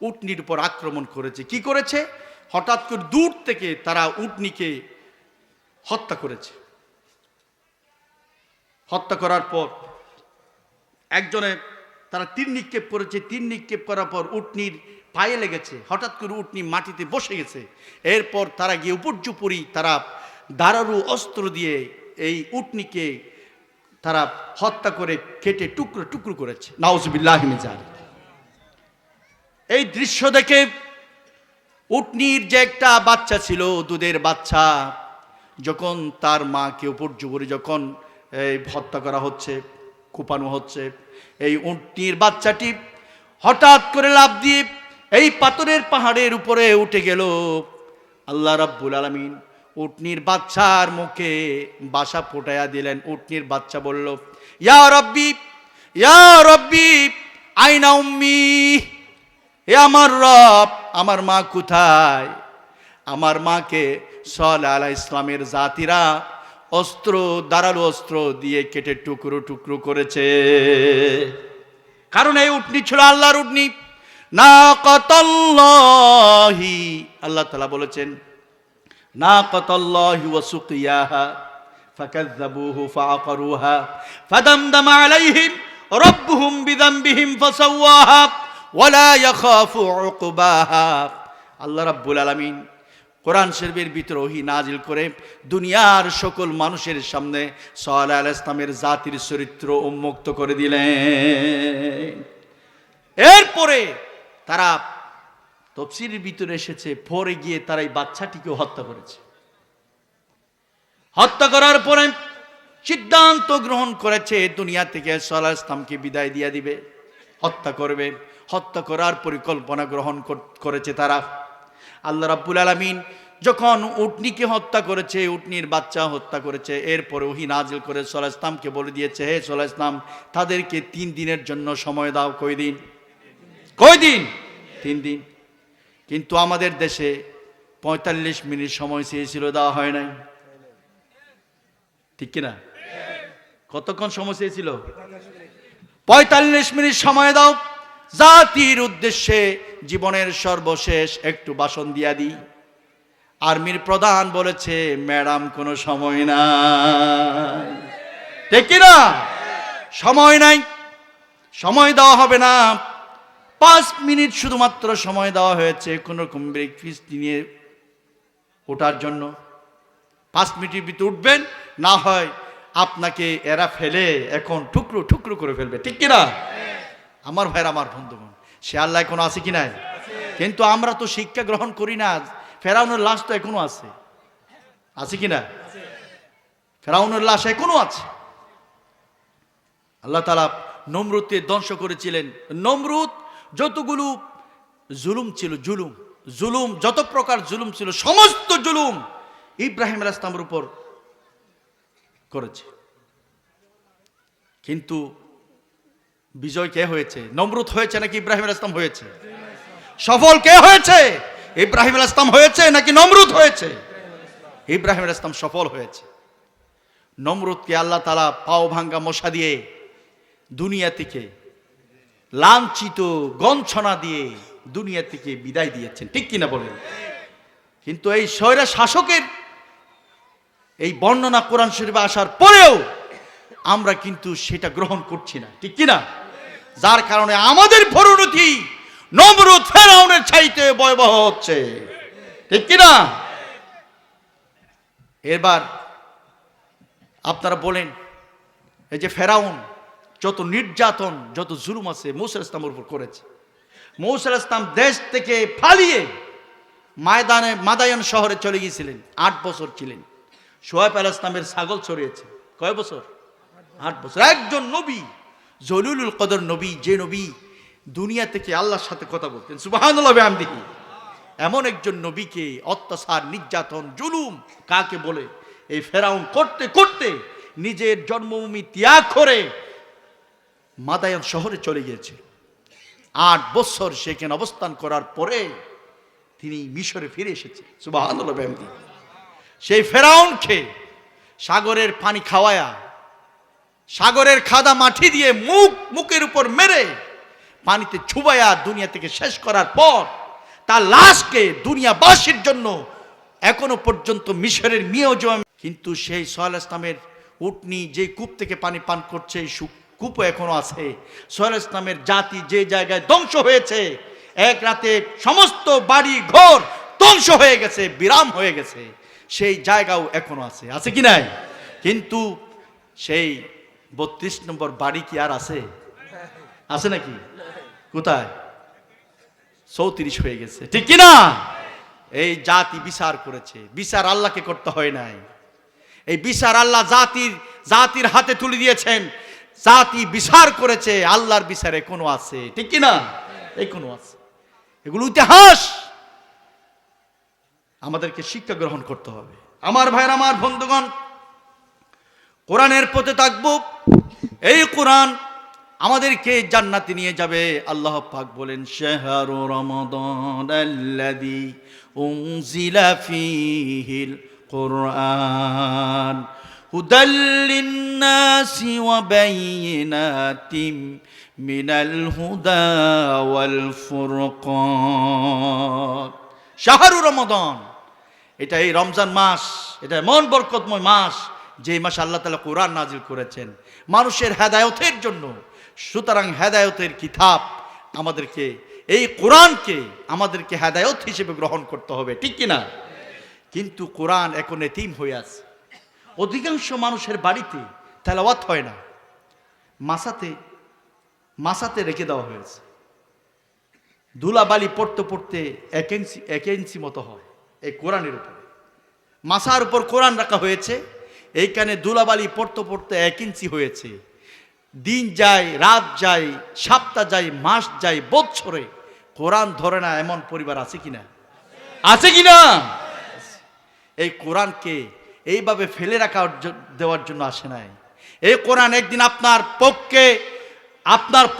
A: উটনির উপর আক্রমণ করেছে। কি করেছে? হঠাৎ করে দূর থেকে তারা উটনিকে হত্যা করেছে। হত্যা করার পর একজনে তারা তীর নিক্ষেপ করেছে, তীর নিক্ষেপ করার পর উটনির পায়ে লেগেছে, হঠাৎ করে উটনি মাটিতে বসে গেছে। এরপর তারা গিয়ে উপর্যুপরি তারা ধারালো অস্ত্র দিয়ে এই উটনিকে তারা হত্যা করে কেটে টুকরো টুকরো করেছে। নাউজুবিল্লাহি মিন যালিক। এই দৃশ্য দেখে উটনির যে একটা বাচ্চা ছিল, দুধের বাচ্চা, যখন তার মাকে উপর্যুপরি যখন এই হত্যা করা হচ্ছে, কোপানো হচ্ছে, এই উটনির বাচ্চাটি হঠাৎ করে লাফ দিয়ে এই পাথরের পাহাড়ের উপরে উঠে গেল। আল্লাহ রাব্বুল আলামিন উটনির বাচ্চার মুখে বাসা ফোটাইয়া দিলেন। উটনির বাচ্চা বলল, ইয়া রব্বি, ইয়া রব্বি, আইনা উম্মি, হে আমার রব, আমার মা কোথায়? আমার মাকে সালেহ আলাইহিস ইসলামের জাতিরা অস্ত্র, ধারালো অস্ত্র দিয়ে কেটে টুকরো টুকরো করেছে। কারণ এই উটনি ছিল আল্লাহর উটনি, নাকাতাল্লাহি। আল্লাহ তাআলা বলেছেন, নাকাতাল্লাহি ওয়া সুকিয়াহা ফাকাযযাবুহু ফাআকারুহা ফাদামদামা আলাইহিম রাব্বুহুম বিযামবিহিম ফাসাওয়াহা ওয়ালা ইয়াখাফু উকবাহা। আল্লাহ রাব্বুল আলামিন কোরআন শরীফের ভিতরে ওহী নাজিল করে দুনিয়ার সকল মানুষের সামনে সালেহ আলাইহিস ইসলামের জাতির চরিত্র উন্মুক্ত করে দিলেন। এরপরে তারা তাফসীরের ভিতরে এসেছে, পরে গিয়ে তারা এই বাচ্চাটিকে হত্যা করেছে। হত্যা করার পরে সিদ্ধান্ত গ্রহণ করেছে দুনিয়া থেকে সালেহ আলাইহিস ইসলামকে বিদায় দিয়ে দিবে, হত্যা করবে। হত্যা করার পরিকল্পনা গ্রহণ করেছে তারা। আল্লাহ রাব্বুল আলামিন যখন উটনিকে হত্যা করেছে, উটনির বাচ্চা হত্যা করেছে, এরপরে ওহী নাজিল করে সালেহ আলাইহিস ইসলামকে বলে দিয়েছে, হে সালেহ আলাইহিস ইসলাম, তাদেরকে 3 দিনের জন্য সময় দাও। কয়দিন? 3 দিন। কিন্তু আমাদের দেশে 45 মিনিট সময় চেয়েছিল, দেওয়া হয় নাই, ঠিক কিনা? কতক্ষণ সময় চেয়েছিল? 45 মিনিট সময় দাও, জাতির উদ্দেশ্যে জীবনের সর্বশেষ একটু ভাষণ দিয়া দিই। আর্মির প্রধান বলেছে, ম্যাডাম কোনো সময় নাই, ঠিক কিনা? সময় নাই, সময় দেওয়া হবে না। 5 মিনিট শুধুমাত্র সময় দেওয়া হয়েছে কোন রকম ব্রেকফাস্ট নিয়ে ওঠার জন্য। 5 মিনিটের ভিতরে উঠবেন, না হয় আপনাকে এরা ফেলে এখন টুকরো টুকরো করে ফেলবে, ঠিক কিনা? আমার ভাইরা, আমার বন্ধুগণ, সে আল্লাহ এখনো আছে কি নাই? কিন্তু আমরা তো শিক্ষা গ্রহণ করি না। ফেরাউনের লাশ তো এখনো আছে, আছে কিনা? ফেরাউনের লাশ এখনো আছে। আল্লাহ তাআলা নমরুদকে ধ্বংস করেছিলেন। নমরুদ যতগুলো জুলুম ছিল, জুলুম যত প্রকার জুলুম ছিল, সমস্ত জুলুম ইব্রাহিম আলাইহিস সালামের উপর করেছে। কিন্তু বিজয় কে হয়েছে? নমরুদ হয়েছে নাকি ইব্রাহিম আলাইহিস সালাম হয়েছে? সফল কে হয়েছে? ইব্রাহিম আলাইহিস সালাম হয়েছে নাকি নমরুদ হয়েছে? ইব্রাহিম আলাইহিস সালাম সফল হয়েছে। নমরুদকে আল্লাহ তাআলা পাও ভাঙ্গা মশা দিয়ে দুনিয়া থেকে লাঞ্ছিত গঞ্ছনা দিয়ে দুনিয়া থেকে বিদায় দিয়েছেন, ঠিক কিনা বলেন? কিন্তু এই স্বৈরা শাসকের এই বর্ণনা কোরআন শরীফে আসার পরেও আমরা কিন্তু সেটা গ্রহণ করছি না, ঠিক কিনা? যার কারণে আমাদের পরিণতি নমরুদ ফেরাউনের চাইতে ভয়াবহ হচ্ছে, ঠিক কিনা? এবার আপনারা বলেন, এই যে ফেরাউন যত নির্যাতন, যত জুলুম আছে মূসা আলাইহিস সালামের উপর করেছে। মূসা আলাইহিস সালাম দেশ থেকে পালিয়ে মাদায়ান শহরে চলে গিয়েছিলেন, 8 বছর ছিলেন। শুআয়ব আলাইহিস সালামের ছাগল চড়িয়েছে, কয় বছর? 8 বছর। একজন নবী, জলিলুল কদর নবী, যে নবী দুনিয়া থেকে আল্লাহর সাথে কথা বলতেন, সুবহানাল্লাহি ওয়া বিহামদিহি, এমন একজন নবীকে অত্যাচার, নির্যাতন, জুলুম কাকে বলে? এই ফেরাউন করতে করতে নিজের জন্মভূমি ত্যাগ করে মাদায়ান শহরে চলে গিয়েছে। 8 বছর সেখানে অবস্থান করার পরে তিনি মিশরে ফিরে এসেছে, সুবহানাল্লাহি ওয়া বিহামদিহি। সেই ফেরাউনকে সাগরের পানি খাওয়ায়া, সাগরের খাদা মাটি দিয়ে মুখের উপর মেরে পানিতে ছুবায়া দুনিয়া থেকে শেষ করার পর তার লাশকে দুনিয়াবাসীর জন্য এখনো পর্যন্ত মিশরের মিউজিয়াম। কিন্তু সেই সালেহ ইসলামের উটনি যে কূপ থেকে পানি পান করছে, কূপ এখনো আছে। সোহেল ইসলামের জাতি যে জায়গায় ধ্বংস হয়েছে, এক রাতে সমস্ত বাড়ি ঘর ধ্বংস হয়ে গেছে, বিরাম হয়ে গেছে, সেই জায়গাও এখনো আছে, আছে কি নাই? কিন্তু সেই 32 নম্বর বাড়ি কি আর আছে? আছে নাকি? কোথায়? 34 হয়ে গেছে, ঠিক কিনা? এই জাতি বিচার করেছে, বিচার আল্লাহকে করতে হয় নাই, এই বিচার আল্লাহ জাতির হাতে তুলে দিয়েছেন। জাতি বিচার করেছে, আল্লাহর বিচার এখনো আছে, ঠিক কিনা? এখনো আছে। এগুলো ইতিহাস, আমাদেরকে শিক্ষা গ্রহণ করতে হবে। আমার ভাইরা, আমার বন্ধুগণ, কোরআনের পথে থাকবো। এই কোরআন আমাদেরকে জান্নাতে নিয়ে যাবে। আল্লাহ পাক বলেন, শাহরু রমাদানাল্লাযী উনজিলা ফীহিল কুরআন হুদাল লিন্নাসি ওয়া বাইয়িনাতিম মিনাল হুদা ওয়াল ফুরকান। শাহরু রমাদান, এটা এই রমজান মাস, এটা এমন বরকতময় মাস যে মাসে আল্লাহ তাআলা কোরআন নাজিল করেছেন মানুষের হেদায়েতের জন্য। সুতরাং হেদায়েতের কিতাব আমাদেরকে, এই কোরআনকে আমাদেরকে হেদায়েত হিসেবে গ্রহণ করতে হবে, ঠিক কিনা? কিন্তু কোরআন এখন এতিম হয়ে আছে। অধিকাংশ মানুষের বাড়িতে তেলাওয়াত হয় না, মাসাতে রেখে দেওয়া হয়েছে। ধুলাবালি পড়তে পড়তে এক ইঞ্চি মতো হয় এই কোরআনের উপরে, মাসার উপর কোরআন রাখা হয়েছে, এইখানে ধুলাবালি পড়তে পড়তে 1 ইঞ্চি হয়েছে। দিন যায়, রাত যায়, সপ্তাহ যায়, মাস যায়, বছরে কোরআন ধরে না এমন পরিবার আছে কিনা? আছে কিনা? এই কোরআনকে এইভাবে ফেলে দেওয়ার জন্য আসে নাই। এই কোরআন একদিন আপনার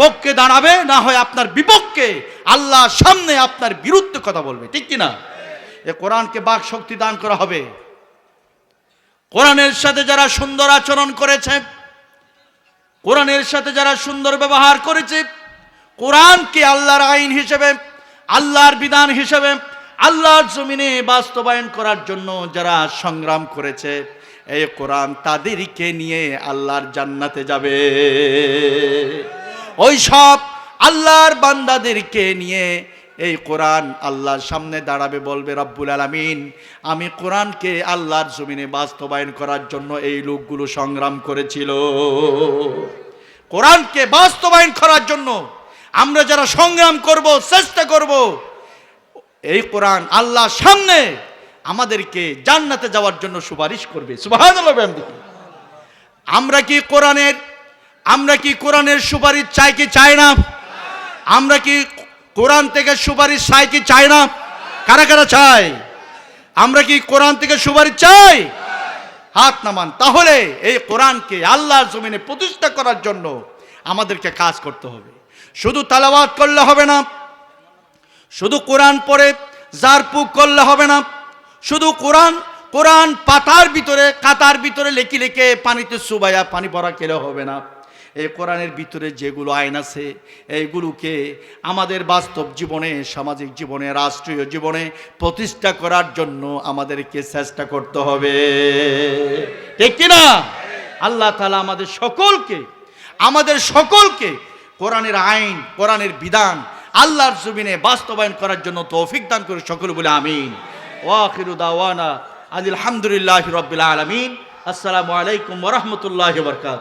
A: পক্ষে দাঁড়াবে, না হয় আপনার বিপক্ষে, আল্লাহর সামনে আপনার বিরুদ্ধে কথা বলবে, ঠিক কিনা? এই কোরআনকে বাক শক্তি দান করা হবে। কোরআনের সাথে যারা সুন্দর আচরণ করেছে, কোরআনের সাথে যারা সুন্দর ব্যবহার করেছে, কোরআনকে আল্লাহর আইন হিসেবে, আল্লাহর বিধান হিসেবে আল্লাহর জমিনে বাস্তবায়ন করার জন্য যারা সংগ্রাম করেছে, এই কোরআন তাদেরকে নিয়ে আল্লাহর জান্নাতে যাবে। ওই সব আল্লাহর বান্দাদেরকে নিয়ে এই কোরআন আল্লাহর সামনে দাঁড়াবে, বলবে, রব্বুল আলামিন, আমি কোরআনকে আল্লাহর জমিনে বাস্তবায়ন করার জন্য এই লোকগুলো সংগ্রাম করেছিল। কোরআনকে বাস্তবায়ন করার জন্য আমরা যারা সংগ্রাম করব, চেষ্টা করব, এই কোরআন আল্লাহর সামনে আমাদেরকে জান্নাতে যাওয়ার জন্য সুপারিশ করবে। সুবহানাল্লাহ। আমরা কি কোরআনের সুপারিশ চাই কি চাই না? আমরা কি কোরআন থেকে সুপারিশ চাই কি চাই না? কারা কারা চাই? আমরা কি কোরআন থেকে সুপারিশ চাই? হাত নামান। তাহলে এই কোরআনকে আল্লাহর জমিনে প্রতিষ্ঠা করার জন্য আমাদেরকে কাজ করতে হবে। শুধু তেলাওয়াত করলে হবে না, শুধু কোরআন পড়ে জারপুক করলে হবে না, শুধু কোরআন পাতার ভিতরে, কাতার ভিতরে লেখে পানিতে চুবাইয়া পানি ভরা খেলে হবে না। এই কোরআনের ভিতরে যেগুলো আইন আছে, এইগুলোকে আমাদের বাস্তব জীবনে, সামাজিক জীবনে, রাষ্ট্রীয় জীবনে প্রতিষ্ঠা করার জন্য আমাদেরকে চেষ্টা করতে হবে, ঠিক কিনা? আল্লাহ তাআলা আমাদের সকলকে কোরআনের আইন, কোরআনের বিধান আল্লাহর জমিনে বাস্তবায়ন করার জন্য তৌফিক দান করে সকলে বলে আমিন। ওয়া আখিরু দাওয়ানা আলহামদুলিল্লাহি রাব্বিল আলামিন। আসসালামু আলাইকুম ওয়া রাহমাতুল্লাহি ওয়া বারাকাতুহু।